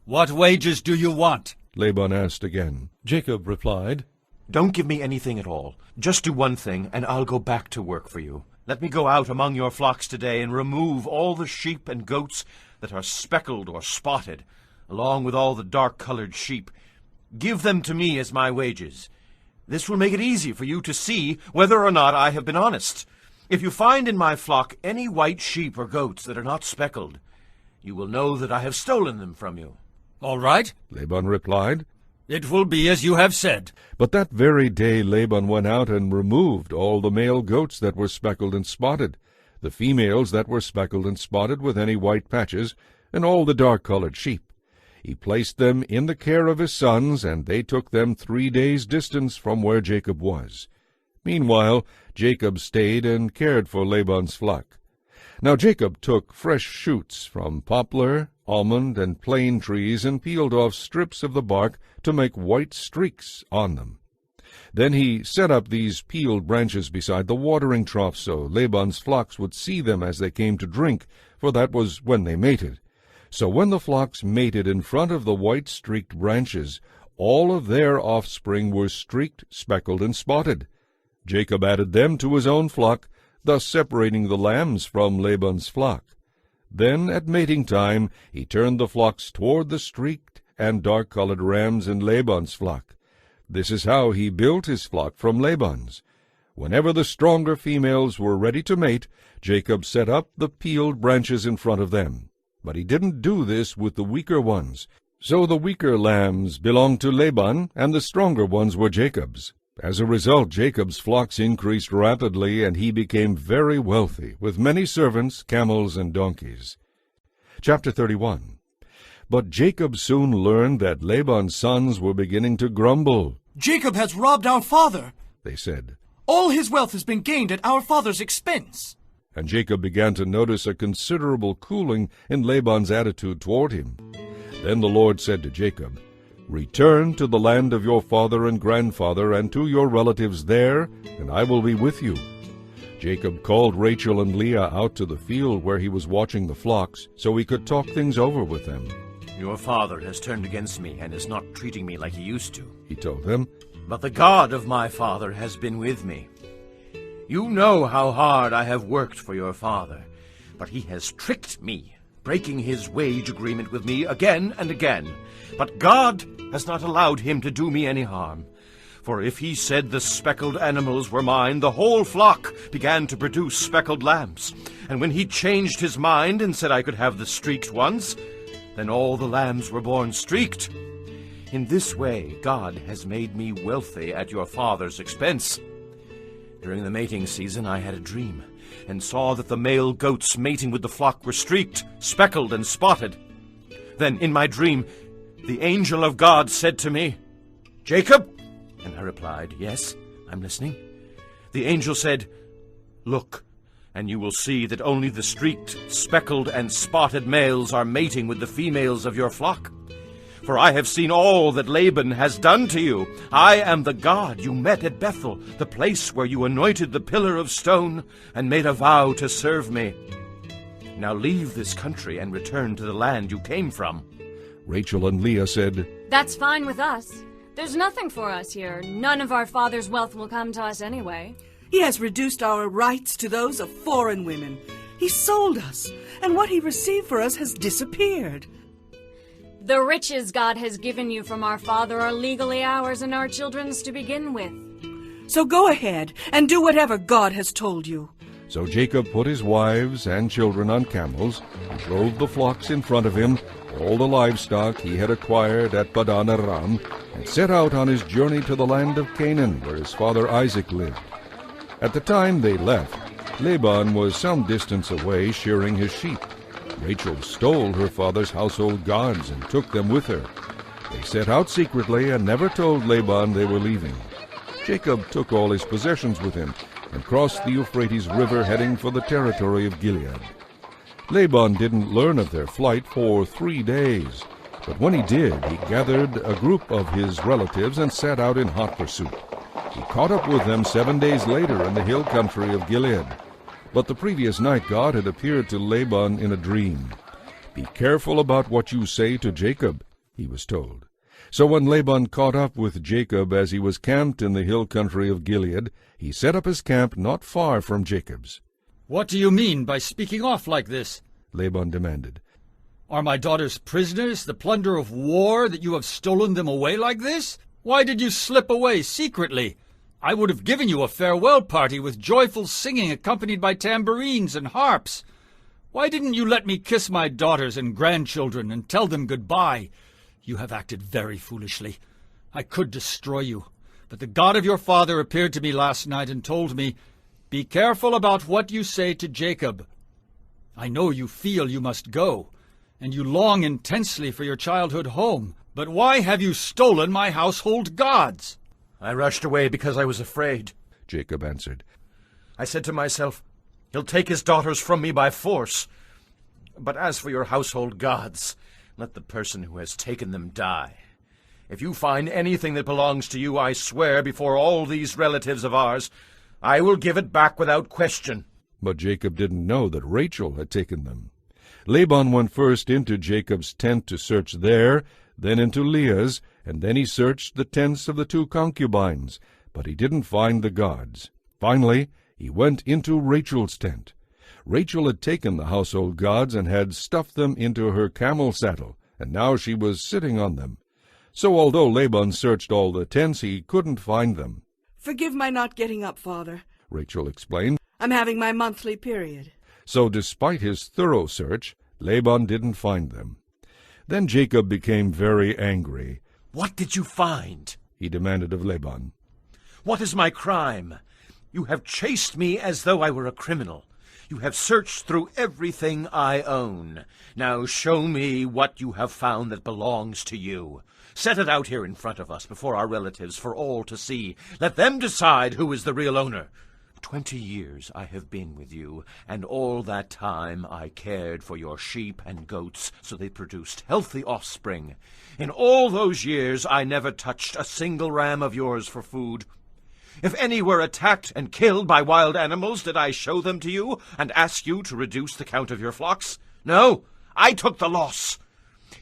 What wages do you want? Laban asked again. Jacob replied, Don't give me anything at all. Just do one thing, and I'll go back to work for you. Let me go out among your flocks today and remove all the sheep and goats that are speckled or spotted, along with all the dark-colored sheep. Give them to me as my wages. This will make it easy for you to see whether or not I have been honest. If you find in my flock any white sheep or goats that are not speckled, you will know that I have stolen them from you. All right, Laban replied. It will be as you have said. But that very day Laban went out and removed all the male goats that were speckled and spotted, the females that were speckled and spotted with any white patches, and all the dark-colored sheep. He placed them in the care of his sons, and they took them 3 days' distance from where Jacob was. Meanwhile, Jacob stayed and cared for Laban's flock. Now Jacob took fresh shoots from poplar, almond, and plane trees, and peeled off strips of the bark to make white streaks on them. Then he set up these peeled branches beside the watering trough, so Laban's flocks would see them as they came to drink, for that was when they mated. So when the flocks mated in front of the white-streaked branches, all of their offspring were streaked, speckled, and spotted. Jacob added them to his own flock, thus separating the lambs from Laban's flock. Then, at mating time, he turned the flocks toward the streaked and dark-colored rams in Laban's flock. This is how he built his flock from Laban's. Whenever the stronger females were ready to mate, Jacob set up the peeled branches in front of them. But he didn't do this with the weaker ones. So the weaker lambs belonged to Laban, and the stronger ones were Jacob's. As a result, Jacob's flocks increased rapidly, and he became very wealthy, with many servants, camels, and donkeys. Chapter 31. But Jacob soon learned that Laban's sons were beginning to grumble. Jacob has robbed our father, they said. All his wealth has been gained at our father's expense. And Jacob began to notice a considerable cooling in Laban's attitude toward him. Then the Lord said to Jacob, Return to the land of your father and grandfather and to your relatives there, and I will be with you. Jacob called Rachel and Leah out to the field where he was watching the flocks, so he could talk things over with them. Your father has turned against me and is not treating me like he used to, he told them. But the God of my father has been with me. You know how hard I have worked for your father, but he has tricked me, breaking his wage agreement with me again and again. But God has not allowed him to do me any harm. For if he said the speckled animals were mine, the whole flock began to produce speckled lambs. And when he changed his mind and said I could have the streaked ones, then all the lambs were born streaked. In this way God has made me wealthy at your father's expense. During the mating season I had a dream, and saw that the male goats mating with the flock were streaked, speckled, and spotted. Then in my dream the angel of God said to me, Jacob? And I replied, Yes, I'm listening. The angel said, Look, and you will see that only the streaked, speckled, and spotted males are mating with the females of your flock. For I have seen all that Laban has done to you. I am the God you met at Bethel, the place where you anointed the pillar of stone and made a vow to serve me. Now leave this country and return to the land you came from." Rachel and Leah said, That's fine with us. There's nothing for us here. None of our father's wealth will come to us anyway. He has reduced our rights to those of foreign women. He sold us, and what he received for us has disappeared. The riches God has given you from our father are legally ours and our children's to begin with. So go ahead and do whatever God has told you. So Jacob put his wives and children on camels, and drove the flocks in front of him, all the livestock he had acquired at Padan Aram, and set out on his journey to the land of Canaan, where his father Isaac lived. At the time they left, Laban was some distance away shearing his sheep. Rachel stole her father's household gods and took them with her. They set out secretly and never told Laban they were leaving. Jacob took all his possessions with him and crossed the Euphrates River heading for the territory of Gilead. Laban didn't learn of their flight for 3 days, but when he did, he gathered a group of his relatives and set out in hot pursuit. He caught up with them 7 days later in the hill country of Gilead. But the previous night God had appeared to Laban in a dream. "Be careful about what you say to Jacob," he was told. So when Laban caught up with Jacob as he was camped in the hill country of Gilead, he set up his camp not far from Jacob's. "What do you mean by speaking off like this?" Laban demanded. "Are my daughters prisoners, the plunder of war, that you have stolen them away like this? Why did you slip away secretly? I would have given you a farewell party with joyful singing accompanied by tambourines and harps. Why didn't you let me kiss my daughters and grandchildren and tell them goodbye? You have acted very foolishly. I could destroy you, but the God of your father appeared to me last night and told me, 'Be careful about what you say to Jacob.' I know you feel you must go, and you long intensely for your childhood home, but why have you stolen my household gods?" "I rushed away because I was afraid," Jacob answered. "I said to myself, 'He'll take his daughters from me by force.' But as for your household gods, let the person who has taken them die. If you find anything that belongs to you, I swear before all these relatives of ours, I will give it back without question." But Jacob didn't know that Rachel had taken them. Laban went first into Jacob's tent to search there, then into Leah's, and then he searched the tents of the 2 concubines, but he didn't find the gods. Finally, he went into Rachel's tent. Rachel had taken the household gods and had stuffed them into her camel saddle, and now she was sitting on them. So although Laban searched all the tents, he couldn't find them. "Forgive my not getting up, Father," Rachel explained. "I'm having my monthly period." So despite his thorough search, Laban didn't find them. Then Jacob became very angry. "What did you find?" he demanded of Laban. "What is my crime? You have chased me as though I were a criminal. You have searched through everything I own. Now show me what you have found that belongs to you. Set it out here in front of us before our relatives for all to see. Let them decide who is the real owner. 20 years I have been with you, and all that time I cared for your sheep and goats so they produced healthy offspring. In all those years I never touched a single ram of yours for food. If any were attacked and killed by wild animals, did I show them to you and ask you to reduce the count of your flocks? No, I took the loss.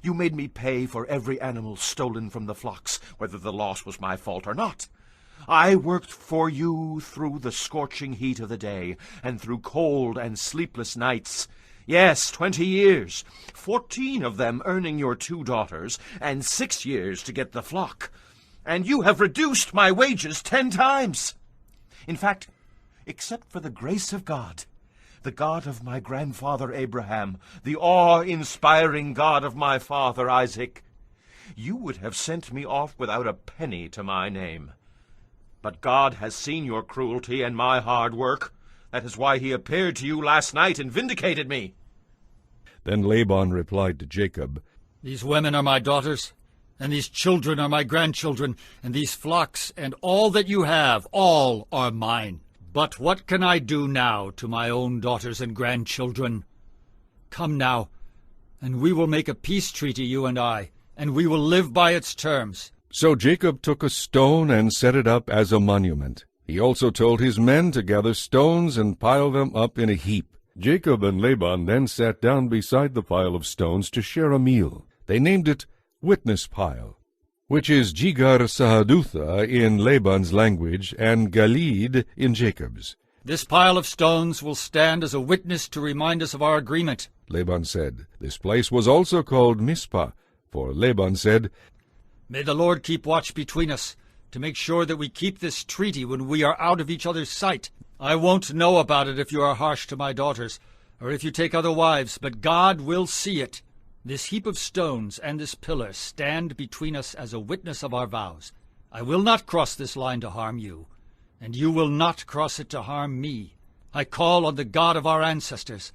You made me pay for every animal stolen from the flocks, whether the loss was my fault or not. I worked for you through the scorching heat of the day, and through cold and sleepless nights. Yes, 20 years, 14 of them earning your 2 daughters, and 6 years to get the flock. And you have reduced my wages 10 times. In fact, except for the grace of God, the God of my grandfather Abraham, the awe-inspiring God of my father Isaac, you would have sent me off without a penny to my name. But God has seen your cruelty and my hard work. That is why he appeared to you last night and vindicated me." Then Laban replied to Jacob, "These women are my daughters, and these children are my grandchildren, and these flocks and all that you have, all are mine. But what can I do now to my own daughters and grandchildren? Come now, and we will make a peace treaty, you and I, and we will live by its terms." So Jacob took a stone and set it up as a monument. He also told his men to gather stones and pile them up in a heap. Jacob and Laban then sat down beside the pile of stones to share a meal. They named it Witness Pile, which is Jigar Sahadutha in Laban's language and Galid in Jacob's. "This pile of stones will stand as a witness to remind us of our agreement," Laban said. This place was also called Mizpah, for Laban said, "May the Lord keep watch between us, to make sure that we keep this treaty when we are out of each other's sight. I won't know about it if you are harsh to my daughters, or if you take other wives, but God will see it. This heap of stones and this pillar stand between us as a witness of our vows. I will not cross this line to harm you, and you will not cross it to harm me. I call on the God of our ancestors,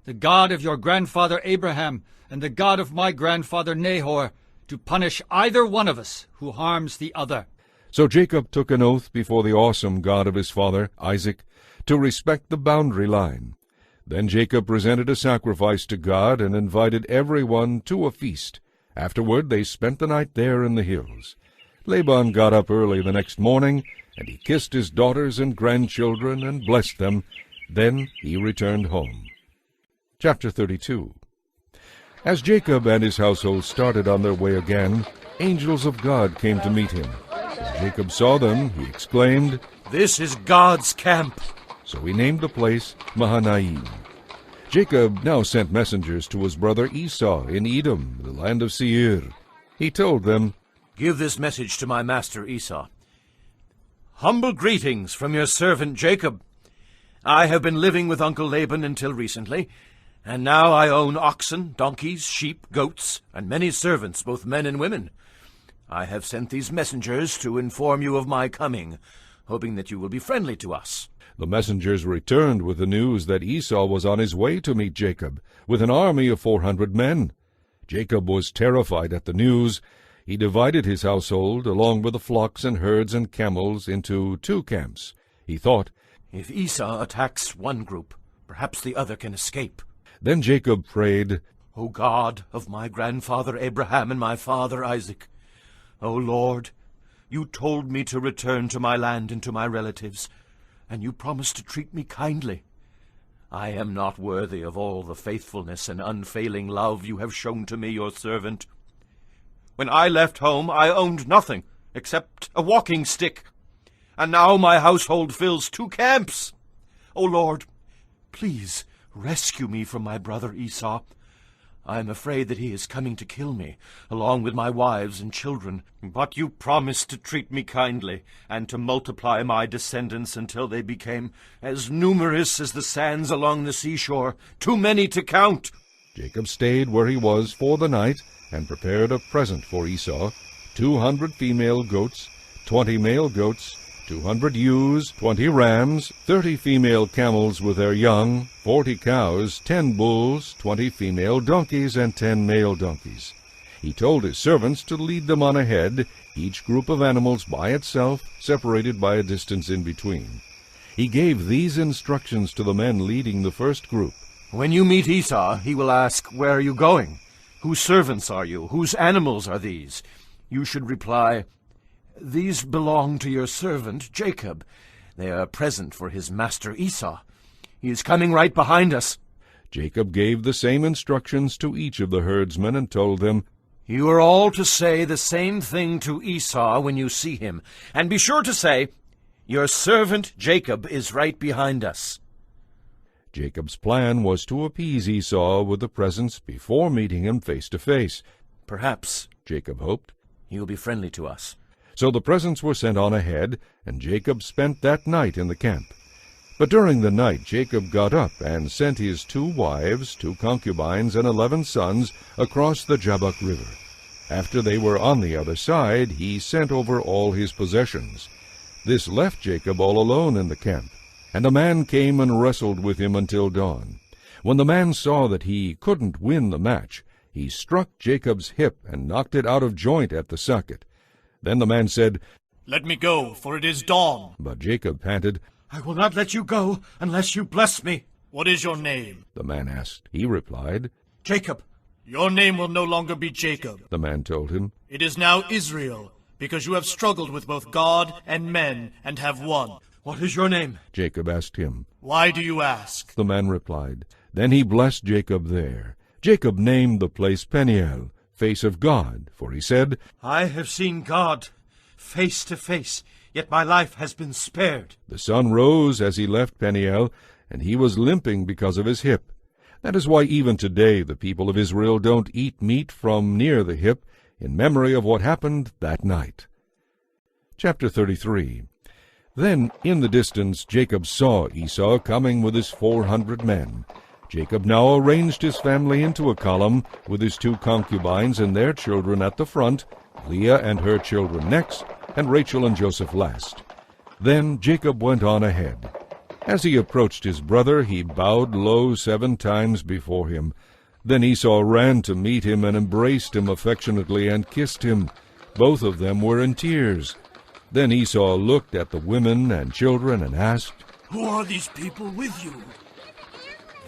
the God of your grandfather Abraham, and the God of my grandfather Nahor, to punish either one of us who harms the other." So Jacob took an oath before the awesome God of his father, Isaac, to respect the boundary line. Then Jacob presented a sacrifice to God and invited everyone to a feast. Afterward they spent the night there in the hills. Laban got up early the next morning, and he kissed his daughters and grandchildren and blessed them. Then he returned home. Chapter 32. As Jacob and his household started on their way again, angels of God came to meet him. When Jacob saw them, he exclaimed, "This is God's camp." So he named the place Mahanaim. Jacob now sent messengers to his brother Esau in Edom, the land of Seir. He told them, "Give this message to my master Esau. Humble greetings from your servant Jacob. I have been living with Uncle Laban until recently, and now I own oxen, donkeys, sheep, goats, and many servants, both men and women. I have sent these messengers to inform you of my coming, hoping that you will be friendly to us." The messengers returned with the news that Esau was on his way to meet Jacob, with an army of 400 men. Jacob was terrified at the news. He divided his household, along with the flocks and herds and camels, into 2 camps. He thought, "If Esau attacks one group, perhaps the other can escape." Then Jacob prayed, "O God of my grandfather Abraham and my father Isaac, O Lord, you told me to return to my land and to my relatives, and you promised to treat me kindly. I am not worthy of all the faithfulness and unfailing love you have shown to me, your servant. When I left home, I owned nothing except a walking stick, and now my household fills 2 camps. O Lord, please rescue me from my brother Esau. I am afraid that he is coming to kill me, along with my wives and children. But you promised to treat me kindly, and to multiply my descendants until they became as numerous as the sands along the seashore, too many to count." Jacob stayed where he was for the night, and prepared a present for Esau, 200 female goats, 20 male goats, 200 ewes, 20 rams, 30 female camels with their young, 40 cows, 10 bulls, 20 female donkeys, and 10 male donkeys. He told his servants to lead them on ahead, each group of animals by itself, separated by a distance in between. He gave these instructions to the men leading the first group. "When you meet Esau, he will ask, 'Where are you going? Whose servants are you? Whose animals are these?' You should reply, 'These belong to your servant Jacob. They are a present for his master Esau. He is coming right behind us.'" Jacob gave the same instructions to each of the herdsmen and told them, "You are all to say the same thing to Esau when you see him, and be sure to say, 'Your servant Jacob is right behind us.'" Jacob's plan was to appease Esau with the presents before meeting him face to face. "Perhaps," Jacob hoped, "he will be friendly to us." So the presents were sent on ahead, and Jacob spent that night in the camp. But during the night Jacob got up and sent his 2 wives, 2 concubines, and 11 sons across the Jabbok River. After they were on the other side, he sent over all his possessions. This left Jacob all alone in the camp, and a man came and wrestled with him until dawn. When the man saw that he couldn't win the match, he struck Jacob's hip and knocked it out of joint at the socket. Then the man said, "Let me go, for it is dawn." But Jacob panted, "I will not let you go unless you bless me." "What is your name?" the man asked. He replied, "Jacob." Your name will no longer be Jacob, the man told him. It is now Israel, because you have struggled with both God and men and have won. What is your name? Jacob asked him. Why do you ask? The man replied. Then he blessed Jacob there. Jacob named the place Peniel, face of God, for he said, I have seen God face to face, yet my life has been spared. The sun rose as he left Peniel, and he was limping because of his hip. That is why even today the people of Israel don't eat meat from near the hip, in memory of what happened that night. Chapter 33. Then in the distance Jacob saw Esau coming with his 400 men. Jacob now arranged his family into a column, with his 2 concubines and their children at the front, Leah and her children next, and Rachel and Joseph last. Then Jacob went on ahead. As he approached his brother, he bowed low 7 times before him. Then Esau ran to meet him and embraced him affectionately and kissed him. Both of them were in tears. Then Esau looked at the women and children and asked, Who are these people with you?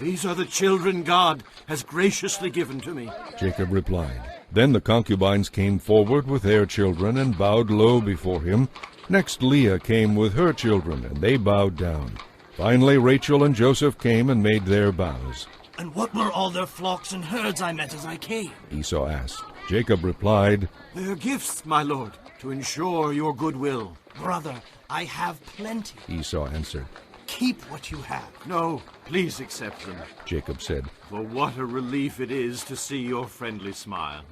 These are the children God has graciously given to me. Jacob replied. Then the concubines came forward with their children and bowed low before him. Next Leah came with her children, and they bowed down. Finally Rachel and Joseph came and made their bows. And what were all their flocks and herds I met as I came? Esau asked. Jacob replied, They are gifts, my lord, to ensure your goodwill. Brother, I have plenty. Esau answered. Keep what you have. No, please accept them. Jacob said, For what a relief it is to see your friendly smile.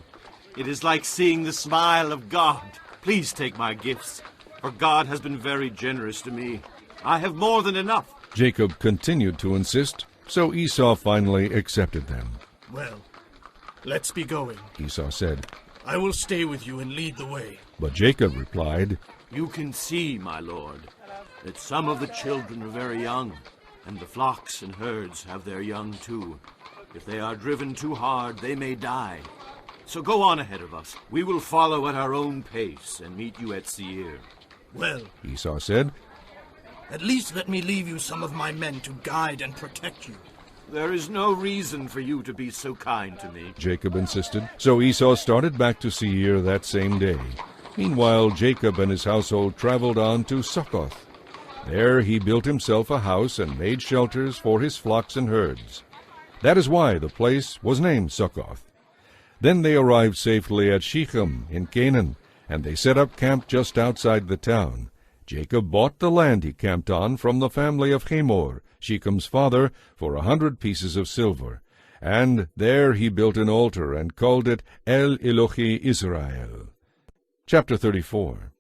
It is like seeing the smile of God. Please take my gifts, for God has been very generous to me. I have more than enough. Jacob continued to insist, so Esau finally accepted them. Well, let's be going, Esau said. I will stay with you and lead the way. But Jacob replied, You can see, my lord, that some of the children are very young, and the flocks and herds have their young too. If they are driven too hard, they may die. So go on ahead of us. We will follow at our own pace and meet you at Seir. Well, Esau said, at least let me leave you some of my men to guide and protect you. There is no reason for you to be so kind to me, Jacob insisted. So Esau started back to Seir that same day. Meanwhile, Jacob and his household traveled on to Succoth. There he built himself a house and made shelters for his flocks and herds. That is why the place was named Succoth. Then they arrived safely at Shechem in Canaan, and they set up camp just outside the town. Jacob bought the land he camped on from the family of Hamor, Shechem's father, for 100 pieces of silver. And there he built an altar and called it El Elohi Israel. Chapter 34.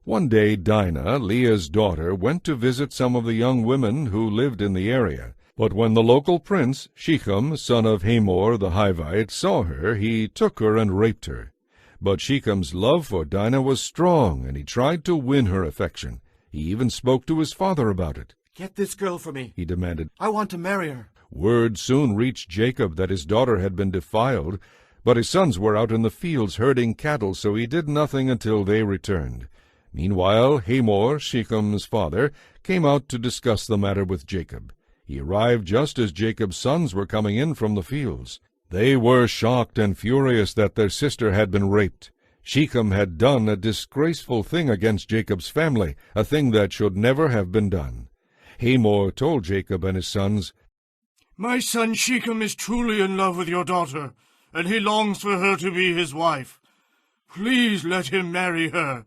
One day Dinah, Leah's daughter, went to visit some of the young women who lived in the area. But when the local prince, Shechem, son of Hamor the Hivite, saw her, he took her and raped her. But Shechem's love for Dinah was strong, and he tried to win her affection. He even spoke to his father about it. Get this girl for me, he demanded. I want to marry her. Word soon reached Jacob that his daughter had been defiled, but his sons were out in the fields herding cattle, so he did nothing until they returned. Meanwhile, Hamor, Shechem's father, came out to discuss the matter with Jacob. He arrived just as Jacob's sons were coming in from the fields. They were shocked and furious that their sister had been raped. Shechem had done a disgraceful thing against Jacob's family, a thing that should never have been done. Hamor told Jacob and his sons, My son Shechem is truly in love with your daughter, and he longs for her to be his wife. Please let him marry her.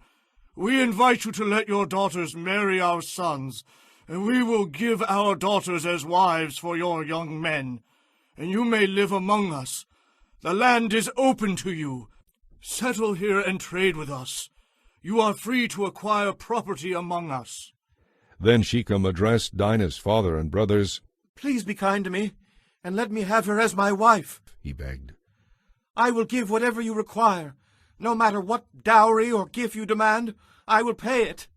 We invite you to let your daughters marry our sons, and we will give our daughters as wives for your young men, and you may live among us. The land is open to you. Settle here and trade with us. You are free to acquire property among us. Then Shechem addressed Dinah's father and brothers. Please be kind to me, and let me have her as my wife, he begged. I will give whatever you require. No matter what dowry or gift you demand, I will pay it.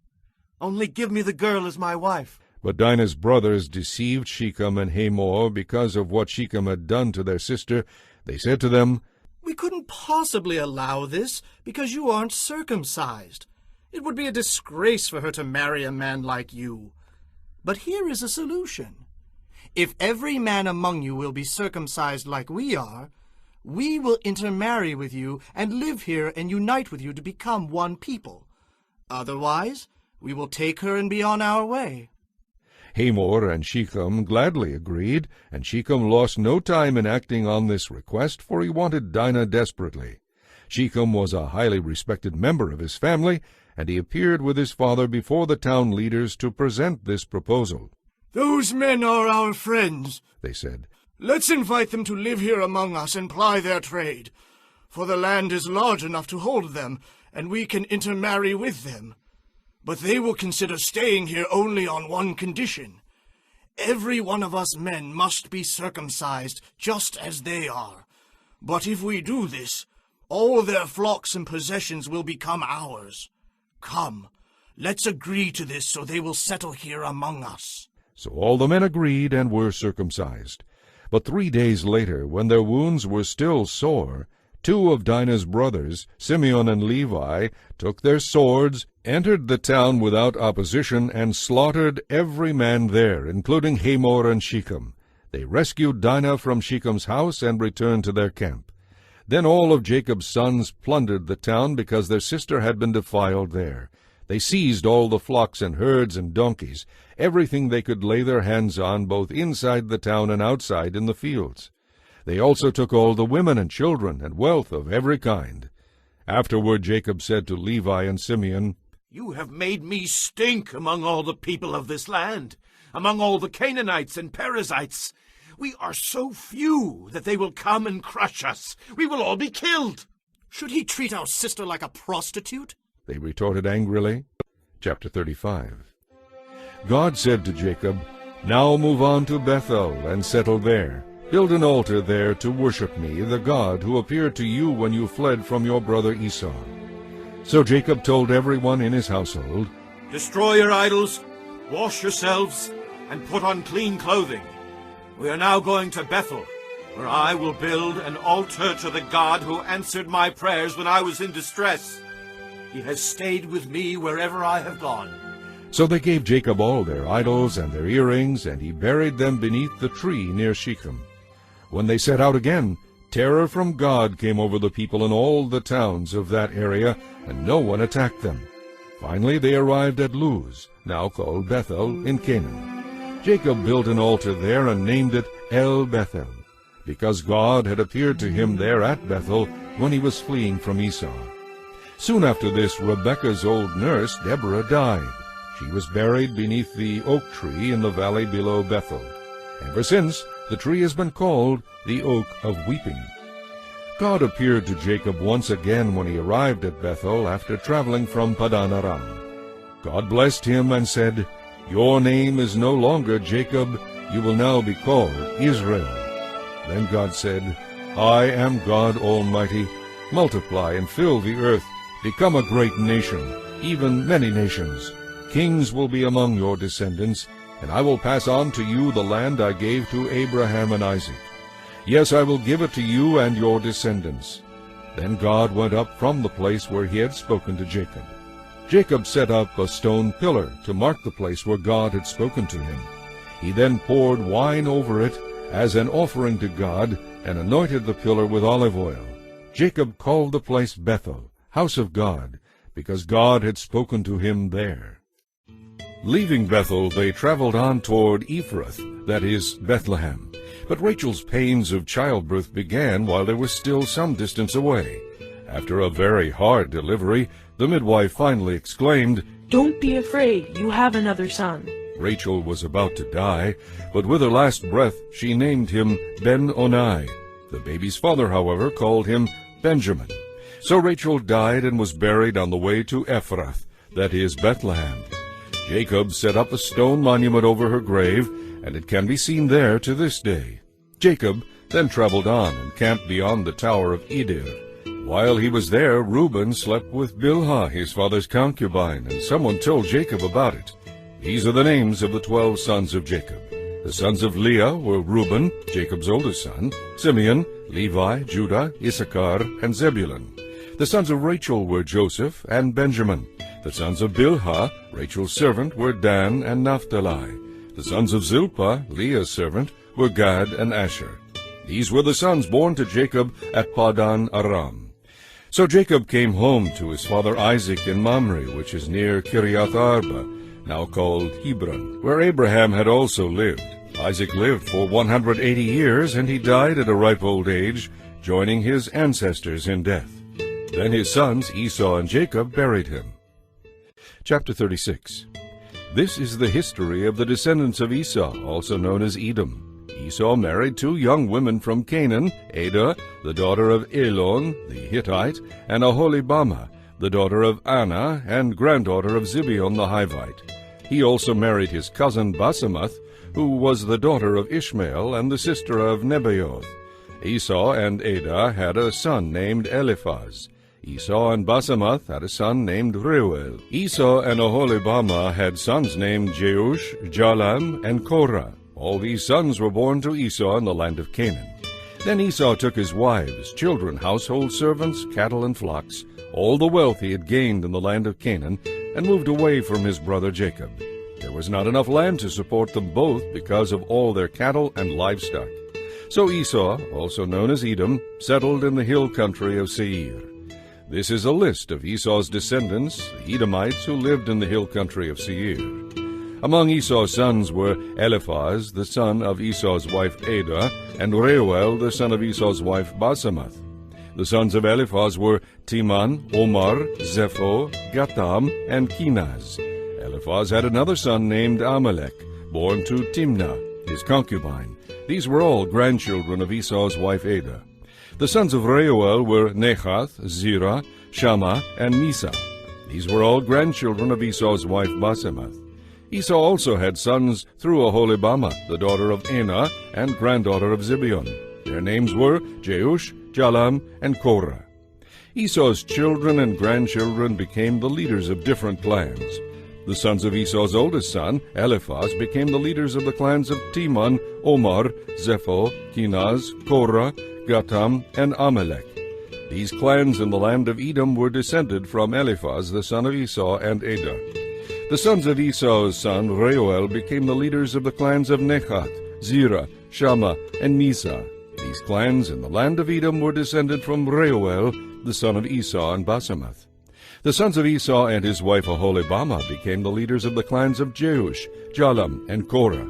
Only give me the girl as my wife. But Dinah's brothers deceived Shechem and Hamor because of what Shechem had done to their sister. They said to them, We couldn't possibly allow this because you aren't circumcised. It would be a disgrace for her to marry a man like you. But here is a solution. If every man among you will be circumcised like we are, we will intermarry with you and live here and unite with you to become one people. Otherwise, we will take her and be on our way." Hamor and Shechem gladly agreed, and Shechem lost no time in acting on this request, for he wanted Dinah desperately. Shechem was a highly respected member of his family, and he appeared with his father before the town leaders to present this proposal. "Those men are our friends," they said. "Let's invite them to live here among us and ply their trade, for the land is large enough to hold them, and we can intermarry with them. But they will consider staying here only on one condition. Every one of us men must be circumcised, just as they are. But if we do this, all their flocks and possessions will become ours. Come, let's agree to this so they will settle here among us." So all the men agreed and were circumcised. But 3 days later, when their wounds were still sore, 2 of Dinah's brothers, Simeon and Levi, took their swords, entered the town without opposition, and slaughtered every man there, including Hamor and Shechem. They rescued Dinah from Shechem's house and returned to their camp. Then all of Jacob's sons plundered the town because their sister had been defiled there. They seized all the flocks and herds and donkeys, everything they could lay their hands on, both inside the town and outside in the fields. They also took all the women and children and wealth of every kind. Afterward Jacob said to Levi and Simeon, "You have made me stink among all the people of this land, among all the Canaanites and Perizzites. We are so few that they will come and crush us. We will all be killed." "Should he treat our sister like a prostitute?" they retorted angrily. Chapter 35. God said to Jacob, "Now move on to Bethel and settle there. Build an altar there to worship me, the God who appeared to you when you fled from your brother Esau." So Jacob told everyone in his household, "Destroy your idols, wash yourselves, and put on clean clothing. We are now going to Bethel, where I will build an altar to the God who answered my prayers when I was in distress. He has stayed with me wherever I have gone." So they gave Jacob all their idols and their earrings, and he buried them beneath the tree near Shechem. When they set out again, terror from God came over the people in all the towns of that area, and no one attacked them. Finally they arrived at Luz, now called Bethel, in Canaan. Jacob built an altar there and named it El Bethel, because God had appeared to him there at Bethel when he was fleeing from Esau. Soon after this, Rebekah's old nurse, Deborah, died. She was buried beneath the oak tree in the valley below Bethel. Ever since, the tree has been called the Oak of Weeping. God appeared to Jacob once again when he arrived at Bethel after traveling from Padan Aram. God blessed him and said, "Your name is no longer Jacob, you will now be called Israel." Then God said, "I am God Almighty. Multiply and fill the earth. Become a great nation, even many nations. Kings will be among your descendants, and I will pass on to you the land I gave to Abraham and Isaac. Yes, I will give it to you and your descendants." Then God went up from the place where he had spoken to Jacob. Jacob set up a stone pillar to mark the place where God had spoken to him. He then poured wine over it as an offering to God, and anointed the pillar with olive oil. Jacob called the place Bethel, house of God, because God had spoken to him there. Leaving Bethel, they traveled on toward Ephrath, that is, Bethlehem. But Rachel's pains of childbirth began while they were still some distance away. After a very hard delivery, the midwife finally exclaimed, "Don't be afraid, you have another son." Rachel was about to die, but with her last breath she named him Ben-Onai. The baby's father, however, called him Benjamin. So Rachel died and was buried on the way to Ephrath, that is, Bethlehem. Jacob set up a stone monument over her grave, and it can be seen there to this day. Jacob then traveled on and camped beyond the tower of Edir. While he was there, Reuben slept with Bilhah, his father's concubine, and someone told Jacob about it. These are the names of the 12 sons of Jacob. The sons of Leah were Reuben, Jacob's oldest son, Simeon, Levi, Judah, Issachar, and Zebulun. The sons of Rachel were Joseph and Benjamin. The sons of Bilhah, Rachel's servant, were Dan and Naphtali. The sons of Zilpah, Leah's servant, were Gad and Asher. These were the sons born to Jacob at Padan Aram. So Jacob came home to his father Isaac in Mamre, which is near Kiriath Arba, now called Hebron, where Abraham had also lived. Isaac lived for 180 years, and he died at a ripe old age, joining his ancestors in death. Then his sons Esau and Jacob buried him. Chapter 36. This is the history of the descendants of Esau, also known as Edom. Esau married 2 young women from Canaan, Adah, the daughter of Elon, the Hittite, and Aholibamah, the daughter of Anna, and granddaughter of Zibeon the Hivite. He also married his cousin Basemath, who was the daughter of Ishmael and the sister of Nebaioth. Esau and Adah had a son named Eliphaz. Esau and Basemath had a son named Reuel. Esau and Aholibamah had sons named Jeush, Jalam, and Korah. All these sons were born to Esau in the land of Canaan. Then Esau took his wives, children, household servants, cattle, and flocks, all the wealth he had gained in the land of Canaan, and moved away from his brother Jacob. There was not enough land to support them both because of all their cattle and livestock. So Esau, also known as Edom, settled in the hill country of Seir. This is a list of Esau's descendants, the Edomites who lived in the hill country of Seir. Among Esau's sons were Eliphaz, the son of Esau's wife Adah, and Reuel, the son of Esau's wife Basemath. The sons of Eliphaz were Teman, Omar, Zepho, Gatam, and Kenaz. Eliphaz had another son named Amalek, born to Timnah, his concubine. These were all grandchildren of Esau's wife Adah. The sons of Reuel were Nechath, Zerah, Shammah, and Misa. These were all grandchildren of Esau's wife Basemath. Esau also had sons through Aholibamah, the daughter of Anah, and granddaughter of Zibeon. Their names were Jeush, Jalam, and Korah. Esau's children and grandchildren became the leaders of different clans. The sons of Esau's oldest son, Eliphaz, became the leaders of the clans of Teman, Omar, Zepho, Kenaz, Korah, Gatam, and Amalek. These clans in the land of Edom were descended from Eliphaz, the son of Esau, and Adah. The sons of Esau's son, Reuel, became the leaders of the clans of Nechath, Zerah, Shammah, and Misa. These clans in the land of Edom were descended from Reuel, the son of Esau and Basemath. The sons of Esau and his wife Aholibamah became the leaders of the clans of Jeush, Jalam, and Korah.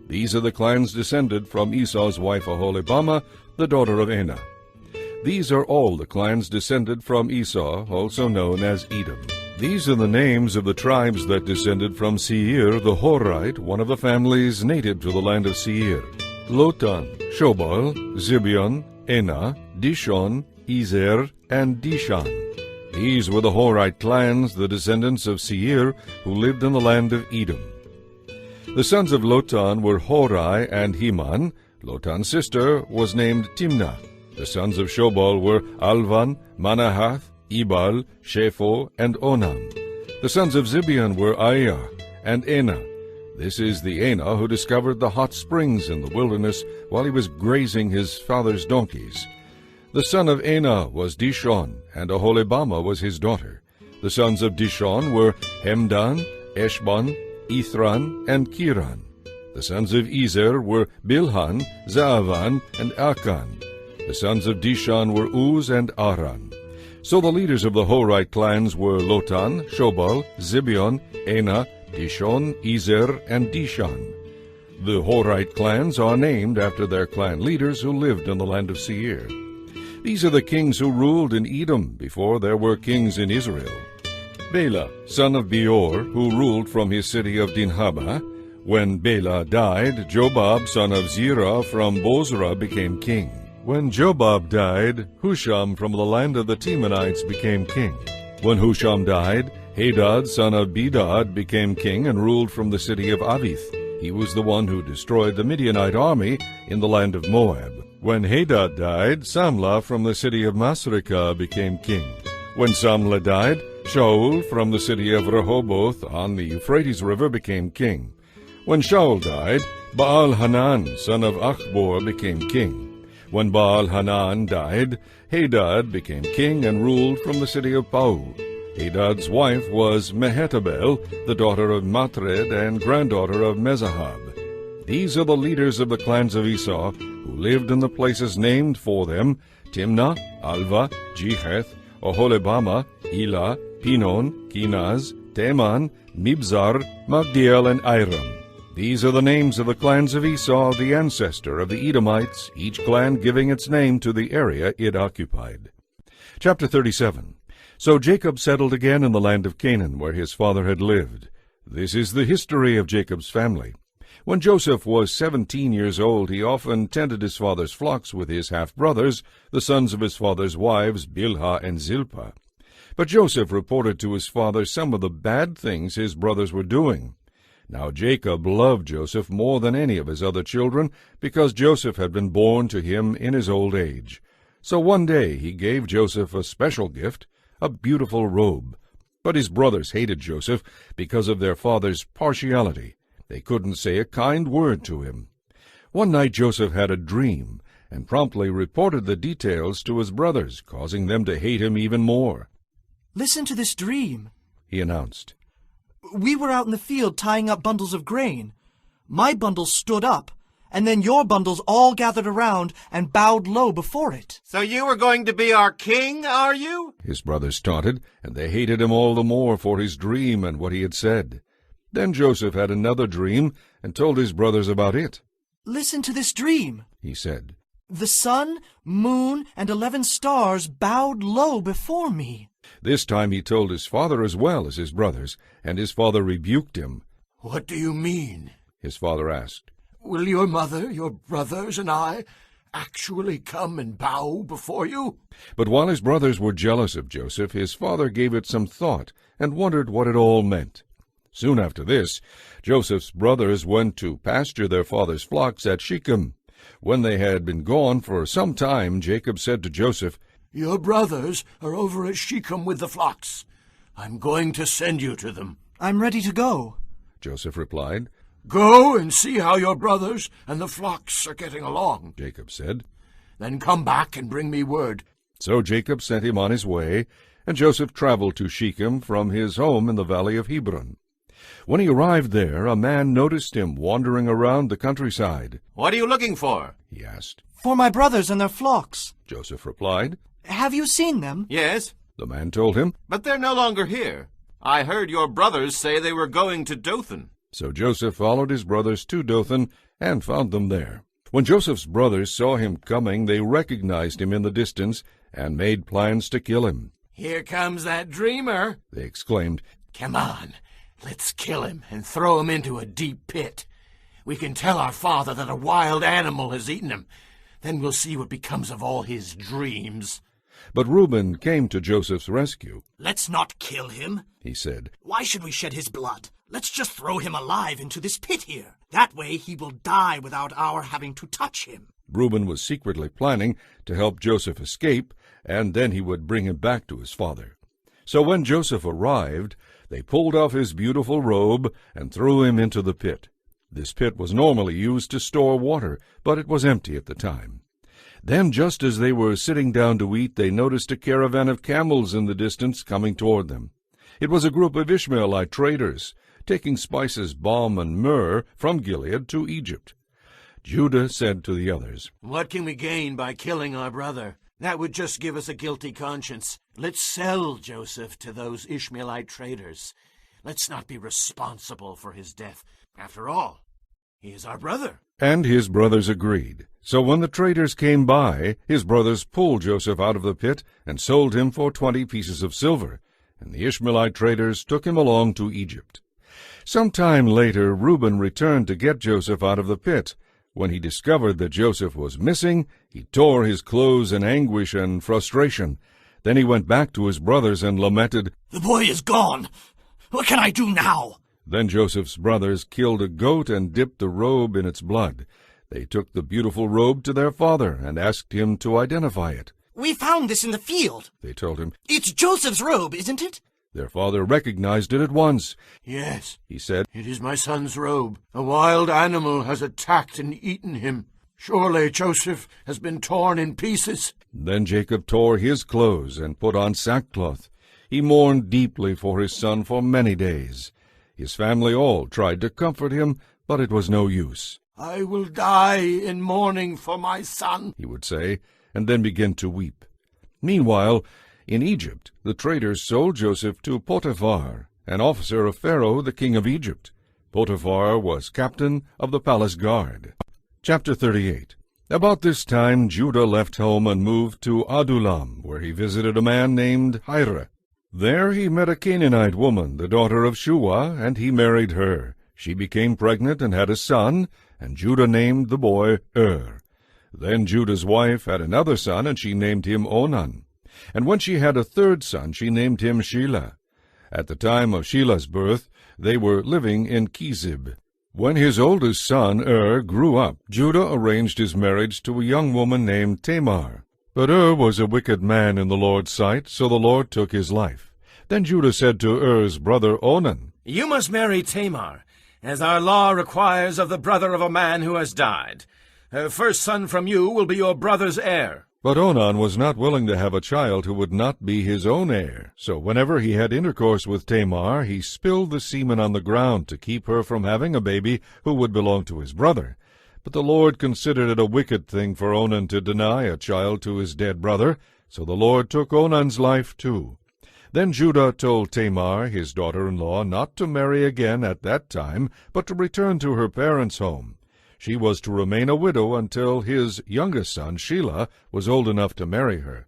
These are the clans descended from Esau's wife Aholibamah, the daughter of Anah. These are all the clans descended from Esau, also known as Edom. These are the names of the tribes that descended from Seir the Horite, one of the families native to the land of Seir: Lotan, Shobal, Zibeon, Anah, Dishon, Ezer, and Dishan. These were the Horite clans, the descendants of Seir, who lived in the land of Edom. The sons of Lotan were Horai and Heman. Lotan's sister was named Timnah. The sons of Shobal were Alvan, Manahath, Ebal, Shepho, and Onam. The sons of Zibeon were Aiah and Anah. This is the Anah who discovered the hot springs in the wilderness while he was grazing his father's donkeys. The son of Anah was Dishon, and Aholibamah was his daughter. The sons of Dishon were Hemdan, Eshban, Ithran, and Kiran. The sons of Ezer were Bilhan, Zaavan, and Akan. The sons of Dishon were Uz and Aran. So the leaders of the Horite clans were Lotan, Shobal, Zibeon, Anah, Dishon, Ezer, and Dishan. The Horite clans are named after their clan leaders who lived in the land of Seir. These are the kings who ruled in Edom before there were kings in Israel. Bela, son of Beor, who ruled from his city of Dinhabah. When Bela died, Jobab, son of Zerah from Bozrah, became king. When Jobab died, Husham from the land of the Temanites became king. When Husham died, Hadad, son of Bedad, became king and ruled from the city of Avith. He was the one who destroyed the Midianite army in the land of Moab. When Hadad died, Samlah from the city of Masrekah became king. When Samlah died, Shaul from the city of Rehoboth on the Euphrates River became king. When Shaul died, Baal-Hanan, son of Achbor, became king. When Baal-Hanan died, Hadad became king and ruled from the city of Pau. Hadad's wife was Mehetabel, the daughter of Matred and granddaughter of Mezahab. These are the leaders of the clans of Esau, who lived in the places named for them: Timnah, Alva, Jeheth, Oholibamah, Elah, Pinon, Kenaz, Teman, Mibzar, Magdiel, and Iram. These are the names of the clans of Esau, the ancestor of the Edomites, each clan giving its name to the area it occupied. Chapter 37. So Jacob settled again in the land of Canaan, where his father had lived. This is the history of Jacob's family. When Joseph was 17 years old, he often tended his father's flocks with his half-brothers, the sons of his father's wives, Bilhah and Zilpah. But Joseph reported to his father some of the bad things his brothers were doing. Now Jacob loved Joseph more than any of his other children, because Joseph had been born to him in his old age. So one day he gave Joseph a special gift, a beautiful robe. But his brothers hated Joseph because of their father's partiality. They couldn't say a kind word to him. One night Joseph had a dream, and promptly reported the details to his brothers, causing them to hate him even more. "Listen to this dream," he announced. "We were out in the field tying up bundles of grain. My bundle stood up, and then your bundles all gathered around and bowed low before it." So you were going to be our king, are you? His brothers taunted, and they hated him all the more for his dream and what he had said. Then Joseph had another dream and told his brothers about it. "Listen to this dream," he said. "The sun, moon, and 11 stars bowed low before me." This time he told his father as well as his brothers, and his father rebuked him. What do you mean? His father asked. Will your mother, your brothers, and I actually come and bow before you? But while his brothers were jealous of Joseph, his father gave it some thought and wondered what it all meant. Soon after this, Joseph's brothers went to pasture their father's flocks at Shechem. When they had been gone for some time, Jacob said to Joseph, Your brothers are over at Shechem with the flocks. I'm going to send you to them. "I'm ready to go," Joseph replied. Go and see how your brothers and the flocks are getting along, Jacob said. Then come back and bring me word. So Jacob sent him on his way, and Joseph traveled to Shechem from his home in the valley of Hebron. When he arrived there, a man noticed him wandering around the countryside. What are you looking for? He asked. "For my brothers and their flocks," Joseph replied. "Have you seen them?" Yes, The man told him. but they're no longer here. I heard your brothers say they were going to Dothan. So Joseph followed his brothers to Dothan and found them there. When Joseph's brothers saw him coming, they recognized him in the distance and made plans to kill him. Here comes that dreamer, They exclaimed. Come on, let's kill him and throw him into a deep pit. We can tell our father that a wild animal has eaten him. Then we'll see what becomes of all his dreams. But Reuben came to Joseph's rescue. "Let's not kill him," He said. "Why should we shed his blood? Let's just throw him alive into this pit here. That way he will die without our having to touch him." Reuben was secretly planning to help Joseph escape, and then he would bring him back to his father. So when Joseph arrived, they pulled off his beautiful robe and threw him into the pit. This pit was normally used to store water, but it was empty at the time. Then, just as they were sitting down to eat, they noticed a caravan of camels in the distance coming toward them. It was a group of Ishmaelite traders, taking spices, balm, and myrrh from Gilead to Egypt. Judah said to the others, What can we gain by killing our brother? That would just give us a guilty conscience. Let's sell Joseph to those Ishmaelite traders. Let's not be responsible for his death. After all, he is our brother. And his brothers agreed. So when the traders came by, his brothers pulled Joseph out of the pit and sold him for 20 pieces of silver, and the Ishmaelite traders took him along to Egypt. Some time later, Reuben returned to get Joseph out of the pit. When he discovered that Joseph was missing, he tore his clothes in anguish and frustration. Then he went back to his brothers and lamented, "The boy is gone. What can I do now?" Then Joseph's brothers killed a goat and dipped the robe in its blood. They took the beautiful robe to their father and asked him to identify it. "We found this in the field," they told him. "It's Joseph's robe, isn't it?" Their father recognized it at once. Yes, he said. It is my son's robe. A wild animal has attacked and eaten him. Surely Joseph has been torn in pieces. Then Jacob tore his clothes and put on sackcloth. He mourned deeply for his son for many days. His family all tried to comfort him, but it was no use. I will die in mourning for my son, he would say, and then begin to weep. Meanwhile, in Egypt, the traders sold Joseph to Potiphar, an officer of Pharaoh, the king of Egypt. Potiphar was captain of the palace guard. Chapter 38. About this time Judah left home and moved to Adullam, where he visited a man named Hira. There he met a Canaanite woman, the daughter of Shua, and he married her. She became pregnant and had a son, and Judah named the boy Then Judah's wife had another son, and she named him Onan. And when she had a third son, she named him Shelah. At the time of Shelah's birth, they were living in Chezib. When his oldest son, grew up, Judah arranged his marriage to a young woman named Tamar. But was a wicked man in the Lord's sight, so the Lord took his life. Then Judah said to Er's brother Onan, You must marry Tamar, as our law requires of the brother of a man who has died. Her first son from you will be your brother's heir. But Onan was not willing to have a child who would not be his own heir. So whenever he had intercourse with Tamar, he spilled the semen on the ground to keep her from having a baby who would belong to his brother. But the Lord considered it a wicked thing for Onan to deny a child to his dead brother, so the Lord took Onan's life too. Then Judah told Tamar, his daughter-in-law, not to marry again at that time, but to return to her parents' home. She was to remain a widow until his youngest son, Shelah, was old enough to marry her.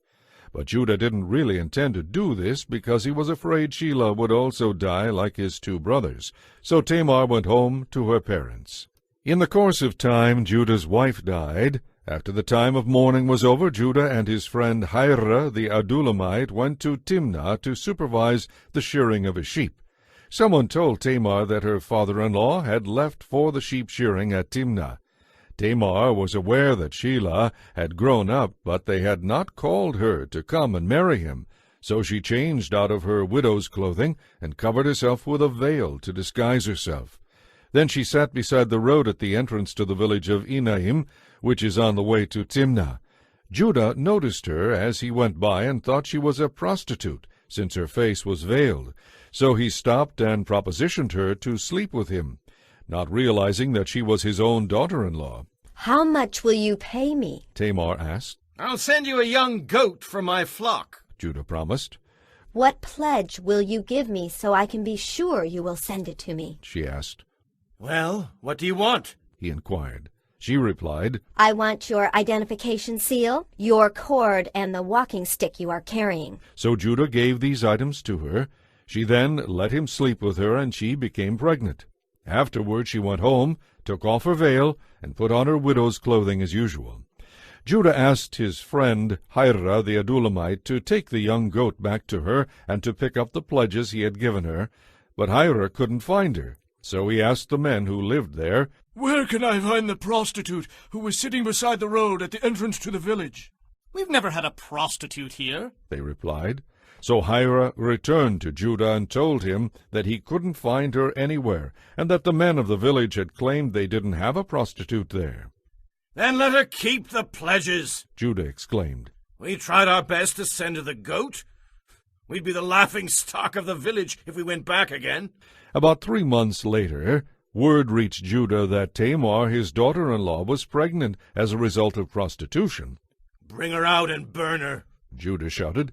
But Judah didn't really intend to do this because he was afraid Shelah would also die like his two brothers. So Tamar went home to her parents. In the course of time, Judah's wife died. After the time of mourning was over, Judah and his friend Hira the Adullamite went to Timnah to supervise the shearing of his sheep. Someone told Tamar that her father-in-law had left for the sheep shearing at Timnah. Tamar was aware that Shelah had grown up, but they had not called her to come and marry him. So she changed out of her widow's clothing and covered herself with a veil to disguise herself. Then she sat beside the road at the entrance to the village of Enaim, which is on the way to Timnah. Judah noticed her as he went by and thought she was a prostitute, since her face was veiled. So he stopped and propositioned her to sleep with him, not realizing that she was his own daughter-in-law. How much will you pay me? Tamar asked. I'll send you a young goat from my flock, Judah promised. What pledge will you give me so I can be sure you will send it to me? She asked. Well, what do you want? He inquired. She replied, I want your identification seal, your cord, and the walking stick you are carrying. So Judah gave these items to her. She then let him sleep with her, and she became pregnant. Afterward she went home, took off her veil, and put on her widow's clothing as usual. Judah asked his friend Hira the Adullamite to take the young goat back to her and to pick up the pledges he had given her, but Hira couldn't find her. So he asked the men who lived there, Where can I find the prostitute who was sitting beside the road at the entrance to the village? We've never had a prostitute here, they replied. So Hira returned to Judah and told him that he couldn't find her anywhere, and that the men of the village had claimed they didn't have a prostitute there. Then let her keep the pledges, Judah exclaimed. We tried our best to send her the goat. We'd be the laughing stock of the village if we went back again. About 3 months later, word reached Judah that Tamar, his daughter-in-law, was pregnant as a result of prostitution. Bring her out and burn her, Judah shouted.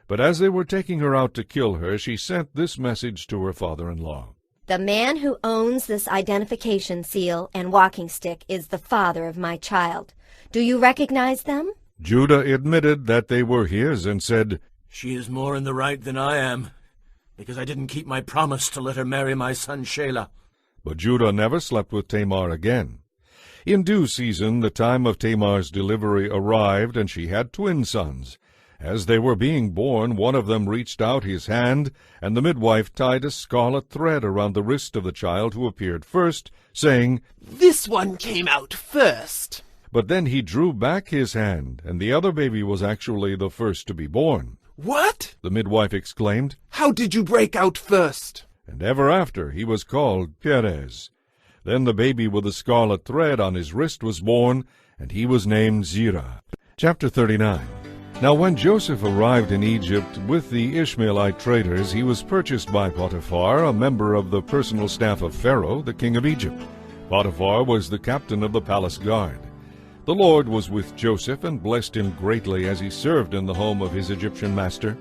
But as they were taking her out to kill her, she sent this message to her father-in-law. The man who owns this identification seal and walking stick is the father of my child. Do you recognize them? Judah admitted that they were his and said, She is more in the right than I am, because I didn't keep my promise to let her marry my son Shelah. But Judah never slept with Tamar again. In due season, the time of Tamar's delivery arrived, and she had twin sons. As they were being born, one of them reached out his hand, and the midwife tied a scarlet thread around the wrist of the child who appeared first, saying, This one came out first. But then he drew back his hand, and the other baby was actually the first to be born. What? The midwife exclaimed. How did you break out first? And ever after he was called Perez. Then the baby with the scarlet thread on his wrist was born, and he was named Zerah. Chapter 39. Now when Joseph arrived in Egypt with the Ishmaelite traders, he was purchased by Potiphar, a member of the personal staff of Pharaoh, the king of Egypt. Potiphar was the captain of the palace guard. The Lord was with Joseph and blessed him greatly as he served in the home of his Egyptian master.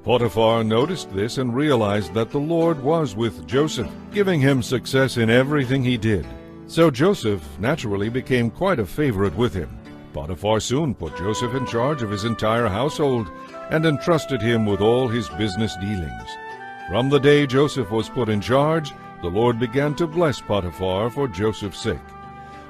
Potiphar noticed this and realized that the Lord was with Joseph, giving him success in everything he did. So Joseph naturally became quite a favorite with him. Potiphar soon put Joseph in charge of his entire household and entrusted him with all his business dealings. From the day Joseph was put in charge, the Lord began to bless Potiphar for Joseph's sake.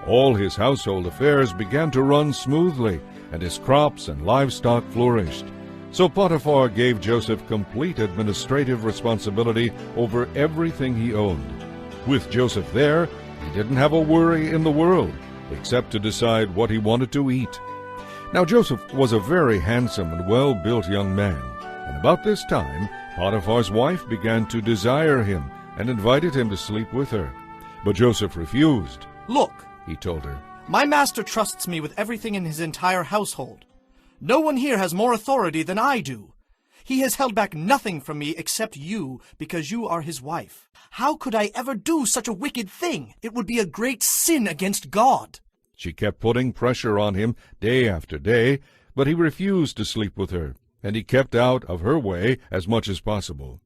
All his household affairs began to run smoothly, and his crops and livestock flourished. So Potiphar gave Joseph complete administrative responsibility over everything he owned. With Joseph there, he didn't have a worry in the world, except to decide what he wanted to eat. Now Joseph was a very handsome and well-built young man, and about this time Potiphar's wife began to desire him and invited him to sleep with her. But Joseph refused. Look, he told her, my master trusts me with everything in his entire household. No one here has more authority than I do. He has held back nothing from me except you, because you are his wife. How could I ever do such a wicked thing? It would be a great sin against God. She kept putting pressure on him day after day, but he refused to sleep with her, and he kept out of her way as much as possible.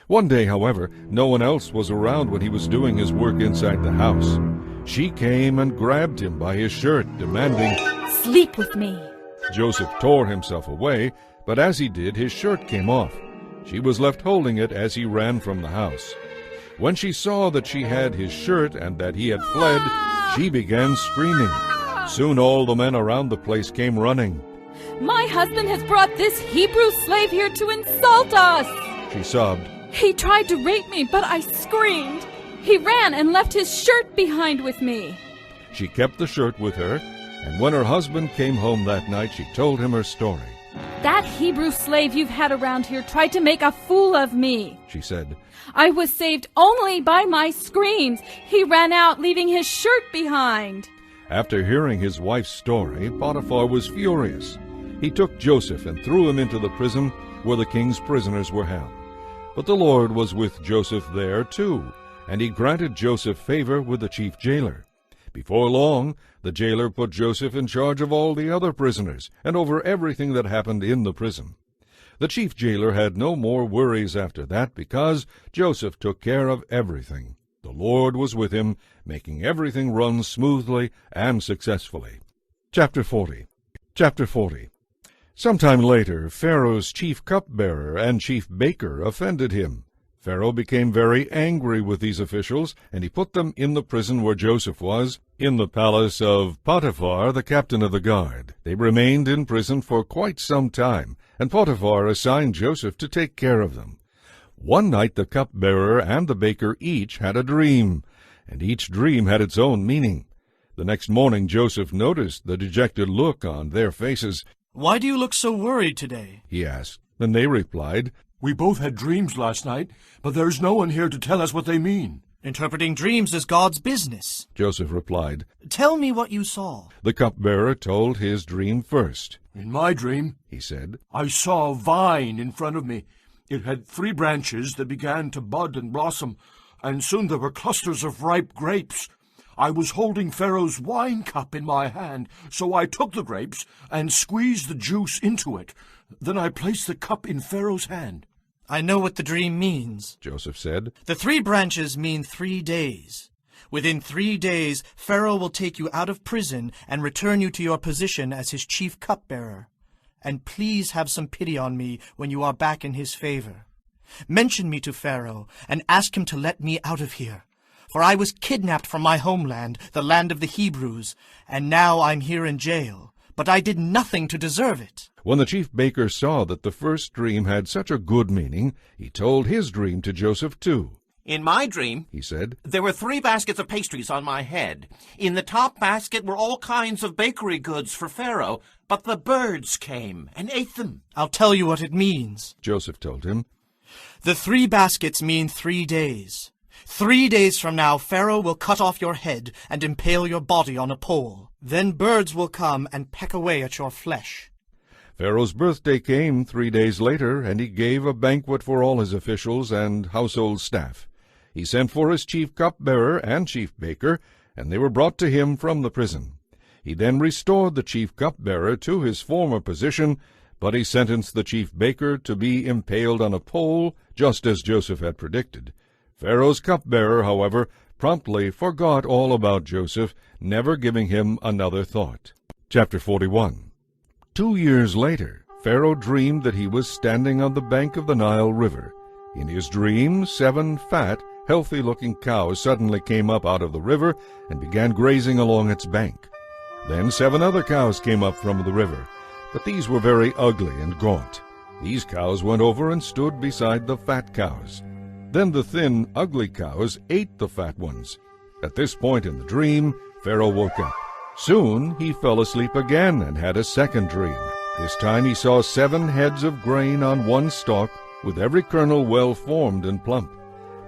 One day, however, no one else was around when he was doing his work inside the house. She came and grabbed him by his shirt, demanding, "Sleep with me." Joseph tore himself away, but as he did, his shirt came off. She was left holding it as he ran from the house. When she saw that she had his shirt and that he had fled, she began screaming. Soon all the men around the place came running. "My husband has brought this Hebrew slave here to insult us," she sobbed. "He tried to rape me, but I screamed. He ran and left his shirt behind with me." She kept the shirt with her, and when her husband came home that night, she told him her story. "That Hebrew slave you've had around here tried to make a fool of me," she said. "I was saved only by my screams. He ran out, leaving his shirt behind." After hearing his wife's story, Potiphar was furious. He took Joseph and threw him into the prison where the king's prisoners were held. But the Lord was with Joseph there too, and he granted Joseph favor with the chief jailer. Before long, the jailer put Joseph in charge of all the other prisoners and over everything that happened in the prison. The chief jailer had no more worries after that because Joseph took care of everything. The Lord was with him, making everything run smoothly and successfully. Chapter 40. Sometime later, Pharaoh's chief cupbearer and chief baker offended him. Pharaoh became very angry with these officials, and he put them in the prison where Joseph was, in the palace of Potiphar, the captain of the guard. They remained in prison for quite some time, and Potiphar assigned Joseph to take care of them. One night the cupbearer and the baker each had a dream, and each dream had its own meaning. The next morning Joseph noticed the dejected look on their faces. "Why do you look so worried today?" he asked, and they replied, "We both had dreams last night, but there's no one here to tell us what they mean." "Interpreting dreams is God's business," Joseph replied. "Tell me what you saw." The cupbearer told his dream first. "In my dream," he said, "I saw a vine in front of me. It had 3 branches that began to bud and blossom, and soon there were clusters of ripe grapes. I was holding Pharaoh's wine cup in my hand, so I took the grapes and squeezed the juice into it. Then I placed the cup in Pharaoh's hand." "I know what the dream means," Joseph said. "The 3 branches mean 3 days. Within 3 days, Pharaoh will take you out of prison and return you to your position as his chief cupbearer. And please have some pity on me when you are back in his favor. Mention me to Pharaoh and ask him to let me out of here. For I was kidnapped from my homeland, the land of the Hebrews, and now I'm here in jail. But I did nothing to deserve it." When the chief baker saw that the first dream had such a good meaning, he told his dream to Joseph too. "In my dream," he said, "there were 3 baskets of pastries on my head. In the top basket were all kinds of bakery goods for Pharaoh, but the birds came and ate them." "I'll tell you what it means," Joseph told him. "The 3 baskets mean 3 days. 3 days from now, Pharaoh will cut off your head and impale your body on a pole. Then birds will come and peck away at your flesh." Pharaoh's birthday came 3 days later, and he gave a banquet for all his officials and household staff. He sent for his chief cupbearer and chief baker, and they were brought to him from the prison. He then restored the chief cupbearer to his former position, but he sentenced the chief baker to be impaled on a pole, just as Joseph had predicted. Pharaoh's cupbearer, however, promptly forgot all about Joseph, never giving him another thought. Chapter 41. 2 years later, Pharaoh dreamed that he was standing on the bank of the Nile River. In his dream, 7 fat, healthy-looking cows suddenly came up out of the river and began grazing along its bank. Then 7 other cows came up from the river, but these were very ugly and gaunt. These cows went over and stood beside the fat cows. Then the thin, ugly cows ate the fat ones. At this point in the dream, Pharaoh woke up. Soon he fell asleep again and had a second dream. This time he saw 7 heads of grain on one stalk, with every kernel well formed and plump.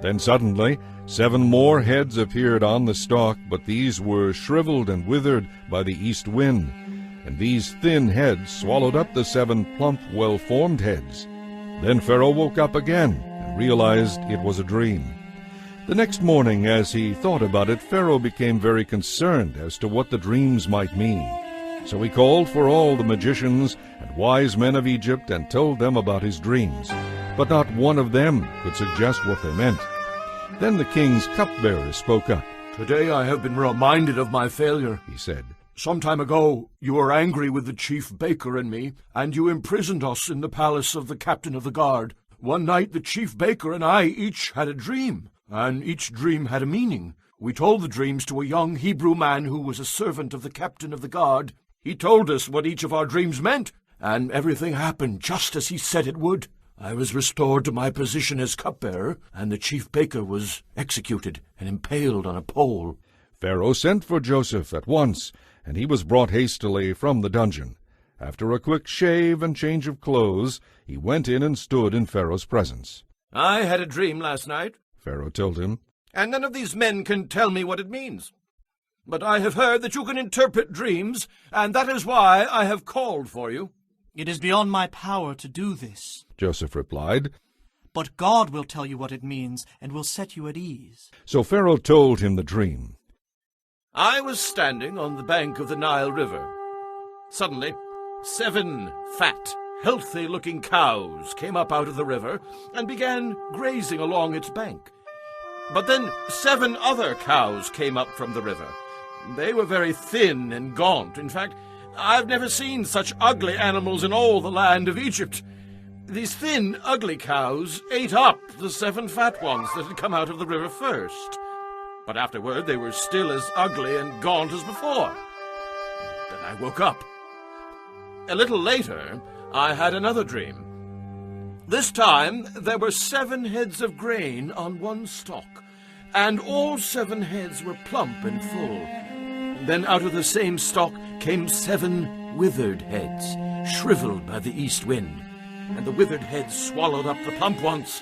Then suddenly 7 more heads appeared on the stalk, but these were shriveled and withered by the east wind, and these thin heads swallowed up the 7 plump, well-formed heads. Then Pharaoh woke up again and realized it was a dream. The next morning, as he thought about it, Pharaoh became very concerned as to what the dreams might mean. So he called for all the magicians and wise men of Egypt and told them about his dreams. But not one of them could suggest what they meant. Then the king's cupbearer spoke up. "Today I have been reminded of my failure," he said. "Some time ago you were angry with the chief baker and me, and you imprisoned us in the palace of the captain of the guard. One night the chief baker and I each had a dream, and each dream had a meaning. We told the dreams to a young Hebrew man who was a servant of the captain of the guard. He told us what each of our dreams meant, and everything happened just as he said it would. I was restored to my position as cupbearer, and the chief baker was executed and impaled on a pole." Pharaoh sent for Joseph at once, and he was brought hastily from the dungeon. After a quick shave and change of clothes, he went in and stood in Pharaoh's presence. "I had a dream last night," Pharaoh told him, "and none of these men can tell me what it means. But I have heard that you can interpret dreams, and that is why I have called for you." "It is beyond my power to do this," Joseph replied. "But God will tell you what it means and will set you at ease." So Pharaoh told him the dream. "I was standing on the bank of the Nile River. Suddenly, 7 fat, healthy-looking cows came up out of the river and began grazing along its bank. But then 7 other cows came up from the river. They were very thin and gaunt. In fact, I've never seen such ugly animals in all the land of Egypt. These thin, ugly cows ate up the 7 fat ones that had come out of the river first. But afterward they were still as ugly and gaunt as before. Then I woke up. A little later, I had another dream. This time there were 7 heads of grain on one stalk, and all 7 heads were plump and full. Then out of the same stalk came 7 withered heads, shriveled by the east wind, and the withered heads swallowed up the plump ones.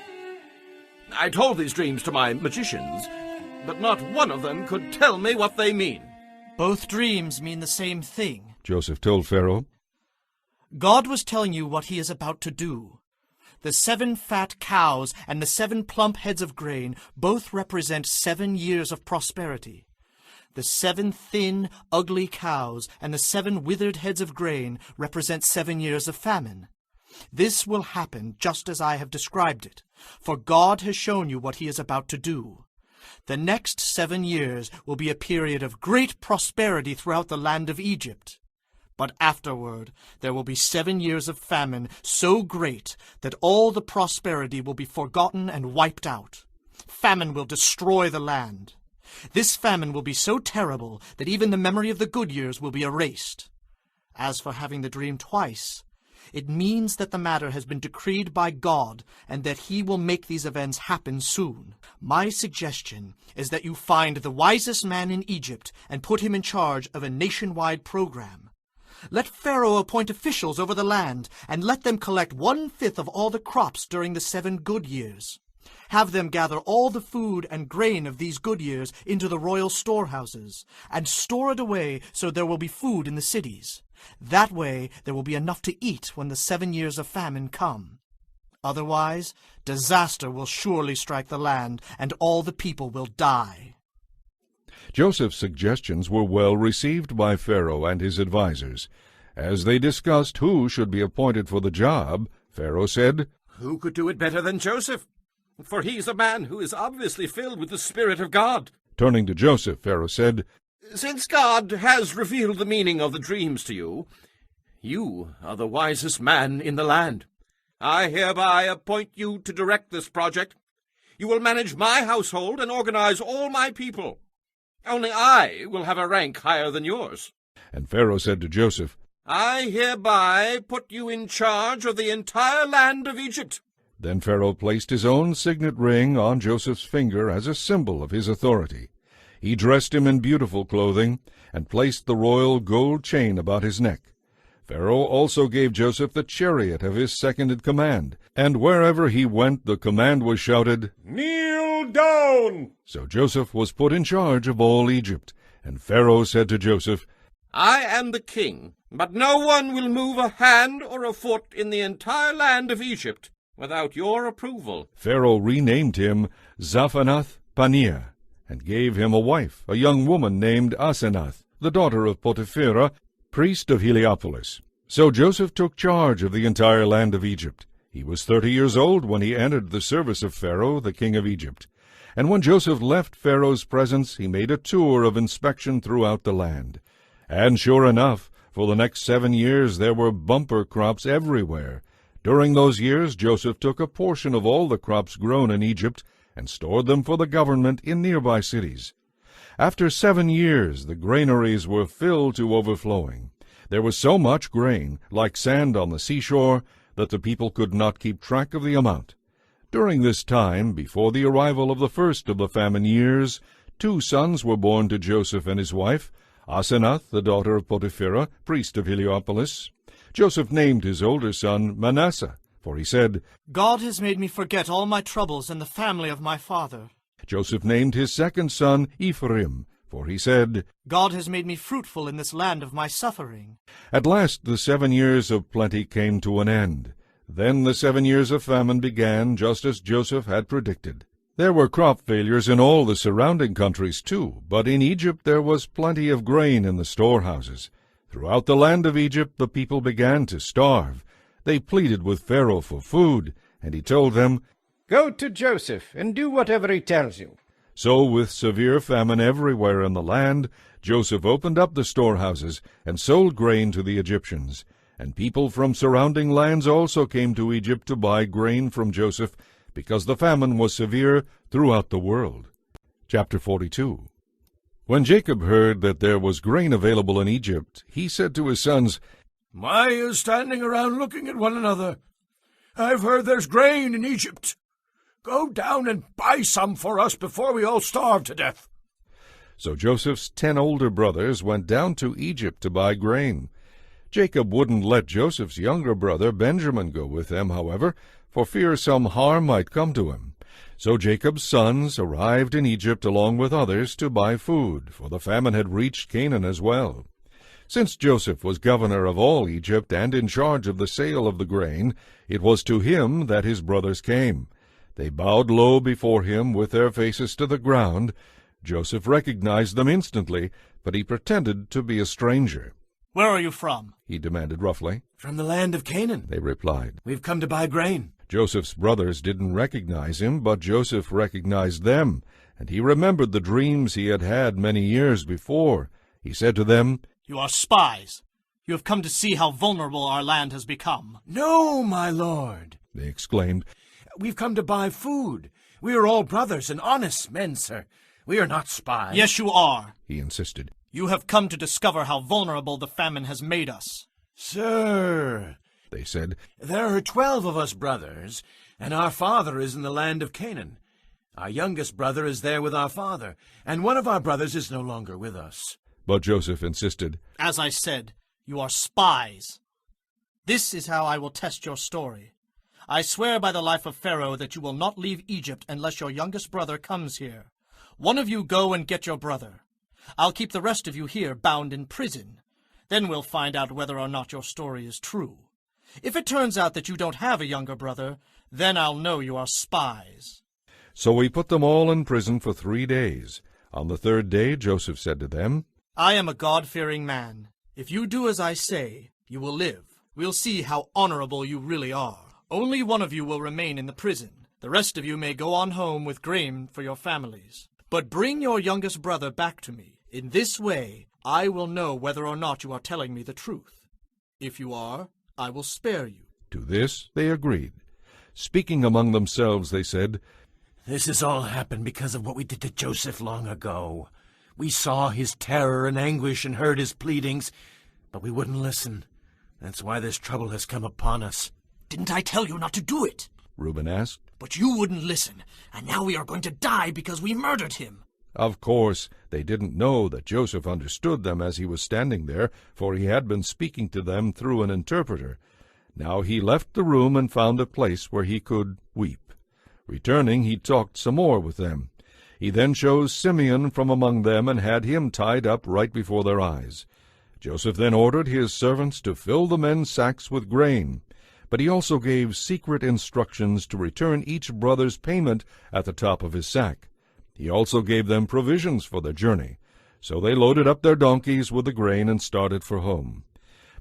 I told these dreams to my magicians, but not one of them could tell me what they mean." "Both dreams mean the same thing," Joseph told Pharaoh. "God was telling you what he is about to do. The 7 fat cows and the 7 plump heads of grain both represent 7 years of prosperity. The 7 thin, ugly cows and the 7 withered heads of grain represent 7 years of famine. This will happen just as I have described it, for God has shown you what he is about to do. The next 7 years will be a period of great prosperity throughout the land of Egypt. But afterward there will be 7 years of famine so great that all the prosperity will be forgotten and wiped out. Famine will destroy the land. This famine will be so terrible that even the memory of the good years will be erased. As for having the dream twice, it means that the matter has been decreed by God and that he will make these events happen soon. My suggestion is that you find the wisest man in Egypt and put him in charge of a nationwide program. Let Pharaoh appoint officials over the land and let them collect 1/5 of all the crops during the 7 good years. Have them gather all the food and grain of these good years into the royal storehouses, and store it away so there will be food in the cities. That way there will be enough to eat when the 7 years of famine come. Otherwise, disaster will surely strike the land, and all the people will die." Joseph's suggestions were well received by Pharaoh and his advisers. As they discussed who should be appointed for the job, Pharaoh said, "Who could do it better than Joseph? For he's a man who is obviously filled with the Spirit of God." Turning to Joseph, Pharaoh said, "Since God has revealed the meaning of the dreams to you, you are the wisest man in the land. I hereby appoint you to direct this project. You will manage my household and organize all my people. Only I will have a rank higher than yours." And Pharaoh said to Joseph, "I hereby put you in charge of the entire land of Egypt." Then Pharaoh placed his own signet ring on Joseph's finger as a symbol of his authority. He dressed him in beautiful clothing and placed the royal gold chain about his neck. Pharaoh also gave Joseph the chariot of his second-in-command, and wherever he went the command was shouted, "Kneel down!" So Joseph was put in charge of all Egypt. And Pharaoh said to Joseph, "I am the king, but no one will move a hand or a foot in the entire land of Egypt without your approval." Pharaoh renamed him Zaphanath-Paneah, and gave him a wife, a young woman named Asenath, the daughter of Potipherah, priest of Heliopolis. So Joseph took charge of the entire land of Egypt. He was 30 years old when he entered the service of Pharaoh, the king of Egypt. And when Joseph left Pharaoh's presence, he made a tour of inspection throughout the land. And sure enough, for the next 7 years there were bumper crops everywhere. During those years Joseph took a portion of all the crops grown in Egypt and stored them for the government in nearby cities. After 7 years the granaries were filled to overflowing. There was so much grain, like sand on the seashore, that the people could not keep track of the amount. During this time, before the arrival of the first of the famine years, 2 sons were born to Joseph and his wife, Asenath, the daughter of Potipherah, priest of Heliopolis. Joseph named his older son Manasseh, for he said, "God has made me forget all my troubles and the family of my father." Joseph named his second son Ephraim, for he said, "God has made me fruitful in this land of my suffering." At last the 7 years of plenty came to an end. Then the 7 years of famine began, just as Joseph had predicted. There were crop failures in all the surrounding countries too, but in Egypt there was plenty of grain in the storehouses. Throughout the land of Egypt the people began to starve. They pleaded with Pharaoh for food, and he told them, "Go to Joseph and do whatever he tells you." So, with severe famine everywhere in the land, Joseph opened up the storehouses and sold grain to the Egyptians. And people from surrounding lands also came to Egypt to buy grain from Joseph, because the famine was severe throughout the world. Chapter 42. When Jacob heard that there was grain available in Egypt, he said to his sons, "Why are you standing around looking at one another? I've heard there's grain in Egypt. Go down and buy some for us before we all starve to death." So Joseph's 10 older brothers went down to Egypt to buy grain. Jacob wouldn't let Joseph's younger brother Benjamin go with them, however, for fear some harm might come to him. So Jacob's sons arrived in Egypt along with others to buy food, for the famine had reached Canaan as well. Since Joseph was governor of all Egypt and in charge of the sale of the grain, it was to him that his brothers came. They bowed low before him with their faces to the ground. Joseph recognized them instantly, but he pretended to be a stranger. "Where are you from?" he demanded roughly. "From the land of Canaan," they replied. "We've come to buy grain." Joseph's brothers didn't recognize him, but Joseph recognized them, and he remembered the dreams he had had many years before. He said to them, "You are spies. You have come to see how vulnerable our land has become." "No, my lord," they exclaimed. "We've come to buy food. We are all brothers and honest men, sir. We are not spies." "Yes, you are," he insisted. "You have come to discover how vulnerable the famine has made us." "Sir," they said, "there are 12 of us brothers, and our father is in the land of Canaan. Our youngest brother is there with our father, and one of our brothers is no longer with us." But Joseph insisted, "As I said, you are spies. This is how I will test your story. I swear by the life of Pharaoh that you will not leave Egypt unless your youngest brother comes here. One of you go and get your brother. I'll keep the rest of you here bound in prison. Then we'll find out whether or not your story is true. If it turns out that you don't have a younger brother, then I'll know you are spies." So he put them all in prison for 3 days. On the third day Joseph said to them, I am a God-fearing man. If you do as I say, you will live. We'll see how honorable you really are. Only one of you will remain in the prison. The rest of you may go on home with grain for your families. But bring your youngest brother back to me. In this way, I will know whether or not you are telling me the truth. If you are, I will spare you. To this they agreed. Speaking among themselves, they said, This has all happened because of what we did to Joseph long ago. We saw his terror and anguish and heard his pleadings, but we wouldn't listen. That's why this trouble has come upon us. Didn't I tell you not to do it? Reuben asked. But you wouldn't listen, and now we are going to die because we murdered him. Of course, they didn't know that Joseph understood them as he was standing there, for he had been speaking to them through an interpreter. Now he left the room and found a place where he could weep. Returning, he talked some more with them. He then chose Simeon from among them and had him tied up right before their eyes. Joseph then ordered his servants to fill the men's sacks with grain, but he also gave secret instructions to return each brother's payment at the top of his sack. He also gave them provisions for their journey. So they loaded up their donkeys with the grain and started for home.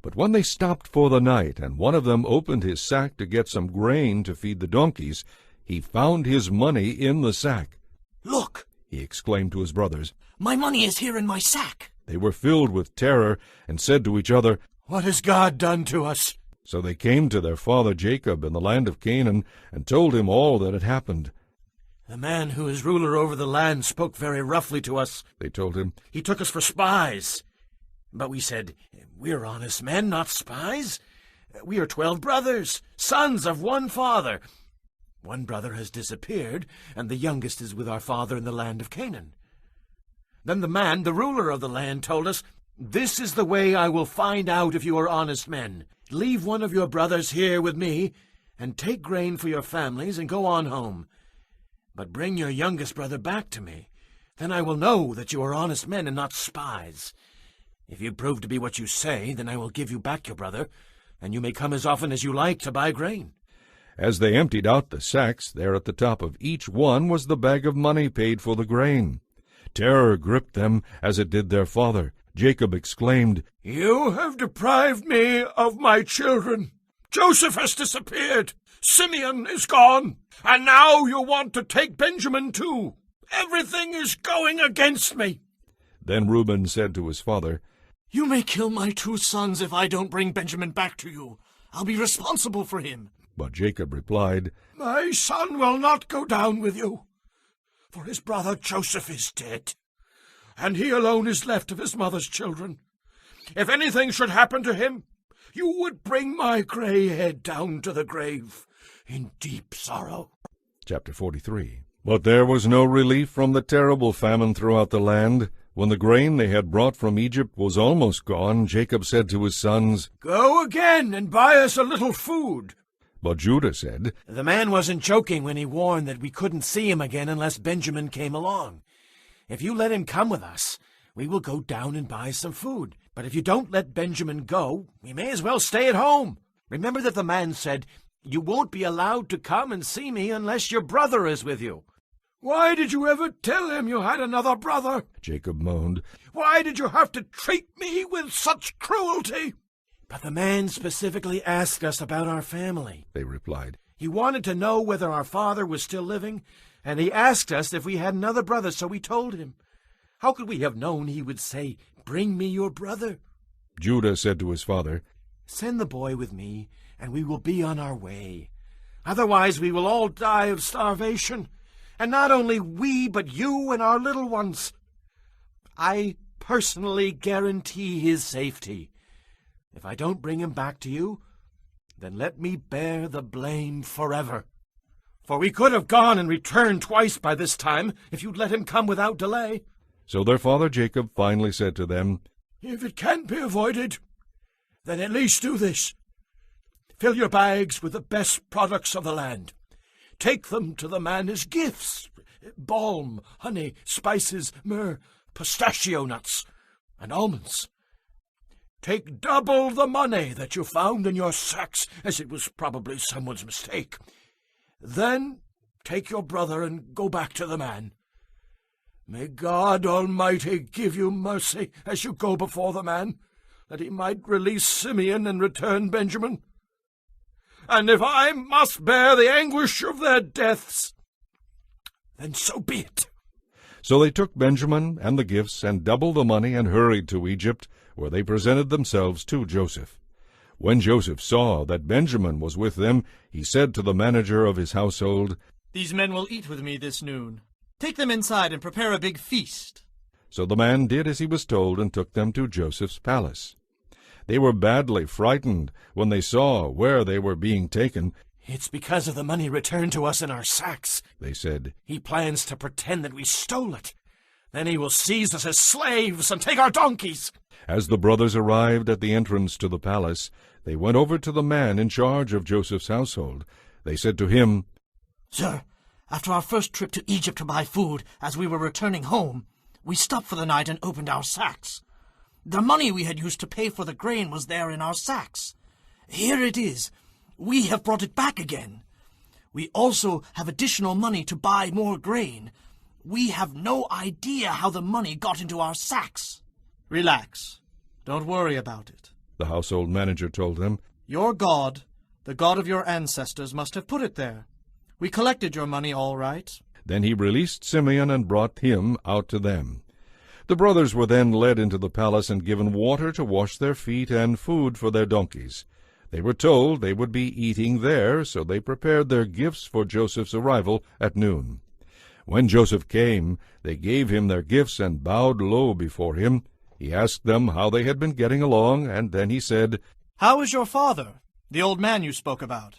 But when they stopped for the night, and one of them opened his sack to get some grain to feed the donkeys, he found his money in the sack. Look, he exclaimed to his brothers. My money is here in my sack. They were filled with terror and said to each other, What has God done to us? So they came to their father Jacob in the land of Canaan and told him all that had happened. The man who is ruler over the land spoke very roughly to us, they told him. He took us for spies. But we said, We're honest men, not spies. We are 12 brothers, sons of one father. One brother has disappeared, and the youngest is with our father in the land of Canaan. Then the man, the ruler of the land, told us, This is the way I will find out if you are honest men. Leave one of your brothers here with me, and take grain for your families, and go on home. But bring your youngest brother back to me. Then I will know that you are honest men and not spies. If you prove to be what you say, then I will give you back your brother, and you may come as often as you like to buy grain. As they emptied out the sacks, there at the top of each one was the bag of money paid for the grain. Terror gripped them as it did their father. Jacob exclaimed, You have deprived me of my children. Joseph has disappeared. Simeon is gone. And now you want to take Benjamin too. Everything is going against me. Then Reuben said to his father, You may kill my 2 sons if I don't bring Benjamin back to you. I'll be responsible for him. But Jacob replied, My son will not go down with you, for his brother Joseph is dead, and he alone is left of his mother's children. If anything should happen to him, you would bring my gray head down to the grave in deep sorrow. Chapter 43. But there was no relief from the terrible famine throughout the land. When the grain they had brought from Egypt was almost gone, Jacob said to his sons, Go again and buy us a little food. But Judah said, The man wasn't joking when he warned that we couldn't see him again unless Benjamin came along. If you let him come with us, we will go down and buy some food. But if you don't let Benjamin go, we may as well stay at home. Remember that the man said, You won't be allowed to come and see me unless your brother is with you. Why did you ever tell him you had another brother? Jacob moaned. Why did you have to treat me with such cruelty? But the man specifically asked us about our family, they replied. He wanted to know whether our father was still living, and he asked us if we had another brother, so we told him. How could we have known he would say, Bring me your brother? Judah said to his father, Send the boy with me, and we will be on our way. Otherwise we will all die of starvation, and not only we, but you and our little ones. I personally guarantee his safety. If I don't bring him back to you, then let me bear the blame forever. For we could have gone and returned twice by this time, if you'd let him come without delay. So their father Jacob finally said to them, If it can't be avoided, then at least do this. Fill your bags with the best products of the land. Take them to the man as gifts, balm, honey, spices, myrrh, pistachio nuts, and almonds. Take double the money that you found in your sacks, as it was probably someone's mistake. Then take your brother and go back to the man. May God Almighty give you mercy as you go before the man, that he might release Simeon and return Benjamin. And if I must bear the anguish of their deaths, then so be it." So they took Benjamin and the gifts and doubled the money and hurried to Egypt, where they presented themselves to Joseph. When Joseph saw that Benjamin was with them, he said to the manager of his household, "These men will eat with me this noon. Take them inside and prepare a big feast." So the man did as he was told and took them to Joseph's palace. They were badly frightened when they saw where they were being taken. "It's because of the money returned to us in our sacks," they said. "He plans to pretend that we stole it. Then he will seize us as slaves and take our donkeys." As the brothers arrived at the entrance to the palace, they went over to the man in charge of Joseph's household. They said to him, "Sir, after our first trip to Egypt to buy food, as we were returning home, we stopped for the night and opened our sacks. The money we had used to pay for the grain was there in our sacks. Here it is. We have brought it back again. We also have additional money to buy more grain. We have no idea how the money got into our sacks." "Relax. Don't worry about it," the household manager told them. "Your God, the God of your ancestors, must have put it there. We collected your money all right." Then he released Simeon and brought him out to them. The brothers were then led into the palace and given water to wash their feet and food for their donkeys. They were told they would be eating there, so they prepared their gifts for Joseph's arrival at noon. When Joseph came, they gave him their gifts and bowed low before him. He asked them how they had been getting along, and then he said, "How is your father, the old man you spoke about?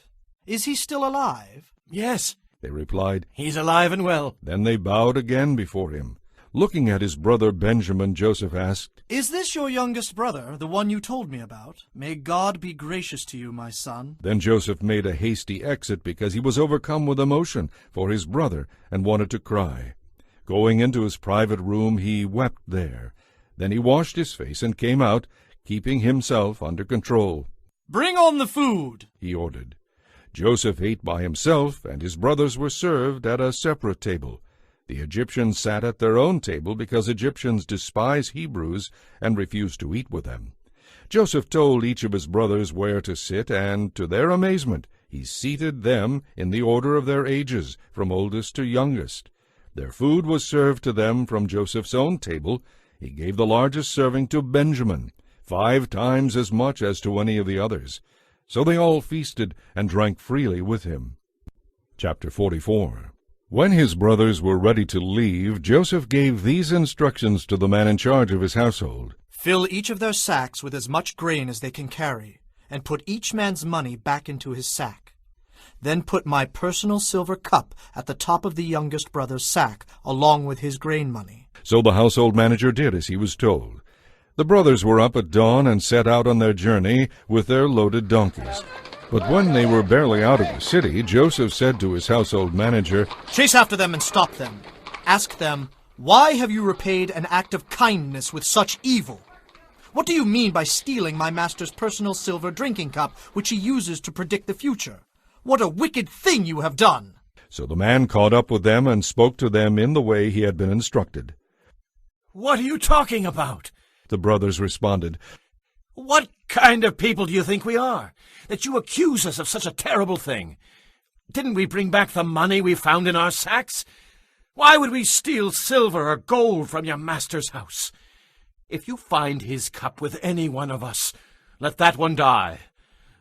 Is he still alive?" "Yes," they replied. "He's alive and well." Then they bowed again before him. Looking at his brother Benjamin, Joseph asked, "Is this your youngest brother, the one you told me about? May God be gracious to you, my son." Then Joseph made a hasty exit because he was overcome with emotion for his brother and wanted to cry. Going into his private room, he wept there. Then he washed his face and came out, keeping himself under control. "Bring on the food," he ordered. Joseph ate by himself, and his brothers were served at a separate table. The Egyptians sat at their own table because Egyptians despise Hebrews and refuse to eat with them. Joseph told each of his brothers where to sit, and to their amazement he seated them in the order of their ages, from oldest to youngest. Their food was served to them from Joseph's own table. He gave the largest serving to Benjamin, 5 times as much as to any of the others. So they all feasted and drank freely with him. Chapter 44. When his brothers were ready to leave, Joseph gave these instructions to the man in charge of his household. "Fill each of their sacks with as much grain as they can carry, and put each man's money back into his sack. Then put my personal silver cup at the top of the youngest brother's sack, along with his grain money." So the household manager did as he was told. The brothers were up at dawn and set out on their journey with their loaded donkeys. But when they were barely out of the city, Joseph said to his household manager, "Chase after them and stop them. Ask them, 'Why have you repaid an act of kindness with such evil? What do you mean by stealing my master's personal silver drinking cup, which he uses to predict the future? What a wicked thing you have done!" So the man caught up with them and spoke to them in the way he had been instructed. "What are you talking about?" The brothers responded, "What kind of people do you think we are, that you accuse us of such a terrible thing? Didn't we bring back the money we found in our sacks? Why would we steal silver or gold from your master's house? If you find his cup with any one of us, let that one die,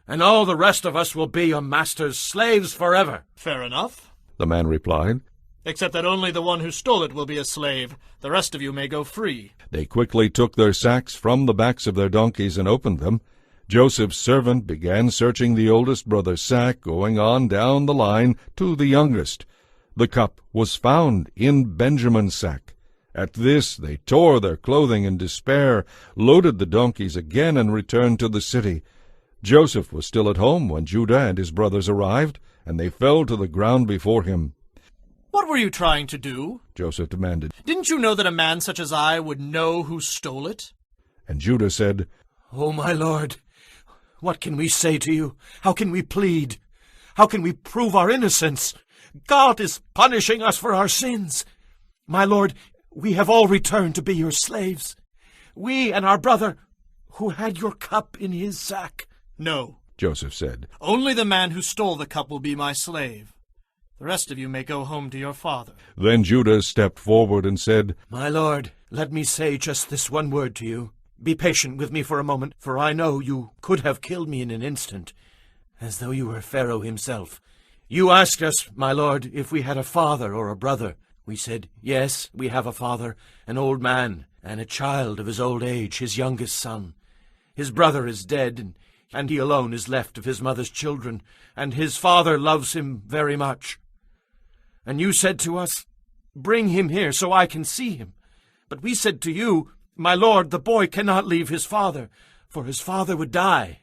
and all the rest of us will be your master's slaves forever." "Fair enough," the man replied. "except that only the one who stole it will be a slave. The rest of you may go free." They quickly took their sacks from the backs of their donkeys and opened them. Joseph's servant began searching the oldest brother's sack, going on down the line to the youngest. The cup was found in Benjamin's sack. At this they tore their clothing in despair, loaded the donkeys again, and returned to the city. Joseph was still at home when Judah and his brothers arrived, and they fell to the ground before him. "What were you trying to do?" Joseph demanded. "Didn't you know that a man such as I would know who stole it?" And Judah said, "Oh, my lord, what can we say to you? How can we plead? How can we prove our innocence? God is punishing us for our sins. My lord, We have all returned to be your slaves. We and our brother, who had your cup in his sack. No, Joseph said. only the man who stole the cup will be my slave. The rest of you may go home to your father. Then Judah stepped forward and said, My lord, let me say just this one word to you. Be patient with me for a moment, for I know you could have killed me in an instant, as though you were Pharaoh himself. You asked us, my lord, if we had a father or a brother. We said, yes, we have a father, an old man, and a child of his old age, his youngest son. His brother is dead, and he alone is left of his mother's children, and his father loves him very much. And you said to us, bring him here so I can see him. But we said to you, my lord, the boy cannot leave his father, for his father would die.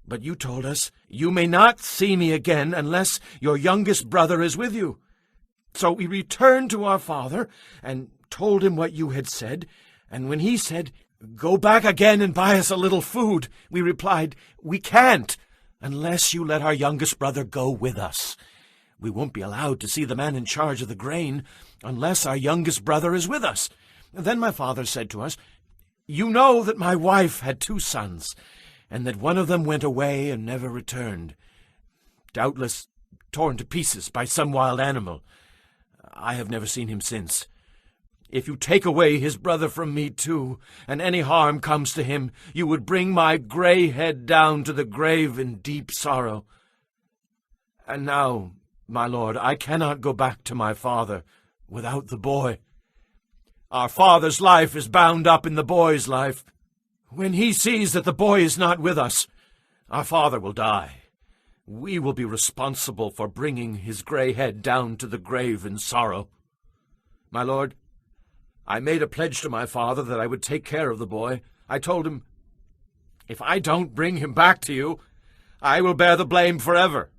But you told us, you may not see me again unless your youngest brother is with you. So we returned to our father and told him what you had said, and when he said, go back again and buy us a little food, we replied, we can't, unless you let our youngest brother go with us. We won't be allowed to see the man in charge of the grain unless our youngest brother is with us. Then my father said to us, you know that my wife had 2 sons, and that one of them went away and never returned, doubtless torn to pieces by some wild animal. I have never seen him since. If you take away his brother from me too, and any harm comes to him, you would bring my gray head down to the grave in deep sorrow. And now, my lord, I cannot go back to my father without the boy. Our father's life is bound up in the boy's life. When he sees that the boy is not with us, our father will die. We will be responsible for bringing his gray head down to the grave in sorrow. My lord, I made a pledge to my father that I would take care of the boy. I told him, if I don't bring him back to you, I will bear the blame forever.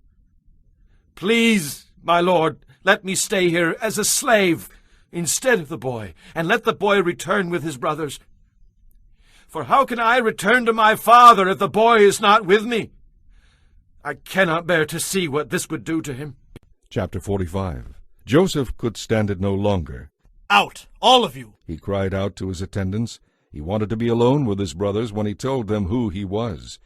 Please, my lord, let me stay here as a slave instead of the boy, and let the boy return with his brothers. For how can I return to my father if the boy is not with me? I cannot bear to see what this would do to him. Chapter 45. Joseph could stand it no longer. Out, all of you! He cried out to his attendants. He wanted to be alone with his brothers when he told them who he was.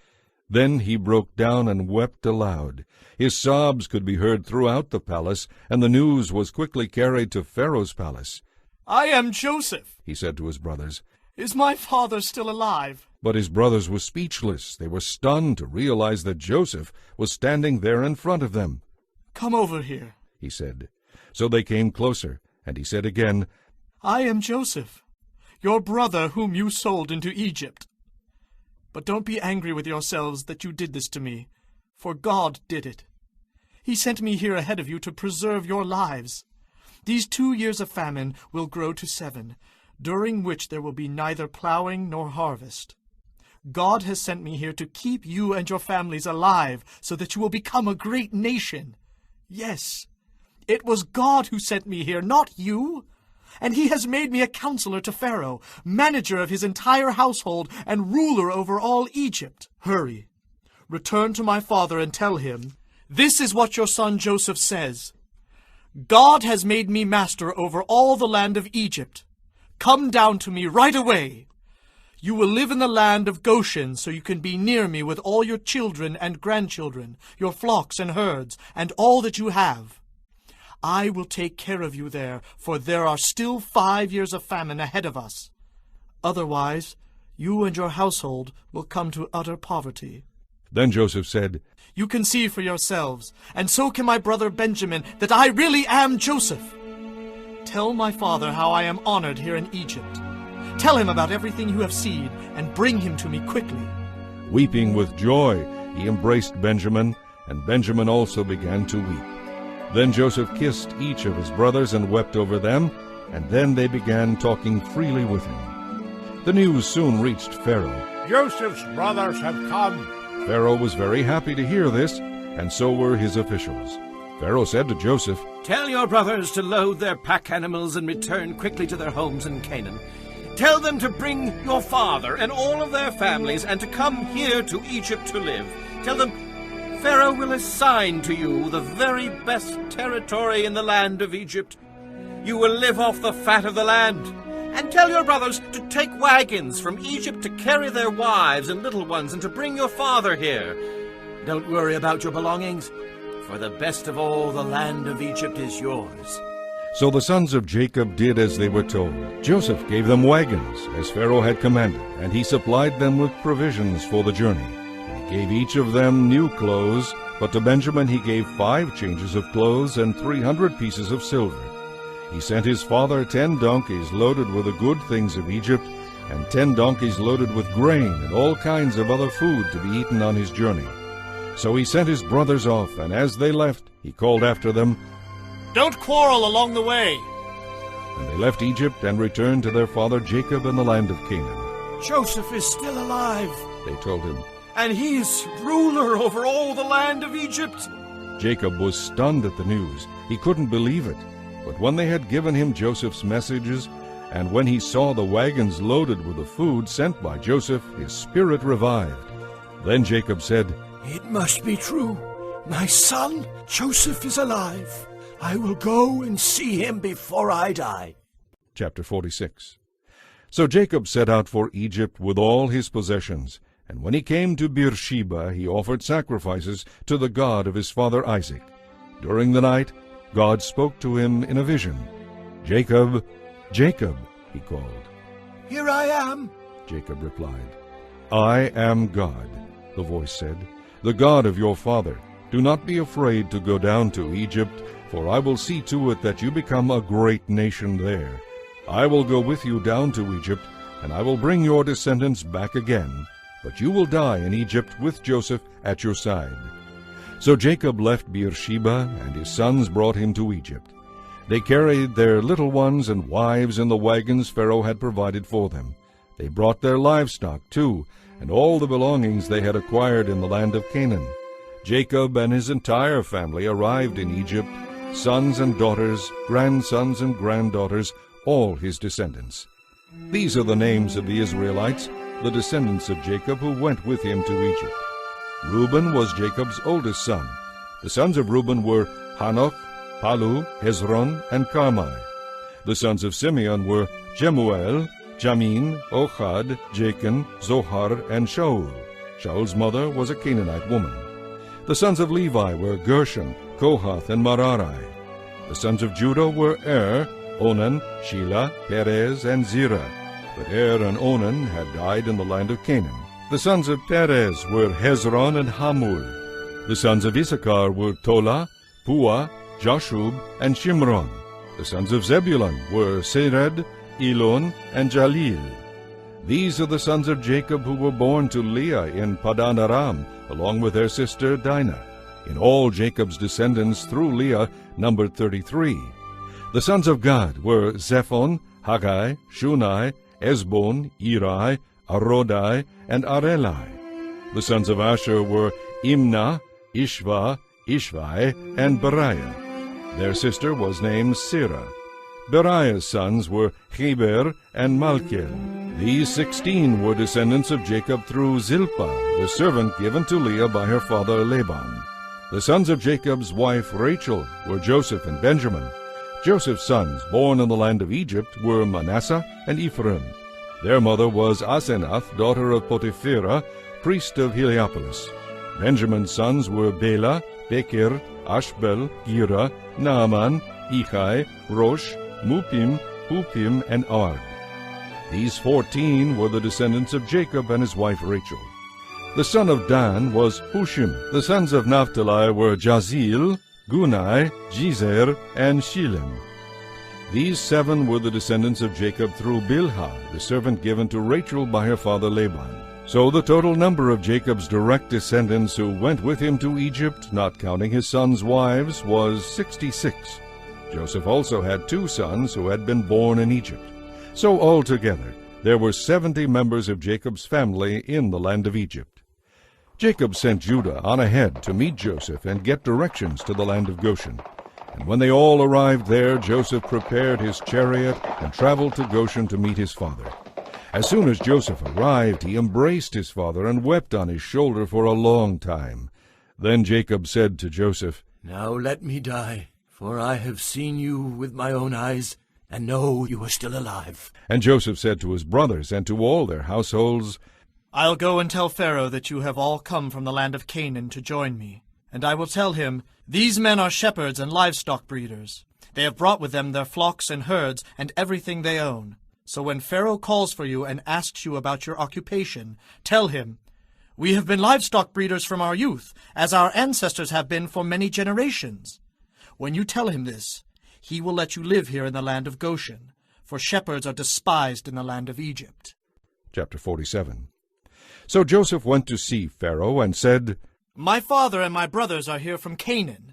Then he broke down and wept aloud. His sobs could be heard throughout the palace, and the news was quickly carried to Pharaoh's palace. I am Joseph, he said to his brothers. Is my father still alive? But his brothers were speechless. They were stunned to realize that Joseph was standing there in front of them. Come over here, he said. So they came closer, and he said again, I am Joseph, your brother whom you sold into Egypt. But don't be angry with yourselves that you did this to me, for God did it. He sent me here ahead of you to preserve your lives. These 2 years of famine will grow to 7, during which there will be neither plowing nor harvest. God has sent me here to keep you and your families alive, so that you will become a great nation. Yes, it was God who sent me here, not you. And he has made me a counselor to Pharaoh, manager of his entire household, and ruler over all Egypt. Hurry, return to my father and tell him, this is what your son Joseph says. God has made me master over all the land of Egypt. Come down to me right away. You will live in the land of Goshen, so you can be near me with all your children and grandchildren, your flocks and herds, and all that you have. I will take care of you there, for there are still 5 years of famine ahead of us. Otherwise, you and your household will come to utter poverty. Then Joseph said, You can see for yourselves, and so can my brother Benjamin, that I really am Joseph. Tell my father how I am honored here in Egypt. Tell him about everything you have seen, and bring him to me quickly. Weeping with joy, he embraced Benjamin, and Benjamin also began to weep. Then Joseph kissed each of his brothers and wept over them, and then they began talking freely with him. The news soon reached Pharaoh. Joseph's brothers have come. Pharaoh was very happy to hear this, and so were his officials. Pharaoh said to Joseph, Tell your brothers to load their pack animals and return quickly to their homes in Canaan. Tell them to bring your father and all of their families and to come here to Egypt to live. Tell them Pharaoh will assign to you the very best territory in the land of Egypt. You will live off the fat of the land. And tell your brothers to take wagons from Egypt to carry their wives and little ones and to bring your father here. Don't worry about your belongings, for the best of all the land of Egypt is yours." So the sons of Jacob did as they were told. Joseph gave them wagons, as Pharaoh had commanded, and he supplied them with provisions for the journey. He gave each of them new clothes, but to Benjamin he gave 5 changes of clothes and 300 pieces of silver. He sent his father 10 donkeys loaded with the good things of Egypt, and 10 donkeys loaded with grain and all kinds of other food to be eaten on his journey. So he sent his brothers off, and as they left, he called after them, "Don't quarrel along the way." And they left Egypt and returned to their father Jacob in the land of Canaan. "Joseph is still alive," they told him. "and he's ruler over all the land of Egypt." Jacob was stunned at the news. He couldn't believe it. But when they had given him Joseph's messages, and when he saw the wagons loaded with the food sent by Joseph, his spirit revived. Then Jacob said, "It must be true. My son Joseph is alive. I will go and see him before I die." Chapter 46. So Jacob set out for Egypt with all his possessions, and when he came to Beersheba, he offered sacrifices to the God of his father Isaac. During the night, God spoke to him in a vision. "Jacob, Jacob," he called. "Here I am," Jacob replied. "I am God," the voice said, "the God of your father. Do not be afraid to go down to Egypt, for I will see to it that you become a great nation there. I will go with you down to Egypt, and I will bring your descendants back again, but you will die in Egypt with Joseph at your side." So Jacob left Beersheba, and his sons brought him to Egypt. They carried their little ones and wives in the wagons Pharaoh had provided for them. They brought their livestock, too, and all the belongings they had acquired in the land of Canaan. Jacob and his entire family arrived in Egypt, sons and daughters, grandsons and granddaughters, all his descendants. These are the names of the Israelites, the descendants of Jacob who went with him to Egypt. Reuben was Jacob's oldest son. The sons of Reuben were Hanoch, Palu, Hezron, and Carmi. The sons of Simeon were Jemuel, Jamin, Ohad, Jachin, Zohar, and Shaul. Shaul's mother was a Canaanite woman. The sons of Levi were Gershon, Kohath, and Merari. The sons of Judah were Onan, Shelah, Perez, and Zerah. But and Onan had died in the land of Canaan. The sons of Perez were Hezron and Hamul. The sons of Issachar were Tola, Pua, Jashub, and Shimron. The sons of Zebulun were Sered, Elon, and Jalil. These are the sons of Jacob who were born to Leah in Padan Aram, along with their sister Dinah. In all, Jacob's descendants through Leah numbered 33. The sons of Gad were Zephon, Haggai, Shunai, Esbon, Eri, Arodai, and Arelai. The sons of Asher were Imnah, Ishva, Ishvai, and Beriah. Their sister was named Serah. Beriah's sons were Heber and Malkiel. These 16 were descendants of Jacob through Zilpah, the servant given to Leah by her father Laban. The sons of Jacob's wife Rachel were Joseph and Benjamin. Joseph's sons, born in the land of Egypt, were Manasseh and Ephraim. Their mother was Asenath, daughter of Potipherah, priest of Heliopolis. Benjamin's sons were Bela, Becher, Ashbel, Gera, Naaman, Ichai, Rosh, Mupim, Hupim, and Ard. These 14 were the descendants of Jacob and his wife Rachel. The son of Dan was Hushim. The sons of Naphtali were Jazil, Gunai, Jezer, and Shilem. These 7 were the descendants of Jacob through Bilhah, the servant given to Rachel by her father Laban. So the total number of Jacob's direct descendants who went with him to Egypt, not counting his sons' wives, was 66. Joseph also had 2 sons who had been born in Egypt. So altogether, there were 70 members of Jacob's family in the land of Egypt. Jacob sent Judah on ahead to meet Joseph and get directions to the land of Goshen. And when they all arrived there, Joseph prepared his chariot and traveled to Goshen to meet his father. As soon as Joseph arrived, he embraced his father and wept on his shoulder for a long time. Then Jacob said to Joseph, "Now let me die, For I have seen you with my own eyes, and know you are still alive. And Joseph said to his brothers and to all their households, I'll go and tell Pharaoh that you have all come from the land of Canaan to join me. And I will tell him, These men are shepherds and livestock breeders. They have brought with them their flocks and herds and everything they own. So when Pharaoh calls for you and asks you about your occupation, tell him, We have been livestock breeders from our youth, as our ancestors have been for many generations. When you tell him this, he will let you live here in the land of Goshen, for shepherds are despised in the land of Egypt. Chapter 47. So Joseph went to see Pharaoh and said, My father and my brothers are here from Canaan.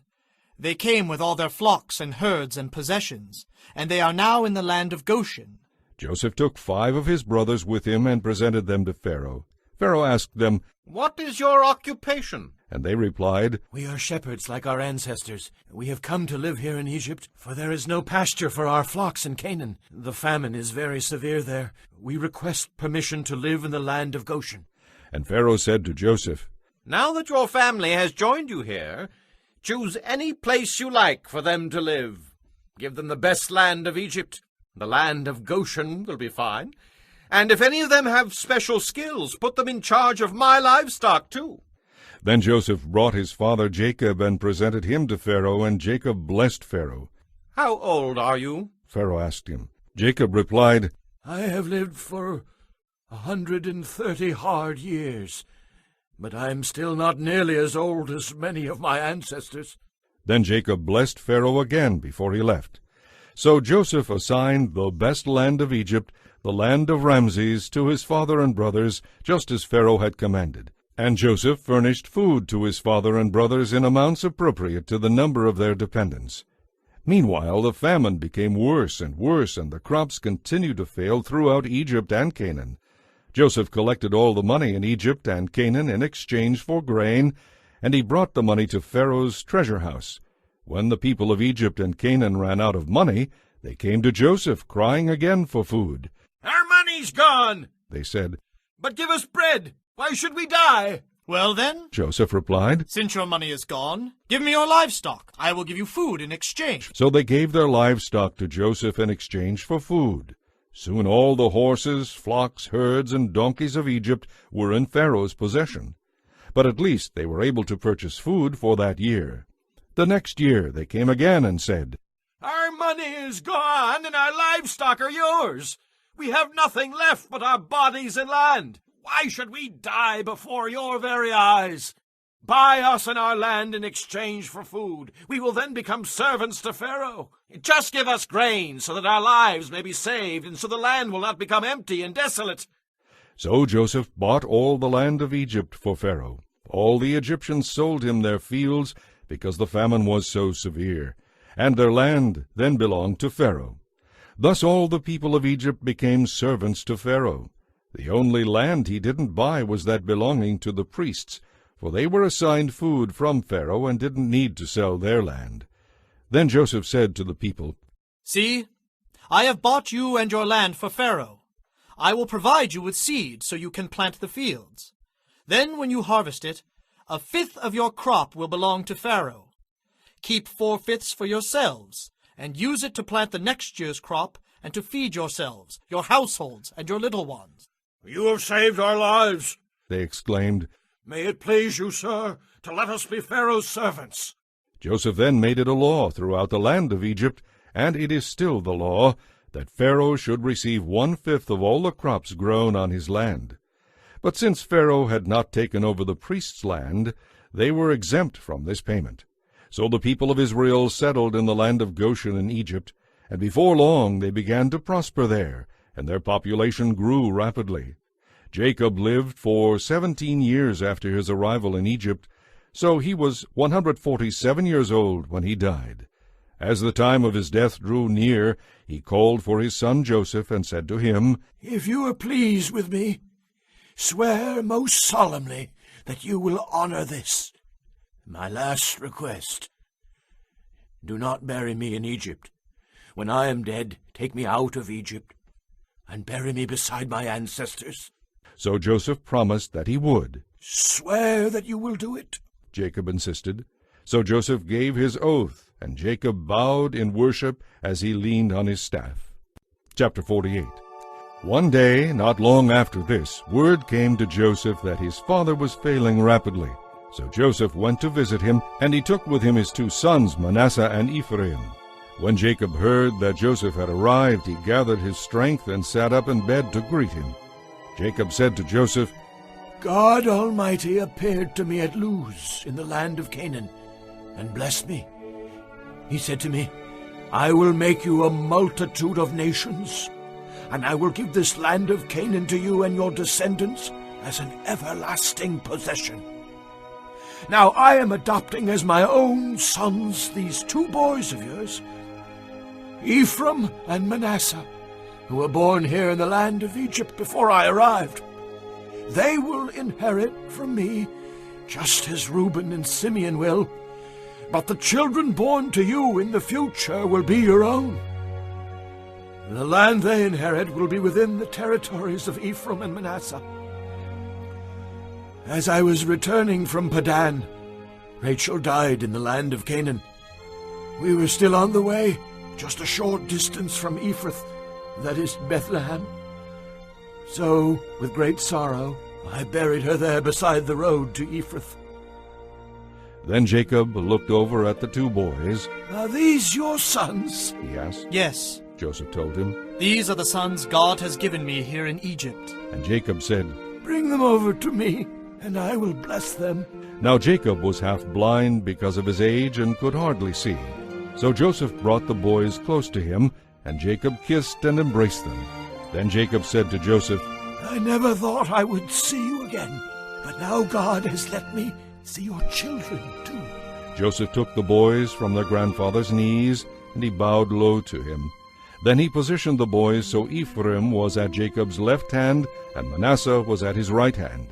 They came with all their flocks and herds and possessions, and they are now in the land of Goshen. Joseph took 5 of his brothers with him and presented them to Pharaoh. Pharaoh asked them, What is your occupation? And they replied, We are shepherds like our ancestors. We have come to live here in Egypt, for there is no pasture for our flocks in Canaan. The famine is very severe there. We request permission to live in the land of Goshen. And Pharaoh said to Joseph, Now that your family has joined you here, choose any place you like for them to live. Give them the best land of Egypt. The land of Goshen will be fine. And if any of them have special skills, put them in charge of my livestock too. Then Joseph brought his father Jacob and presented him to Pharaoh, and Jacob blessed Pharaoh. How old are you? Pharaoh asked him. Jacob replied, I have lived for 130 hard years, but I am still not nearly as old as many of my ancestors. Then Jacob blessed Pharaoh again before he left. So Joseph assigned the best land of Egypt, the land of Ramses, to his father and brothers, just as Pharaoh had commanded. And Joseph furnished food to his father and brothers in amounts appropriate to the number of their dependents. Meanwhile the famine became worse, and the crops continued to fail throughout Egypt and Canaan. Joseph collected all the money in Egypt and Canaan in exchange for grain, and he brought the money to Pharaoh's treasure house. When the people of Egypt and Canaan ran out of money, they came to Joseph, crying again for food. Our money's gone, They said. but give us bread. Why should we die? Well then, Joseph replied, since your money is gone, give me your livestock. I will give you food in exchange. So they gave their livestock to Joseph in exchange for food. Soon all the horses, flocks, herds, and donkeys of Egypt were in Pharaoh's possession. But at least they were able to purchase food for that year. The next year they came again and said, Our money is gone, and our livestock are yours. We have nothing left but our bodies and land. Why should we die before your very eyes? Buy us and our land in exchange for food. We will then become servants to Pharaoh. Just give us grain so that our lives may be saved, and so the land will not become empty and desolate. So Joseph bought all the land of Egypt for Pharaoh. All the Egyptians sold him their fields, because the famine was so severe, and their land then belonged to Pharaoh. Thus all the people of Egypt became servants to Pharaoh. The only land he didn't buy was that belonging to the priests, for they were assigned food from Pharaoh and didn't need to sell their land. Then Joseph said to the people, See, I have bought you and your land for Pharaoh. I will provide you with seed so you can plant the fields. Then when you harvest it, 1/5 of your crop will belong to Pharaoh. Keep 4/5 for yourselves, and use it to plant the next year's crop and to feed yourselves, your households, and your little ones. You have saved our lives, they exclaimed. May it please you, sir, to let us be Pharaoh's servants. Joseph then made it a law throughout the land of Egypt, and it is still the law, that Pharaoh should receive 1/5 of all the crops grown on his land. But since Pharaoh had not taken over the priests' land, they were exempt from this payment. So the people of Israel settled in the land of Goshen in Egypt, and before long they began to prosper there, and their population grew rapidly. Jacob lived for 17 years after his arrival in Egypt, so he was 147 years old when he died. As the time of his death drew near, he called for his son Joseph and said to him, If you are pleased with me, swear most solemnly that you will honor this, my last request. Do not bury me in Egypt. When I am dead, take me out of Egypt and bury me beside my ancestors. So Joseph promised that he would. Swear that you will do it, Jacob insisted. So Joseph gave his oath, and Jacob bowed in worship as he leaned on his staff. Chapter 48. One day, not long after this, word came to Joseph that his father was failing rapidly. So Joseph went to visit him, and he took with him his 2 sons, Manasseh and Ephraim. When Jacob heard that Joseph had arrived, he gathered his strength and sat up in bed to greet him. Jacob said to Joseph, God Almighty appeared to me at Luz in the land of Canaan, and blessed me. He said to me, I will make you a multitude of nations, and I will give this land of Canaan to you and your descendants as an everlasting possession. Now I am adopting as my own sons these 2 boys of yours, Ephraim and Manasseh, who were born here in the land of Egypt before I arrived. They will inherit from me, just as Reuben and Simeon will, but the children born to you in the future will be your own. The land they inherit will be within the territories of Ephraim and Manasseh. As I was returning from Padan, Rachel died in the land of Canaan. We were still on the way, just a short distance from Ephrath, that is Bethlehem. So, with great sorrow, I buried her there beside the road to Ephrath. Then Jacob looked over at the 2 boys. Are these your sons? He asked. Yes, Joseph told him. these are the sons God has given me here in Egypt. And Jacob said, Bring them over to me, and I will bless them. Now Jacob was half blind because of his age and could hardly see. So Joseph brought the boys close to him, and Jacob kissed and embraced them. Then Jacob said to Joseph, I never thought I would see you again, but now God has let me see your children too. Joseph took the boys from their grandfather's knees, and he bowed low to him. Then he positioned the boys so Ephraim was at Jacob's left hand, and Manasseh was at his right hand.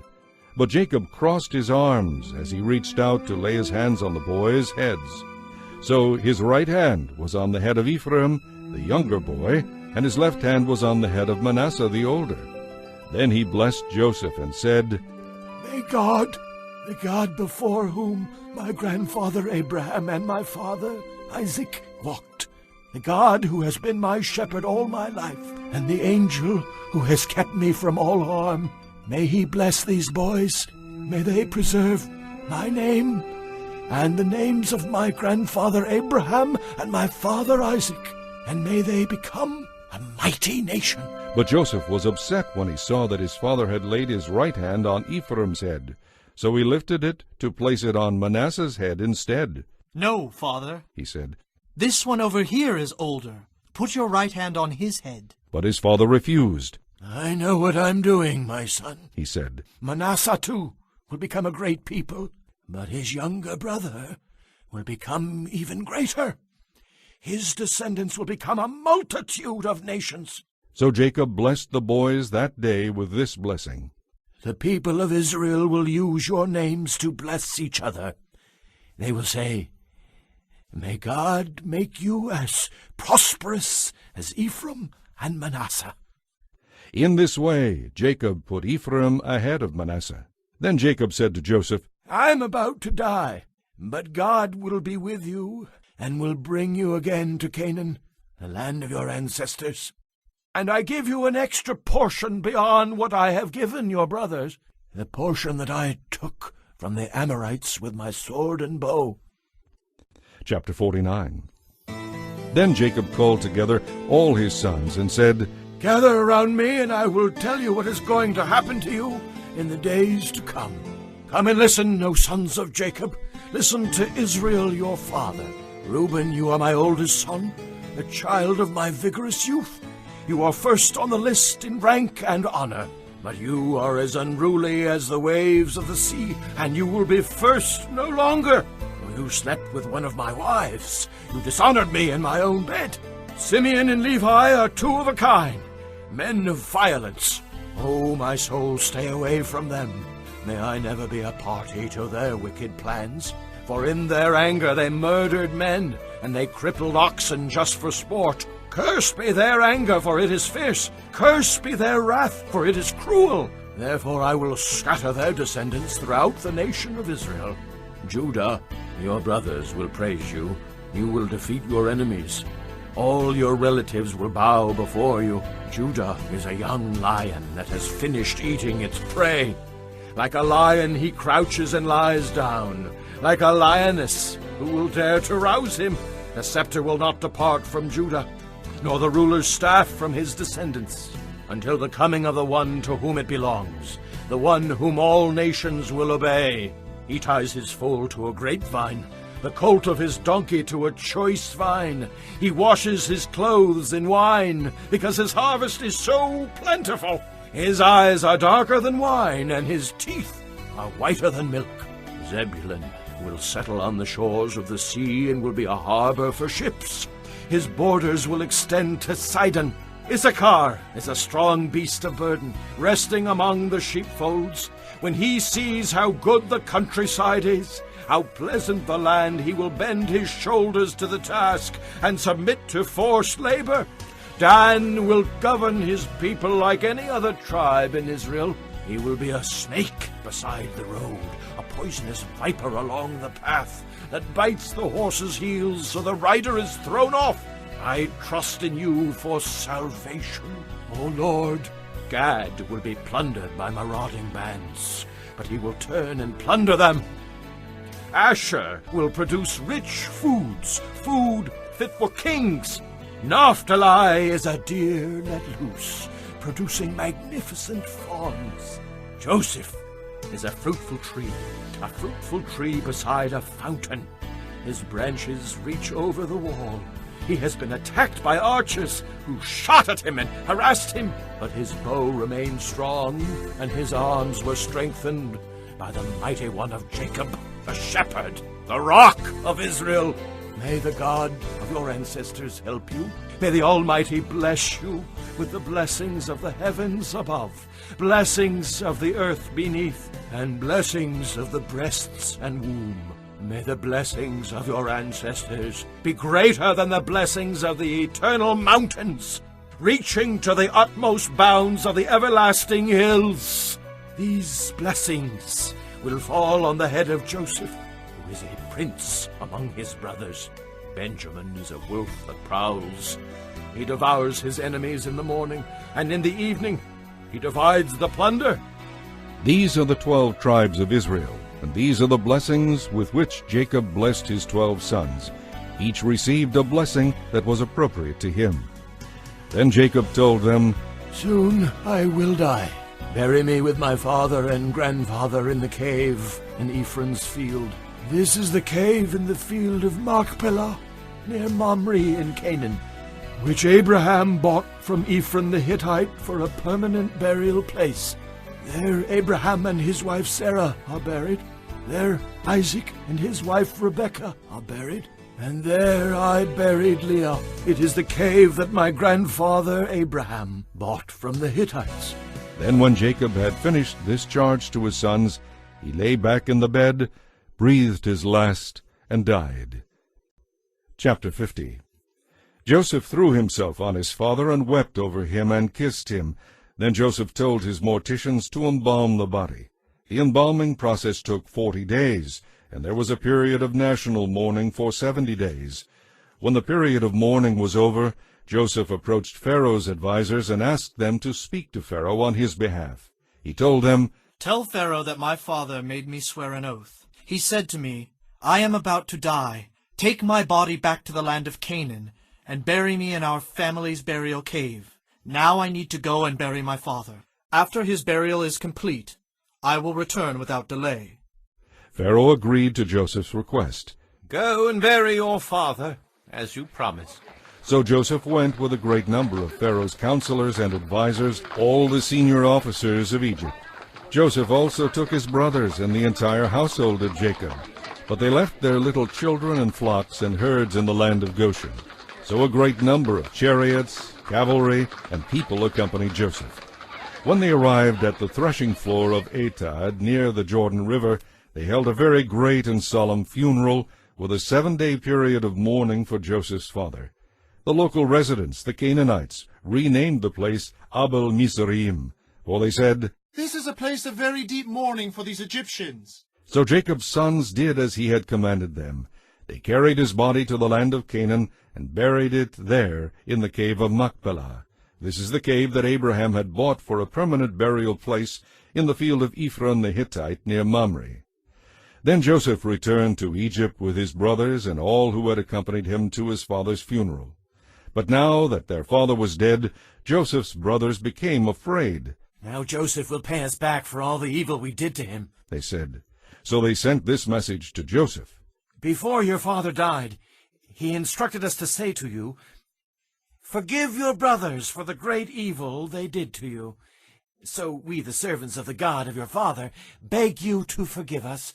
But Jacob crossed his arms as he reached out to lay his hands on the boys' heads. So his right hand was on the head of Ephraim, the younger boy, and his left hand was on the head of Manasseh, the older. Then he blessed Joseph and said, May God, the God before whom my grandfather Abraham and my father Isaac walked, the God who has been my shepherd all my life, and the angel who has kept me from all harm, may he bless these boys. May they preserve my name and the names of my grandfather Abraham and my father Isaac, and may they become a mighty nation. But Joseph was upset when he saw that his father had laid his right hand on Ephraim's head. So he lifted it to place it on Manasseh's head instead. No, father, he said. This one over here is older. Put your right hand on his head. But his father refused. I know what I'm doing, my son, he said. Manasseh, too, will become a great people, but his younger brother will become even greater. His descendants will become a multitude of nations. So Jacob blessed the boys that day with this blessing. The people of Israel will use your names to bless each other. They will say, May God make you as prosperous as Ephraim and Manasseh. In this way Jacob put Ephraim ahead of Manasseh. Then Jacob said to Joseph, I'm about to die, but God will be with you and will bring you again to Canaan, the land of your ancestors. And I give you an extra portion beyond what I have given your brothers, the portion that I took from the Amorites with my sword and bow. Chapter 49. Then Jacob called together all his sons and said, Gather around me, and I will tell you what is going to happen to you in the days to come. Come and listen, O sons of Jacob. Listen to Israel your father. Reuben, you are my oldest son, the child of my vigorous youth. You are first on the list in rank and honor, but you are as unruly as the waves of the sea, and you will be first no longer. For you slept with one of my wives. You dishonored me in my own bed. Simeon and Levi are 2 of a kind, men of violence. Oh, my soul, stay away from them. May I never be a party to their wicked plans. For in their anger they murdered men, and they crippled oxen just for sport. Cursed be their anger, for it is fierce. Cursed be their wrath, for it is cruel. Therefore I will scatter their descendants throughout the nation of Israel. Judah, your brothers will praise you, You will defeat your enemies. All your relatives will bow before you. Judah is a young lion that has finished eating its prey. Like a lion he crouches and lies down. Like a lioness, who will dare to rouse him? The scepter will not depart from Judah, nor the ruler's staff from his descendants, until the coming of the one to whom it belongs, the one whom all nations will obey. He ties his foal to a grapevine, the colt of his donkey to a choice vine. He washes his clothes in wine, because his harvest is so plentiful. His eyes are darker than wine, and his teeth are whiter than milk. Zebulun will settle on the shores of the sea and will be a harbor for ships. His borders will extend to Sidon. Issachar is a strong beast of burden, resting among the sheepfolds. When he sees how good the countryside is, how pleasant the land, he will bend his shoulders to the task and submit to forced labor. Dan will govern his people like any other tribe in Israel. He will be a snake beside the road, a poisonous viper along the path that bites the horse's heels so the rider is thrown off. I trust in you for salvation, O Lord. Gad will be plundered by marauding bands, but he will turn and plunder them. Asher will produce rich foods, food fit for kings. Naphtali is a deer let loose, producing magnificent fawns. Joseph is a fruitful tree beside a fountain. His branches reach over the wall. He has been attacked by archers who shot at him and harassed him, but his bow remained strong, and his arms were strengthened by the mighty one of Jacob, the shepherd, the rock of Israel. May the God of your ancestors help you. May the Almighty bless you with the blessings of the heavens above, blessings of the earth beneath, and blessings of the breasts and womb. May the blessings of your ancestors be greater than the blessings of the eternal mountains, reaching to the utmost bounds of the everlasting hills. These blessings will fall on the head of Joseph, who is a prince among his brothers. Benjamin is a wolf that prowls. He devours his enemies in the morning, and in the evening he divides the plunder. These are the 12 tribes of Israel, and these are the blessings with which Jacob blessed his 12 sons. Each received a blessing that was appropriate to him. Then Jacob told them, Soon I will die. Bury me with my father and grandfather in the cave in Ephraim's field. This is the cave in the field of Machpelah, near Mamre in Canaan, which Abraham bought from Ephraim the Hittite for a permanent burial place. There Abraham and his wife Sarah are buried. There Isaac and his wife Rebekah are buried. And there I buried Leah. It is the cave that my grandfather Abraham bought from the Hittites. Then when Jacob had finished this charge to his sons, he lay back in the bed, breathed his last, and died. Chapter 50. Joseph threw himself on his father and wept over him and kissed him. Then Joseph told his morticians to embalm the body. The embalming process took 40 days, and there was a period of national mourning for 70 days. When the period of mourning was over, Joseph approached Pharaoh's advisers and asked them to speak to Pharaoh on his behalf. He told them, Tell Pharaoh that my father made me swear an oath. He said to me, I am about to die. Take my body back to the land of Canaan, and bury me in our family's burial cave. Now I need to go and bury my father. After his burial is complete, I will return without delay. Pharaoh agreed to Joseph's request. Go and bury your father, as you promised. So Joseph went with a great number of Pharaoh's counselors and advisers, all the senior officers of Egypt. Joseph also took his brothers and the entire household of Jacob, but they left their little children and flocks and herds in the land of Goshen. So a great number of chariots, cavalry, and people accompanied Joseph. When they arrived at the threshing floor of Atad near the Jordan River, they held a very great and solemn funeral with a 7-day period of mourning for Joseph's father. The local residents, the Canaanites, renamed the place Abel Mizraim, for they said, This is a place of very deep mourning for these Egyptians. So Jacob's sons did as he had commanded them. They carried his body to the land of Canaan and buried it there in the cave of Machpelah. This is the cave that Abraham had bought for a permanent burial place in the field of Ephron the Hittite near Mamre. Then Joseph returned to Egypt with his brothers and all who had accompanied him to his father's funeral. But now that their father was dead, Joseph's brothers became afraid. "Now Joseph will pay us back for all the evil we did to him," they said. So they sent this message to Joseph. "Before your father died, he instructed us to say to you, 'Forgive your brothers for the great evil they did to you.' So we, the servants of the God of your father, beg you to forgive us."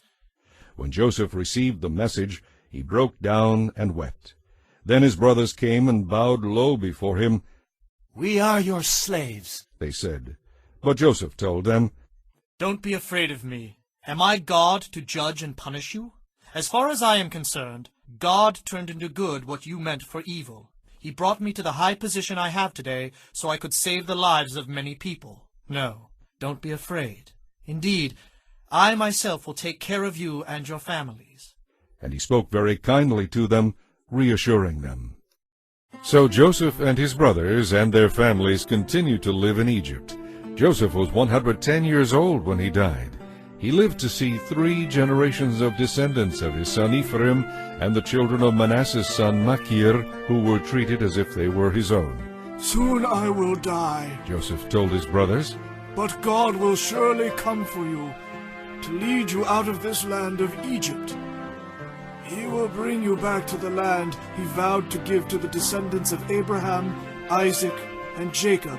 When Joseph received the message, he broke down and wept. Then his brothers came and bowed low before him. "We are your slaves," they said. But Joseph told them, "Don't be afraid of me. Am I God to judge and punish you? As far as I am concerned, God turned into good what you meant for evil. He brought me to the high position I have today so I could save the lives of many people. No, don't be afraid. Indeed, I myself will take care of you and your families." And he spoke very kindly to them, reassuring them. So Joseph and his brothers and their families continued to live in Egypt. Joseph was 110 years old when he died. He lived to see 3 generations of descendants of his son Ephraim and the children of Manasseh's son Machir, who were treated as if they were his own. "Soon I will die," Joseph told his brothers, "but God will surely come for you, to lead you out of this land of Egypt. He will bring you back to the land he vowed to give to the descendants of Abraham, Isaac, and Jacob."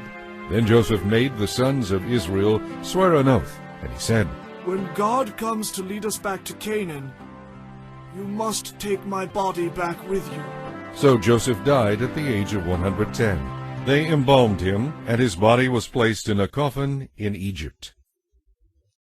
Then Joseph made the sons of Israel swear an oath, and he said, "When God comes to lead us back to Canaan, you must take my body back with you." So Joseph died at the age of 110. They embalmed him, and his body was placed in a coffin in Egypt.